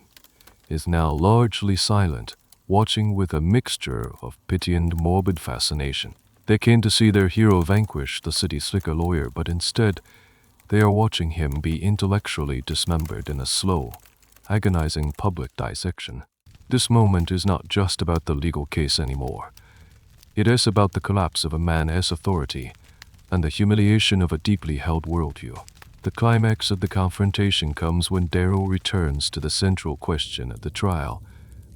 is now largely silent, watching with a mixture of pity and morbid fascination. They came to see their hero vanquish the city's slicker lawyer, but instead, they are watching him be intellectually dismembered in a slow, agonizing public dissection. This moment is not just about the legal case anymore. It is about the collapse of a man's authority and the humiliation of a deeply held worldview. The climax of the confrontation comes when Darrow returns to the central question of the trial,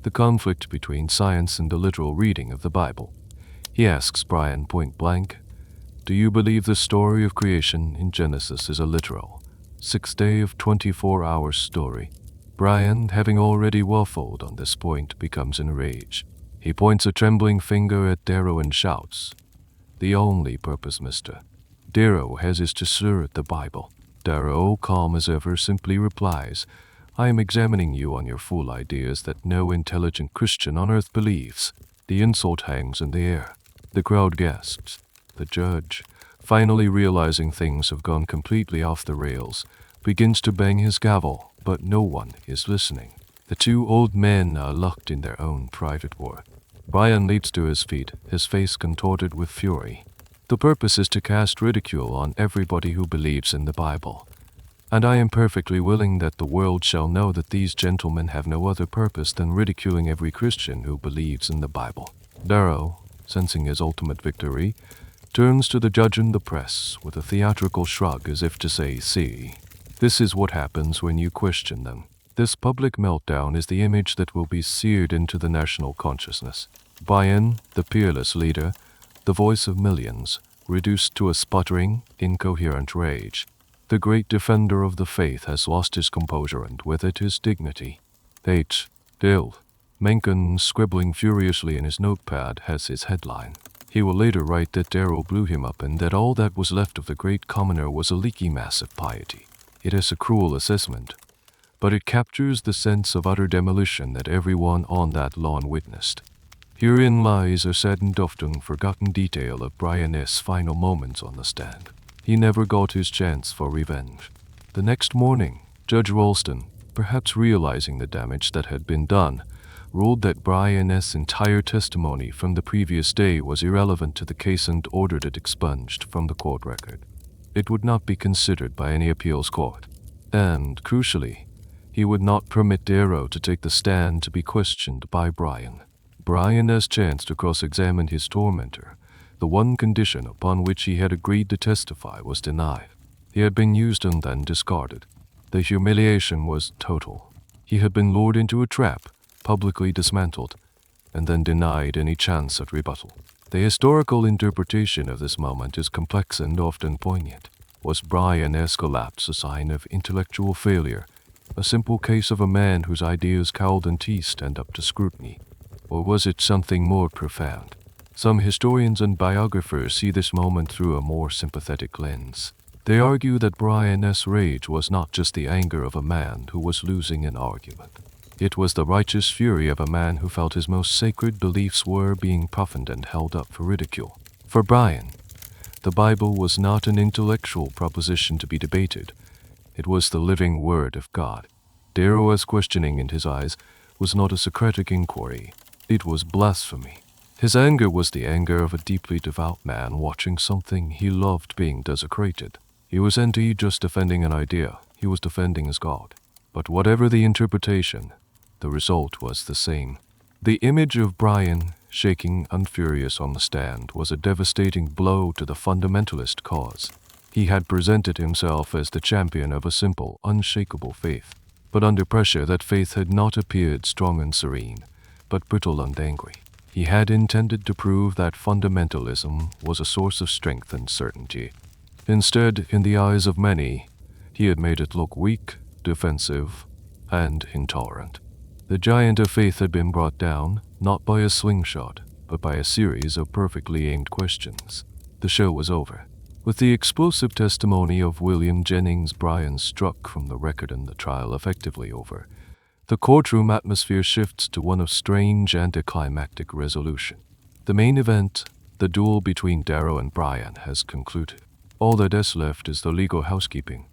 the conflict between science and the literal reading of the Bible. He asks Bryan point blank, "Do you believe the story of creation in Genesis is a literal, 6-day of 24-hour story?" Bryan, having already waffled on this point, becomes enraged. He points a trembling finger at Darrow and shouts, "The only purpose, mister." Darrow has his to slur at the Bible. Darrow, calm as ever, simply replies, "I am examining you on your fool ideas that no intelligent Christian on earth believes." The insult hangs in the air. The crowd gasps. The judge, finally realizing things have gone completely off the rails, begins to bang his gavel, but no one is listening. The two old men are locked in their own private war. Bryan leaps to his feet, his face contorted with fury. The purpose is to cast ridicule on everybody who believes in the Bible. and I am perfectly willing that the world shall know that these gentlemen have no other purpose than ridiculing every Christian who believes in the Bible. Darrow, sensing his ultimate victory, turns to the judge and the press with a theatrical shrug as if to say, "See, this is what happens when you question them." This public meltdown is the image that will be seared into the national consciousness. Bryan, the peerless leader, the voice of millions, reduced to a sputtering, incoherent rage. The great defender of the faith has lost his composure and with it his dignity. H. Dill. Mencken, scribbling furiously in his notepad, has his headline. He will later write that Darrow blew him up and that all that was left of the great commoner was a leaky mass of piety. It is a cruel assessment, but it captures the sense of utter demolition that everyone on that lawn witnessed. Herein lies a sad and often forgotten detail of Bryan's final moments on the stand. He never got his chance for revenge. The next morning, Judge Ralston, perhaps realizing the damage that had been done, ruled that Bryan's entire testimony from the previous day was irrelevant to the case and ordered it expunged from the court record. It would not be considered by any appeals court. And, crucially, he would not permit Darrow to take the stand to be questioned by Bryan. Bryan's chance to cross-examine his tormentor, the one condition upon which he had agreed to testify, was denied. He had been used and then discarded. The humiliation was total. He had been lured into a trap, publicly dismantled, and then denied any chance at rebuttal. The historical interpretation of this moment is complex and often poignant. Was Bryan's collapse a sign of intellectual failure, a simple case of a man whose ideas cowled and teased stand up to scrutiny? Or was it something more profound? Some historians and biographers see this moment through a more sympathetic lens. They argue that Bryan's rage was not just the anger of a man who was losing an argument. It was the righteous fury of a man who felt his most sacred beliefs were being profaned and held up for ridicule. For Bryan, the Bible was not an intellectual proposition to be debated. It was the living Word of God. Darrow's questioning in his eyes was not a Socratic inquiry. It was blasphemy. His anger was the anger of a deeply devout man watching something he loved being desecrated. He wasn't just defending an idea, he was defending his God. But whatever the interpretation, the result was the same. The image of Bryan, shaking and furious on the stand, was a devastating blow to the fundamentalist cause. He had presented himself as the champion of a simple, unshakable faith. But under pressure, that faith had not appeared strong and serene, but brittle and angry. He had intended to prove that fundamentalism was a source of strength and certainty. Instead, in the eyes of many, he had made it look weak, defensive, and intolerant. The giant of faith had been brought down, not by a slingshot, but by a series of perfectly aimed questions. The show was over. With the explosive testimony of William Jennings, Bryan struck from the record and the trial effectively over. The courtroom atmosphere shifts to one of strange anticlimactic resolution. The main event, the duel between Darrow and Bryan, has concluded. All that is left is the legal housekeeping.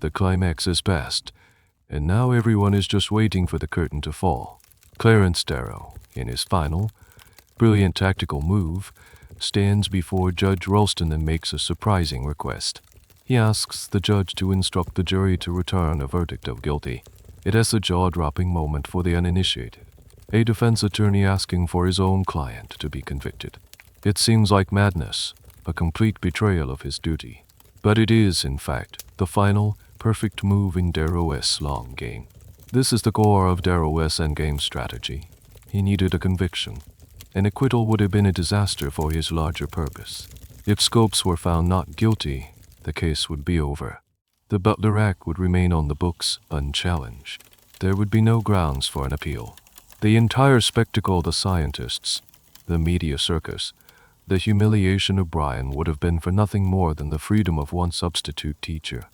The climax is past, and now everyone is just waiting for the curtain to fall. Clarence Darrow, in his final, brilliant tactical move, stands before Judge Ralston and makes a surprising request. He asks the judge to instruct the jury to return a verdict of guilty. It is a jaw-dropping moment for the uninitiated. A defense attorney asking for his own client to be convicted. It seems like madness, a complete betrayal of his duty. But it is, in fact, the final, perfect move in Darrow's long game. This is the core of Darrow's endgame strategy. He needed a conviction. An acquittal would have been a disaster for his larger purpose. If Scopes were found not guilty, the case would be over. The Butler Act would remain on the books unchallenged. There would be no grounds for an appeal. The entire spectacle of the scientists, the media circus, the humiliation of Bryan would have been for nothing more than the freedom of one substitute teacher.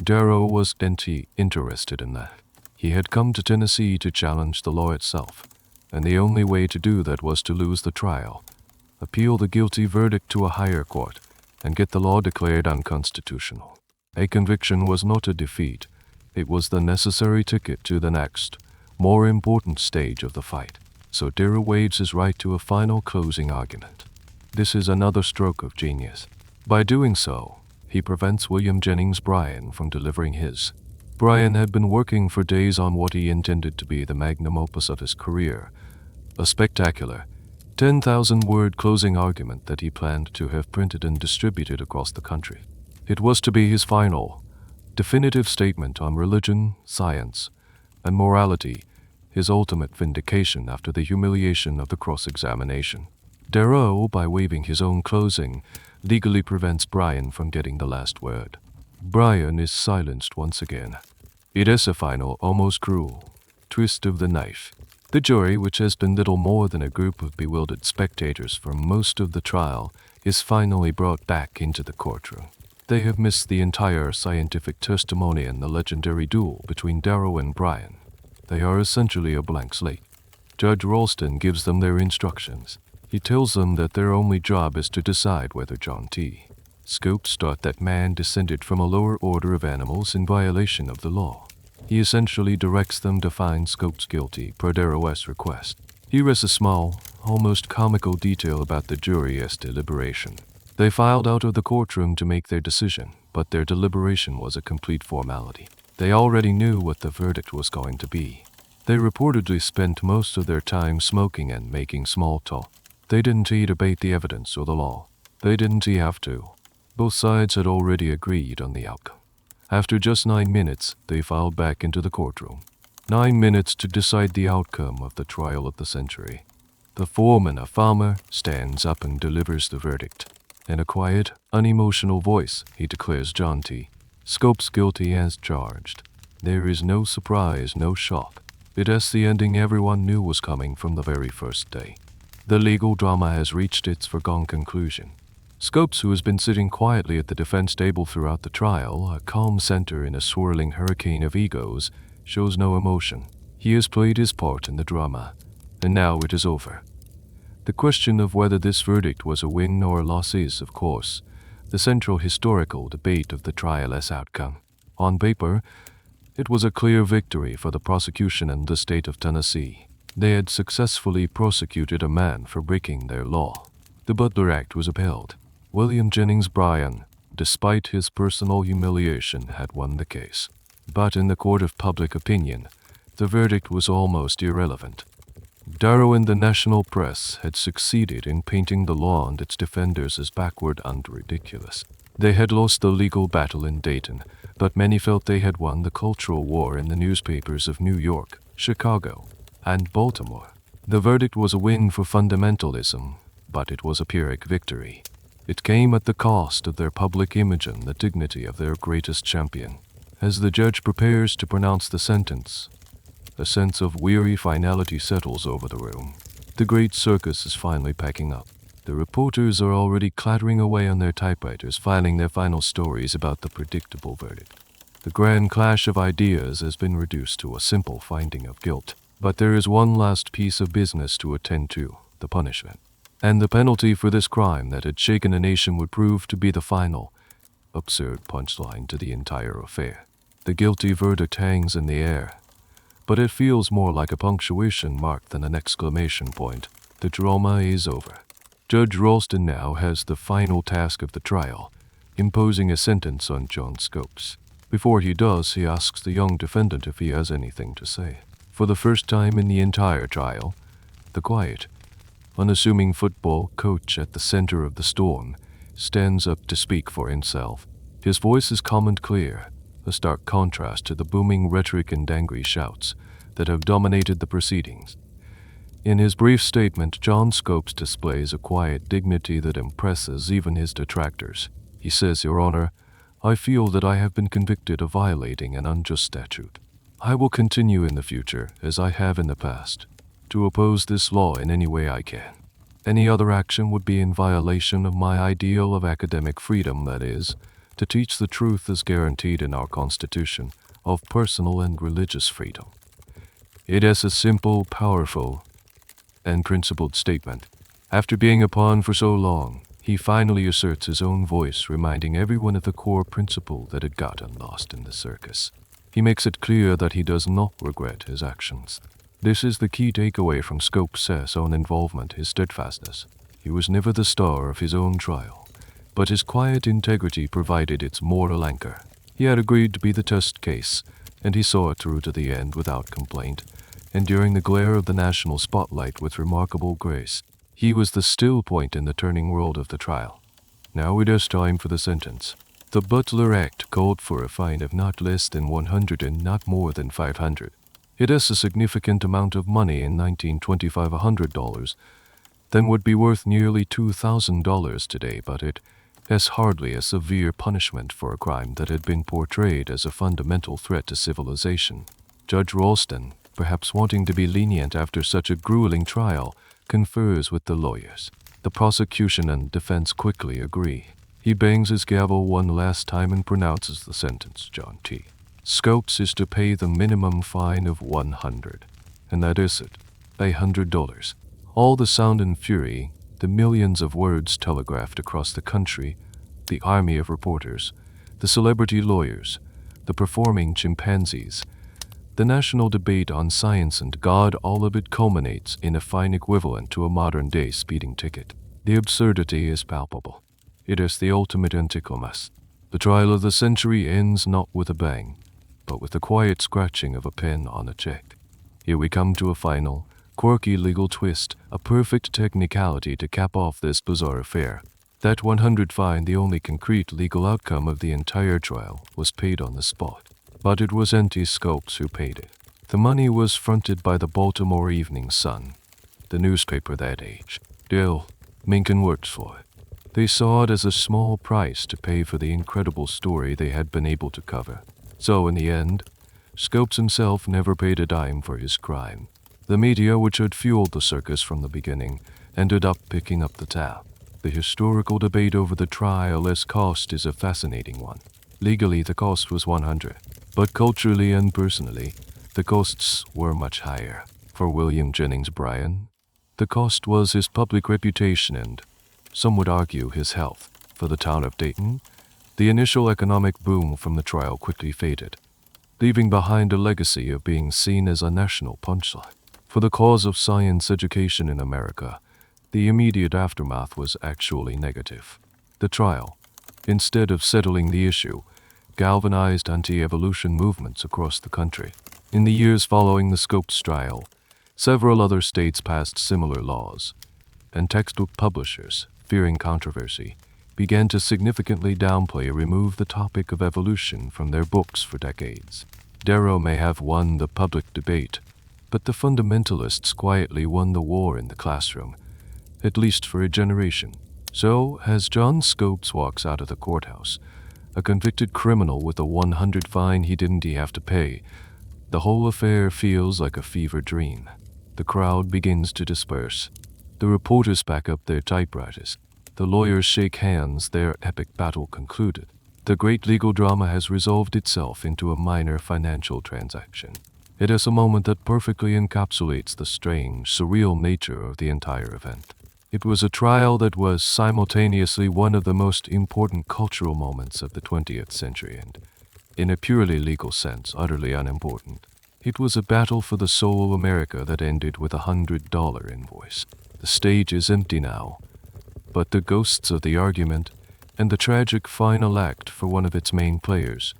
Darrow was interested in that. He had come to Tennessee to challenge the law itself, and the only way to do that was to lose the trial, appeal the guilty verdict to a higher court, and get the law declared unconstitutional. A conviction was not a defeat. It was the necessary ticket to the next, more important stage of the fight. So Darrow waives his right to a final closing argument. This is another stroke of genius. By doing so, he prevents William Jennings Bryan from delivering his. Bryan had been working for days on what he intended to be the magnum opus of his career, a spectacular, 10,000-word closing argument that he planned to have printed and distributed across the country. It was to be his final, definitive statement on religion, science, and morality, his ultimate vindication after the humiliation of the cross-examination. Darrow, by waiving his own closing, legally prevents Bryan from getting the last word. Bryan is silenced once again. It is a final, almost cruel, twist of the knife. The jury, which has been little more than a group of bewildered spectators for most of the trial, is finally brought back into the courtroom. They have missed the entire scientific testimony and the legendary duel between Darrow and Bryan. They are essentially a blank slate. Judge Ralston gives them their instructions. He tells them that their only job is to decide whether John T. Scopes thought that man descended from a lower order of animals in violation of the law. He essentially directs them to find Scopes guilty per Darrow's request. Here is a small, almost comical detail about the jury's deliberation. They filed out of the courtroom to make their decision, but their deliberation was a complete formality. They already knew what the verdict was going to be. They reportedly spent most of their time smoking and making small talk. They didn't debate the evidence or the law. They didn't have to. Both sides had already agreed on the outcome. After just 9 minutes, they filed back into the courtroom. 9 minutes to decide the outcome of the trial of the century. The foreman, a farmer, stands up and delivers the verdict. In a quiet, unemotional voice, he declares John T. Scopes guilty as charged. There is no surprise, no shock. It is the ending everyone knew was coming from the very first day. The legal drama has reached its foregone conclusion. Scopes, who has been sitting quietly at the defense table throughout the trial, a calm center in a swirling hurricane of egos, shows no emotion. He has played his part in the drama, and now it is over. The question of whether this verdict was a win or a loss is, of course, the central historical debate of the trial's outcome. On paper, it was a clear victory for the prosecution and the state of Tennessee. They had successfully prosecuted a man for breaking their law. The Butler Act was upheld. William Jennings Bryan, despite his personal humiliation, had won the case. But in the court of public opinion, the verdict was almost irrelevant. Darrow and the national press had succeeded in painting the law and its defenders as backward and ridiculous. They had lost the legal battle in Dayton, but many felt they had won the cultural war in the newspapers of New York, Chicago, and Baltimore. The verdict was a win for fundamentalism, but it was a Pyrrhic victory. It came at the cost of their public image and the dignity of their greatest champion. As the judge prepares to pronounce the sentence, a sense of weary finality settles over the room. The great circus is finally packing up. The reporters are already clattering away on their typewriters, filing their final stories about the predictable verdict. The grand clash of ideas has been reduced to a simple finding of guilt. But there is one last piece of business to attend to, the punishment. And the penalty for this crime that had shaken a nation would prove to be the final, absurd punchline to the entire affair. The guilty verdict hangs in the air, but it feels more like a punctuation mark than an exclamation point. The drama is over. Judge Ralston now has the final task of the trial, imposing a sentence on John Scopes. Before he does, he asks the young defendant if he has anything to say. For the first time in the entire trial, the quiet, unassuming football coach at the center of the storm stands up to speak for himself. His voice is calm and clear, a stark contrast to the booming rhetoric and angry shouts that have dominated the proceedings. In his brief statement, John Scopes displays a quiet dignity that impresses even his detractors. He says, "Your Honor, I feel that I have been convicted of violating an unjust statute. I will continue in the future, as I have in the past, to oppose this law in any way I can. Any other action would be in violation of my ideal of academic freedom, that is, to teach the truth as guaranteed in our Constitution of personal and religious freedom." It is a simple, powerful, and principled statement. After being a pawn for so long, he finally asserts his own voice, reminding everyone of the core principle that had gotten lost in the circus. He makes it clear that he does not regret his actions. This is the key takeaway from Scopes' own involvement, his steadfastness. He was never the star of his own trial, but his quiet integrity provided its moral anchor. He had agreed to be the test case, and he saw it through to the end without complaint, enduring the glare of the national spotlight with remarkable grace. He was the still point in the turning world of the trial. Now it is time for the sentence. The Butler Act called for a fine of not less than 100 and not more than 500. It is a significant amount of money in 1925, $100, then would be worth nearly $2,000 today, but it is hardly a severe punishment for a crime that had been portrayed as a fundamental threat to civilization. Judge Ralston, perhaps wanting to be lenient after such a grueling trial, confers with the lawyers. The prosecution and defense quickly agree. He bangs his gavel one last time and pronounces the sentence. John T. Scopes is to pay the minimum fine of $100, and that is it, $100. All the sound and fury, the millions of words telegraphed across the country, the army of reporters, the celebrity lawyers, the performing chimpanzees, the national debate on science and God, all of it culminates in a fine equivalent to a modern-day speeding ticket. The absurdity is palpable. It is the ultimate anticlimax. The trial of the century ends not with a bang, but with the quiet scratching of a pen on a check. Here we come to a final, quirky legal twist, a perfect technicality to cap off this bizarre affair. That $100 fine, the only concrete legal outcome of the entire trial, was paid on the spot. But it was N.T. Scopes who paid it. The money was fronted by the Baltimore Evening Sun, the newspaper that age. Still, Minkin worked for it. They saw it as a small price to pay for the incredible story they had been able to cover. So in the end, Scopes himself never paid a dime for his crime. The media, which had fueled the circus from the beginning, ended up picking up the tab. The historical debate over the trial as cost is a fascinating one. Legally, the cost was $100, but culturally and personally, the costs were much higher. For William Jennings Bryan, the cost was his public reputation and, some would argue, his health. For the town of Dayton, the initial economic boom from the trial quickly faded, leaving behind a legacy of being seen as a national punchline. For the cause of science education in America, the immediate aftermath was actually negative. The trial, instead of settling the issue, galvanized anti-evolution movements across the country. In the years following the Scopes trial, several other states passed similar laws, and textbook publishers, fearing controversy, began to significantly downplay or remove the topic of evolution from their books for decades. Darrow may have won the public debate, but the fundamentalists quietly won the war in the classroom, at least for a generation. So, as John Scopes walks out of the courthouse, a convicted criminal with a $100 fine he didn't have to pay, the whole affair feels like a fever dream. The crowd begins to disperse. The reporters pack up their typewriters. The lawyers shake hands, their epic battle concluded. The great legal drama has resolved itself into a minor financial transaction. It is a moment that perfectly encapsulates the strange, surreal nature of the entire event. It was a trial that was simultaneously one of the most important cultural moments of the 20th century and, in a purely legal sense, utterly unimportant. It was a battle for the soul of America that ended with a $100 invoice. The stage is empty now, but the ghosts of the argument and the tragic final act for one of its main players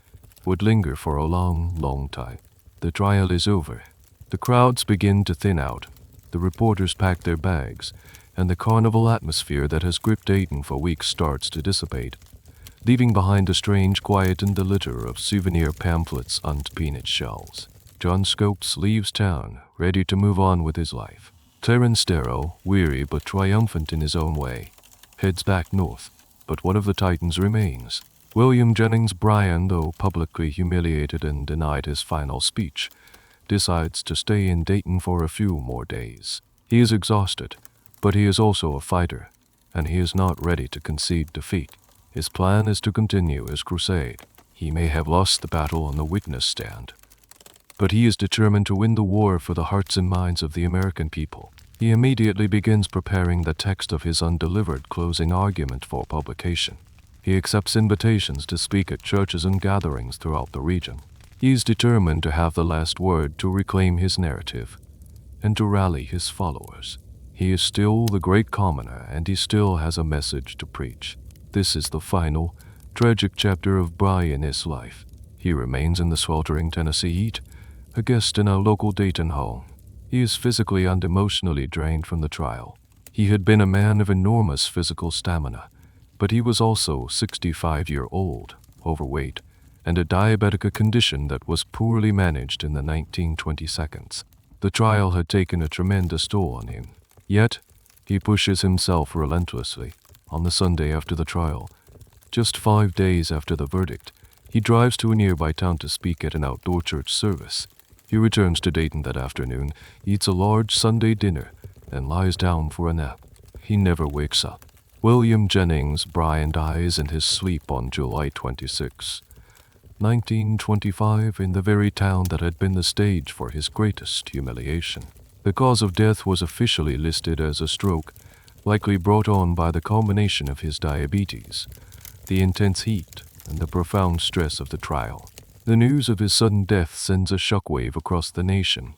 would linger for a long, long time. The trial is over. The crowds begin to thin out. The reporters pack their bags, and the carnival atmosphere that has gripped Dayton for weeks starts to dissipate, leaving behind a strange quiet in the litter of souvenir pamphlets and peanut shells. John Scopes leaves town, ready to move on with his life. Clarence Darrow, weary but triumphant in his own way, heads back north, but one of the Titans remains. William Jennings Bryan, though publicly humiliated and denied his final speech, decides to stay in Dayton for a few more days. He is exhausted, but he is also a fighter, and he is not ready to concede defeat. His plan is to continue his crusade. He may have lost the battle on the witness stand, but he is determined to win the war for the hearts and minds of the American people. He immediately begins preparing the text of his undelivered closing argument for publication. He accepts invitations to speak at churches and gatherings throughout the region. He is determined to have the last word to reclaim his narrative and to rally his followers. He is still the great commoner, and he still has a message to preach. This is the final, tragic chapter of Bryan's life. He remains in the sweltering Tennessee heat, a guest in our local Dayton home. He is physically and emotionally drained from the trial. He had been a man of enormous physical stamina, but he was also 65-year-old, overweight, and a diabetic, a condition that was poorly managed in the 1920s. The trial had taken a tremendous toll on him. Yet, he pushes himself relentlessly. On the Sunday after the trial, just 5 days after the verdict, he drives to a nearby town to speak at an outdoor church service. He returns to Dayton that afternoon, eats a large Sunday dinner, and lies down for a nap. He never wakes up. William Jennings Bryan dies in his sleep on July 26, 1925, in the very town that had been the stage for his greatest humiliation. The cause of death was officially listed as a stroke, likely brought on by the culmination of his diabetes, the intense heat, and the profound stress of the trial. The news of his sudden death sends a shockwave across the nation,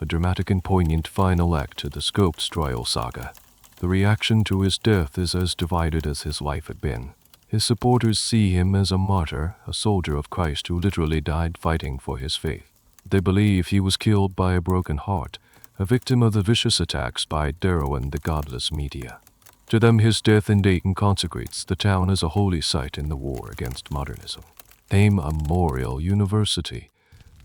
a dramatic and poignant final act to the Scopes trial saga. The reaction to his death is as divided as his life had been. His supporters see him as a martyr, a soldier of Christ who literally died fighting for his faith. They believe he was killed by a broken heart, a victim of the vicious attacks by Darrow and the godless media. To them, his death in Dayton consecrates the town as a holy site in the war against modernism. Name: a Memorial University.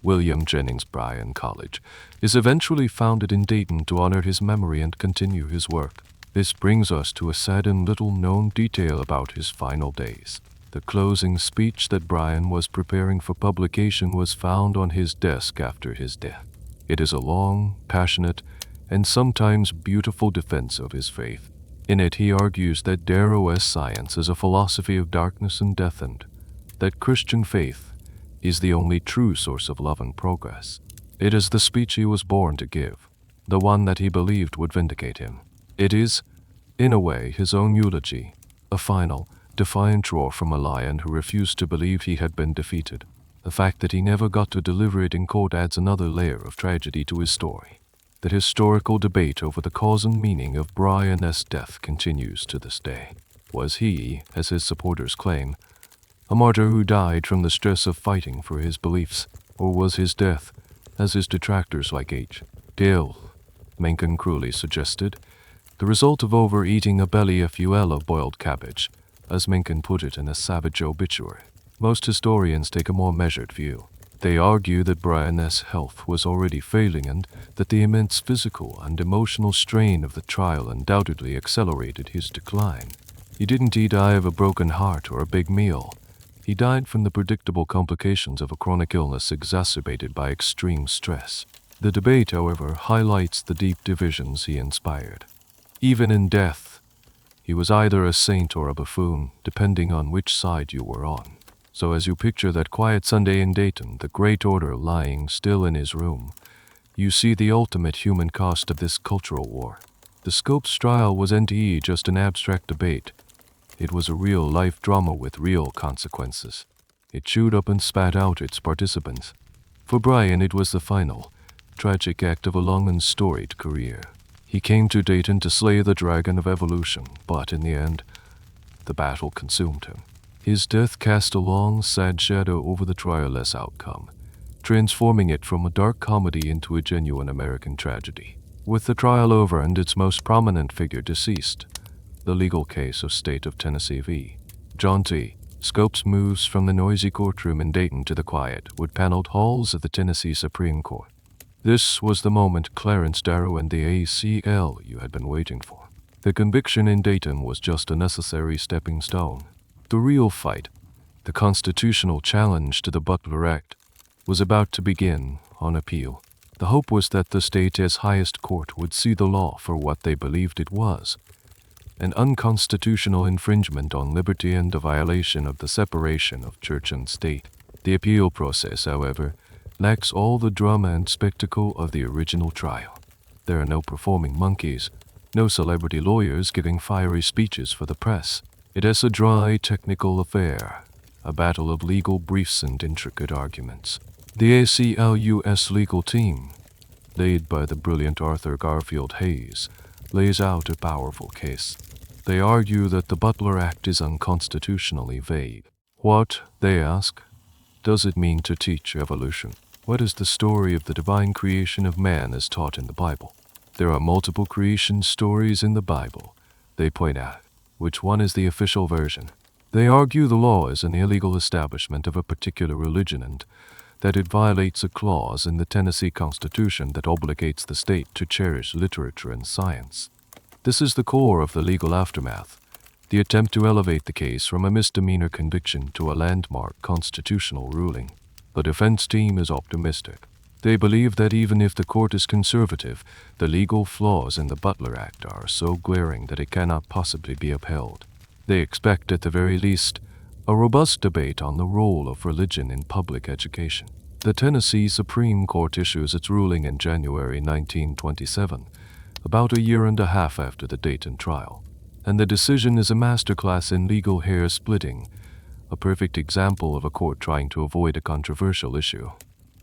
William Jennings Bryan College is eventually founded in Dayton to honor his memory and continue his work. This brings us to a sad and little-known detail about his final days. The closing speech that Bryan was preparing for publication was found on his desk after his death. It is a long, passionate, and sometimes beautiful defense of his faith. In it, he argues that Darrow's science is a philosophy of darkness and death, and that Christian faith is the only true source of love and progress. It is the speech he was born to give, the one that he believed would vindicate him. It is, in a way, his own eulogy, a final, defiant roar from a lion who refused to believe he had been defeated. The fact that he never got to deliver it in court adds another layer of tragedy to his story. The historical debate over the cause and meaning of Bryan's death continues to this day. Was he, as his supporters claim, a martyr who died from the stress of fighting for his beliefs, or was his death, as his detractors like H. Dale Mencken cruelly suggested, the result of overeating a belly-full of boiled cabbage, as Mencken put it in a savage obituary? Most historians take a more measured view. They argue that Bryan's health was already failing and that the immense physical and emotional strain of the trial undoubtedly accelerated his decline. He didn't die of a broken heart or a big meal. He died from the predictable complications of a chronic illness exacerbated by extreme stress. The debate, however, highlights the deep divisions he inspired. Even in death, he was either a saint or a buffoon, depending on which side you were on. So as you picture that quiet Sunday in Dayton, the Great Order lying still in his room, you see the ultimate human cost of this cultural war. The Scopes trial wasn't just an abstract debate. It was a real-life drama with real consequences. It chewed up and spat out its participants. For Bryan, it was the final, tragic act of a long and storied career. He came to Dayton to slay the dragon of evolution, but in the end, the battle consumed him. His death cast a long, sad shadow over the trialless outcome, transforming it from a dark comedy into a genuine American tragedy. With the trial over and its most prominent figure deceased, the legal case of State of Tennessee v. John T. Scopes moves from the noisy courtroom in Dayton to the quiet, wood-paneled halls of the Tennessee Supreme Court. This was the moment Clarence, Darrow, and the ACLU had been waiting for. The conviction in Dayton was just a necessary stepping stone. The real fight, the constitutional challenge to the Butler Act, was about to begin on appeal. The hope was that the state's highest court would see the law for what they believed it was, an unconstitutional infringement on liberty and a violation of the separation of church and state. The appeal process, however, lacks all the drama and spectacle of the original trial. There are no performing monkeys, no celebrity lawyers giving fiery speeches for the press. It is a dry, technical affair, a battle of legal briefs and intricate arguments. The ACLU's legal team, led by the brilliant Arthur Garfield Hayes, lays out a powerful case. They argue that the Butler Act is unconstitutionally vague. What, they ask, does it mean to teach evolution? What is the story of the divine creation of man as taught in the Bible? There are multiple creation stories in the Bible. They point out which one is the official version. They argue the law is an illegal establishment of a particular religion and that it violates a clause in the Tennessee Constitution that obligates the state to cherish literature and science. This is the core of the legal aftermath, the attempt to elevate the case from a misdemeanor conviction to a landmark constitutional ruling. The defense team is optimistic. They believe that even if the court is conservative, the legal flaws in the Butler Act are so glaring that it cannot possibly be upheld. They expect, at the very least, a robust debate on the role of religion in public education. The Tennessee Supreme Court issues its ruling in January 1927, about a year and a half after the Dayton trial, and the decision is a masterclass in legal hair splitting, a perfect example of a court trying to avoid a controversial issue.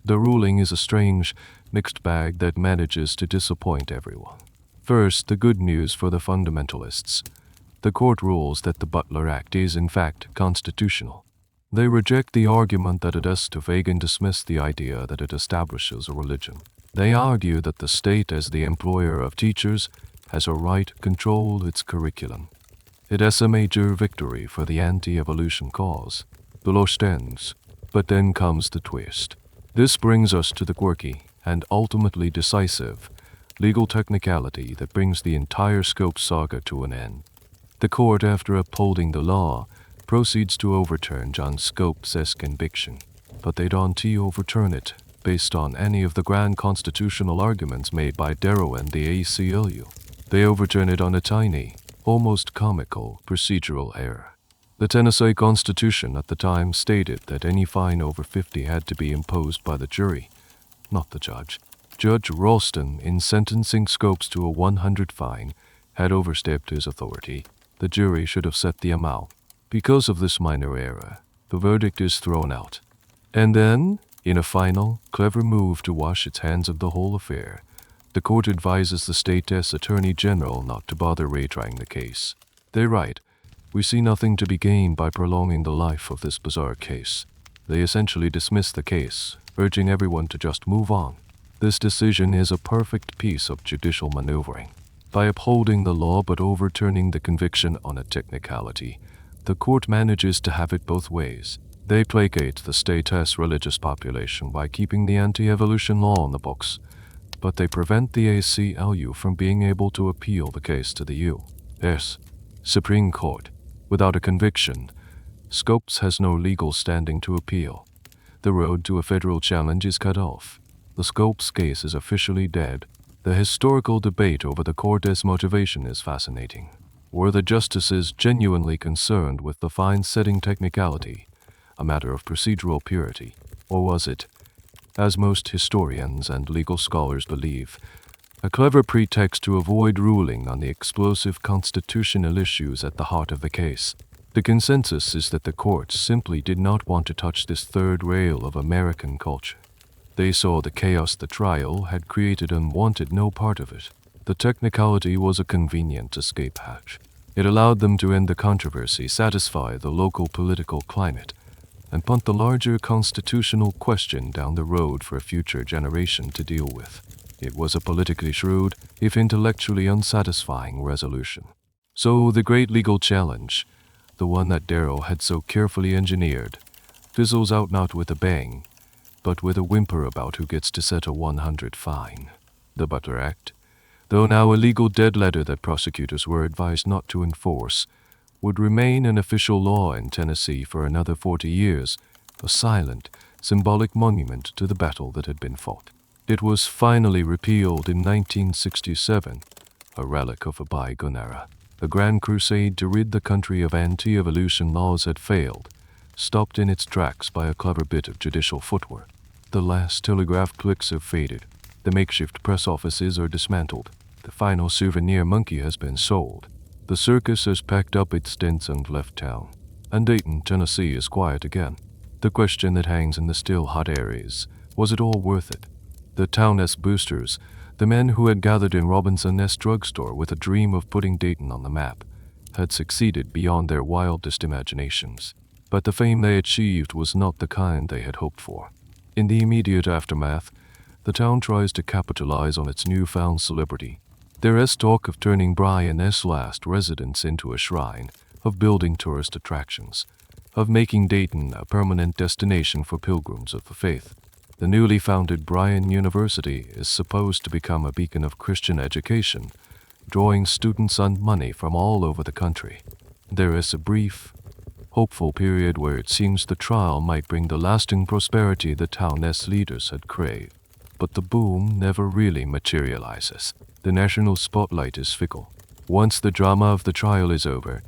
The ruling is a strange, mixed bag that manages to disappoint everyone. First, the good news for the fundamentalists. The court rules that the Butler Act is, in fact, constitutional. They reject the argument that it is to vague and dismiss the idea that it establishes a religion. They argue that the state, as the employer of teachers, has a right to control its curriculum. It is a major victory for the anti-evolution cause. The law stands, but then comes the twist. This brings us to the quirky and ultimately decisive legal technicality that brings the entire Scopes saga to an end. The court, after upholding the law, proceeds to overturn John Scopes' conviction, but they don't overturn it based on any of the grand constitutional arguments made by Darrow and the ACLU. They overturn it on a tiny, almost comical procedural error. The Tennessee Constitution at the time stated that any fine over 50 had to be imposed by the jury, not the judge. Judge Ralston, in sentencing Scopes to a 100 fine, had overstepped his authority. The jury should have set the amount. Because of this minor error, the verdict is thrown out. And then, in a final, clever move to wash its hands of the whole affair, the court advises the state's attorney general not to bother retrying the case. They write, "We see nothing to be gained by prolonging the life of this bizarre case." They essentially dismiss the case, urging everyone to just move on. This decision is a perfect piece of judicial maneuvering. By upholding the law but overturning the conviction on a technicality, the court manages to have it both ways. They placate the state's religious population by keeping the anti-evolution law on the books, but they prevent the ACLU from being able to appeal the case to the U.S. Supreme Court. Without a conviction, Scopes has no legal standing to appeal. The road to a federal challenge is cut off. The Scopes case is officially dead. The historical debate over the court's motivation is fascinating. Were the justices genuinely concerned with the fine-setting technicality, a matter of procedural purity, or was it, as most historians and legal scholars believe, a clever pretext to avoid ruling on the explosive constitutional issues at the heart of the case? The consensus is that the courts simply did not want to touch this third rail of American culture. They saw the chaos the trial had created and wanted no part of it. The technicality was a convenient escape hatch. It allowed them to end the controversy, satisfy the local political climate, and punt the larger constitutional question down the road for a future generation to deal with. It was a politically shrewd, if intellectually unsatisfying, resolution. So the great legal challenge, the one that Darrow had so carefully engineered, fizzles out not with a bang, but with a whimper about who gets to set a 100 fine. The Butler Act, though now a legal dead letter that prosecutors were advised not to enforce, would remain an official law in Tennessee for another 40 years, a silent, symbolic monument to the battle that had been fought. It was finally repealed in 1967, a relic of a bygone era. A grand crusade to rid the country of anti-evolution laws had failed, stopped in its tracks by a clever bit of judicial footwork. The last telegraph clicks have faded. The makeshift press offices are dismantled. The final souvenir monkey has been sold. The circus has packed up its tents and left town. And Dayton, Tennessee is quiet again. The question that hangs in the still hot air is, was it all worth it? The town's boosters, the men who had gathered in Robinson's drugstore with a dream of putting Dayton on the map, had succeeded beyond their wildest imaginations. But the fame they achieved was not the kind they had hoped for. In the immediate aftermath, the town tries to capitalize on its newfound celebrity. There is talk of turning Bryan's last residence into a shrine, of building tourist attractions, of making Dayton a permanent destination for pilgrims of the faith. The newly founded Bryan University is supposed to become a beacon of Christian education, drawing students and money from all over the country. There is a brief, hopeful period where it seems the trial might bring the lasting prosperity the town's leaders had craved. But the boom never really materializes. The national spotlight is fickle. Once the drama of the trial is over,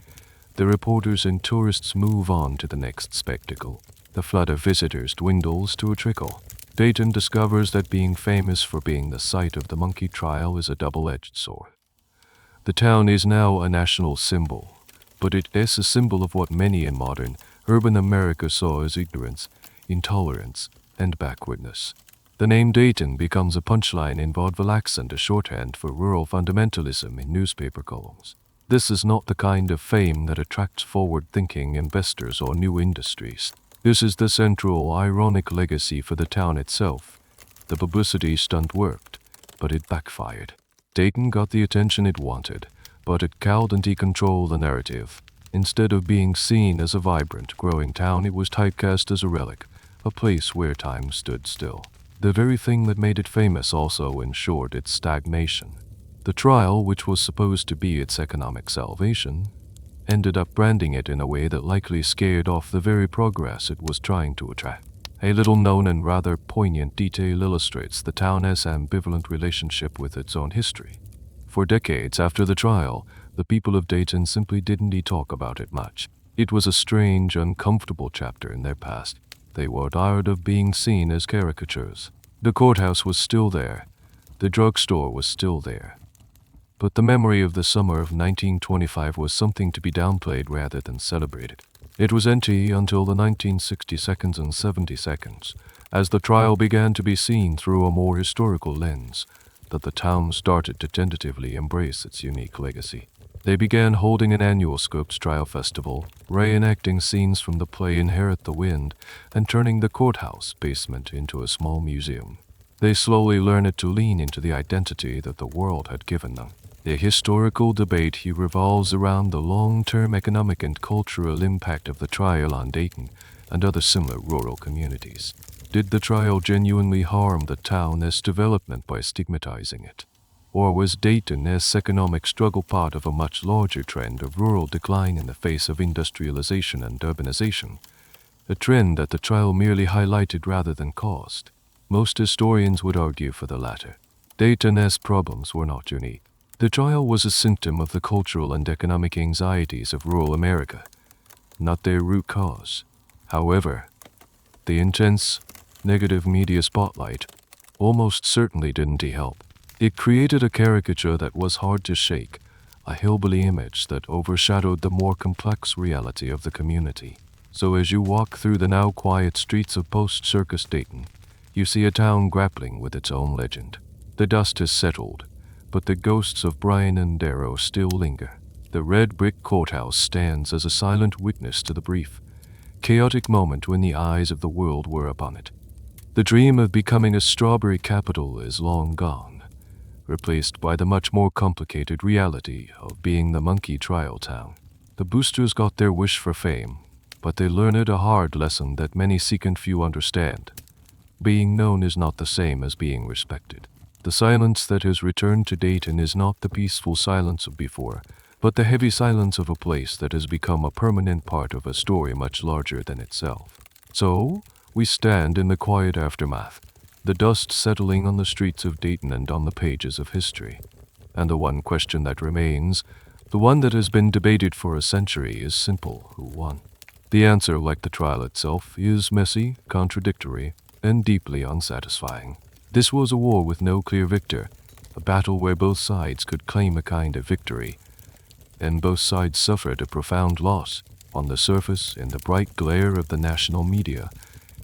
the reporters and tourists move on to the next spectacle. The flood of visitors dwindles to a trickle. Dayton discovers that being famous for being the site of the monkey trial is a double-edged sword. The town is now a national symbol, but it is a symbol of what many in modern, urban America saw as ignorance, intolerance, and backwardness. The name Dayton becomes a punchline in vaudeville accent, a shorthand for rural fundamentalism in newspaper columns. This is not the kind of fame that attracts forward-thinking investors or new industries. This is the central, ironic legacy for the town itself. The publicity stunt worked, but it backfired. Dayton got the attention it wanted, but it cowed and decontrolled the narrative. Instead of being seen as a vibrant, growing town, it was typecast as a relic, a place where time stood still. The very thing that made it famous also ensured its stagnation. The trial, which was supposed to be its economic salvation, ended up branding it in a way that likely scared off the very progress it was trying to attract. A little-known and rather poignant detail illustrates the town's ambivalent relationship with its own history. For decades after the trial, the people of Dayton simply didn't talk about it much. It was a strange, uncomfortable chapter in their past. They were tired of being seen as caricatures. The courthouse was still there. The drugstore was still there. But the memory of the summer of 1925 was something to be downplayed rather than celebrated. It was empty until the 1960 seconds and 70 seconds, as the trial began to be seen through a more historical lens, that the town started to tentatively embrace its unique legacy. They began holding an annual Scopes Trial Festival, reenacting scenes from the play Inherit the Wind, and turning the courthouse basement into a small museum. They slowly learned to lean into the identity that the world had given them. The historical debate here revolves around the long-term economic and cultural impact of the trial on Dayton and other similar rural communities. Did the trial genuinely harm the town's development by stigmatizing it? Or was Dayton's economic struggle part of a much larger trend of rural decline in the face of industrialization and urbanization? A trend that the trial merely highlighted rather than caused. Most historians would argue for the latter. Dayton's problems were not unique. The trial was a symptom of the cultural and economic anxieties of rural America, not their root cause. However, the intense, negative media spotlight almost certainly didn't help. It created a caricature that was hard to shake, a hillbilly image that overshadowed the more complex reality of the community. So as you walk through the now quiet streets of post-circus Dayton, you see a town grappling with its own legend. The dust has settled, but the ghosts of Bryan and Darrow still linger. The red brick courthouse stands as a silent witness to the brief, chaotic moment when the eyes of the world were upon it. The dream of becoming a strawberry capital is long gone, replaced by the much more complicated reality of being the monkey trial town. The boosters got their wish for fame, but they learned a hard lesson that many seek and few understand. Being known is not the same as being respected. The silence that has returned to Dayton is not the peaceful silence of before, but the heavy silence of a place that has become a permanent part of a story much larger than itself. So, we stand in the quiet aftermath, the dust settling on the streets of Dayton and on the pages of history. And the one question that remains, the one that has been debated for a century, is simple: who won? The answer, like the trial itself, is messy, contradictory, and deeply unsatisfying. This was a war with no clear victor, a battle where both sides could claim a kind of victory, and both sides suffered a profound loss. On the surface, in the bright glare of the national media,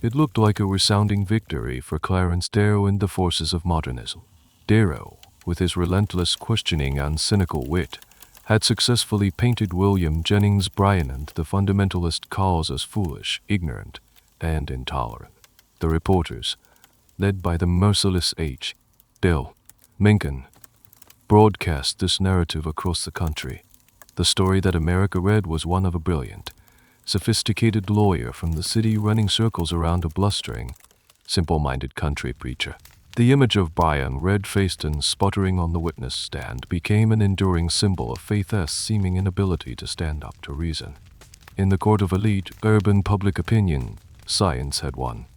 it looked like a resounding victory for Clarence Darrow and the forces of modernism. Darrow, with his relentless questioning and cynical wit, had successfully painted William Jennings Bryan and the fundamentalist cause as foolish, ignorant, and intolerant. The reporters, led by the merciless H. Bill Minkin, broadcast this narrative across the country. The story that America read was one of a brilliant, sophisticated lawyer from the city running circles around a blustering, simple-minded country preacher. The image of Bryan, red-faced and sputtering on the witness stand, became an enduring symbol of Faith's seeming inability to stand up to reason. In the court of elite, urban public opinion, science had won,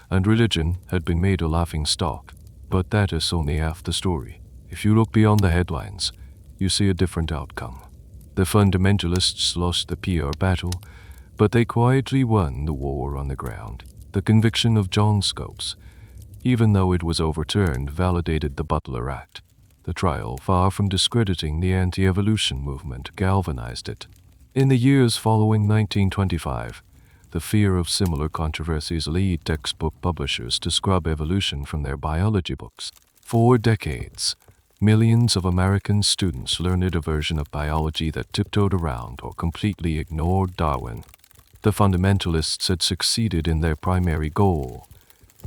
and religion had been made a laughingstock. But that is only half the story. If you look beyond the headlines, you see a different outcome. The fundamentalists lost the PR battle, but they quietly won the war on the ground. The conviction of John Scopes, even though it was overturned, validated the Butler Act. The trial, far from discrediting the anti-evolution movement, galvanized it. In the years following 1925, the fear of similar controversies led textbook publishers to scrub evolution from their biology books. For decades, millions of American students learned a version of biology that tiptoed around or completely ignored Darwin. The fundamentalists had succeeded in their primary goal,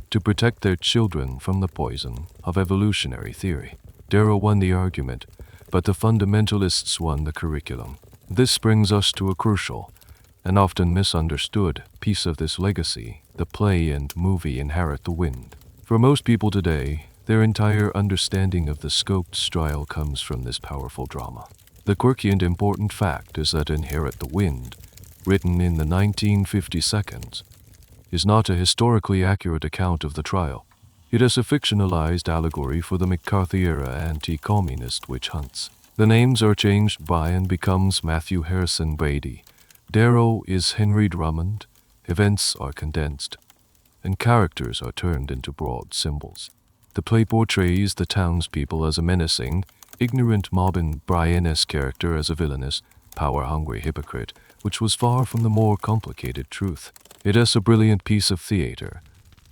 to protect their children from the poison of evolutionary theory. Darrow won the argument, but the fundamentalists won the curriculum. This brings us to a crucial, and often misunderstood, piece of this legacy. The play and movie Inherit the Wind. For most people today, their entire understanding of the Scopes trial comes from this powerful drama. The quirky and important fact is that Inherit the Wind, written in the 1952, is not a historically accurate account of the trial. It is a fictionalized allegory for the McCarthy-era anti-communist witch hunts. The names are changed. Bryan becomes Matthew Harrison Brady. Darrow is Henry Drummond. Events are condensed, and characters are turned into broad symbols. The play portrays the townspeople as a menacing, ignorant mob and Bryan's character as a villainous, power-hungry hypocrite, which was far from the more complicated truth. It is a brilliant piece of theater,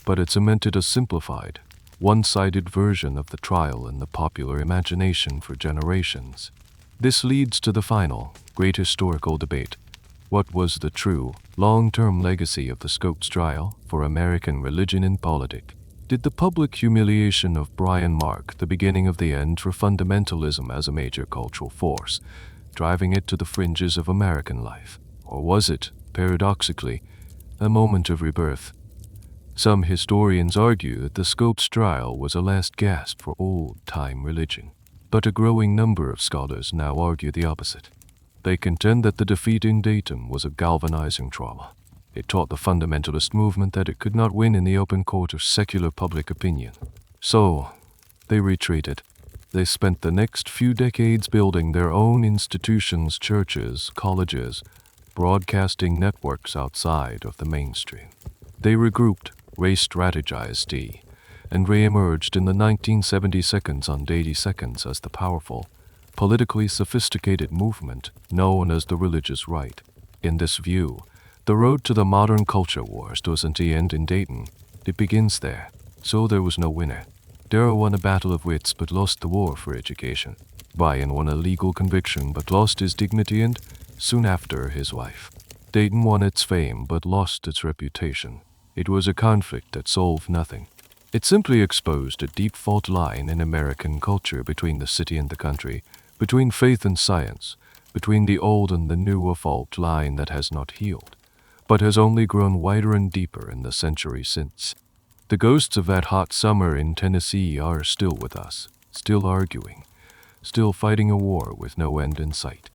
but it cemented a simplified, one-sided version of the trial in the popular imagination for generations. This leads to the final, great historical debate. What was the true, long-term legacy of the Scopes trial for American religion and politics? Did the public humiliation of Bryan mark the beginning of the end for fundamentalism as a major cultural force, driving it to the fringes of American life? Or was it, paradoxically, a moment of rebirth? Some historians argue that the Scopes trial was a last gasp for old-time religion, but a growing number of scholars now argue the opposite. They contend that the defeat in Dayton was a galvanizing trauma. It taught the fundamentalist movement that it could not win in the open court of secular public opinion. So, they retreated. They spent the next few decades building their own institutions, churches, colleges, broadcasting networks outside of the mainstream. They regrouped, re-strategized, and re-emerged in the 1972 on Day Seconds as the powerful, politically sophisticated movement known as the religious right. In this view, the road to the modern culture wars doesn't end in Dayton. It begins there. So there was no winner. Darrow won a battle of wits but lost the war for education. Bryan won a legal conviction but lost his dignity and, soon after, his wife. Dayton won its fame but lost its reputation. It was a conflict that solved nothing. It simply exposed a deep fault line in American culture between the city and the country, between faith and science, between the old and the new, a fault line that has not healed, but has only grown wider and deeper in the century since. The ghosts of that hot summer in Tennessee are still with us, still arguing, still fighting a war with no end in sight.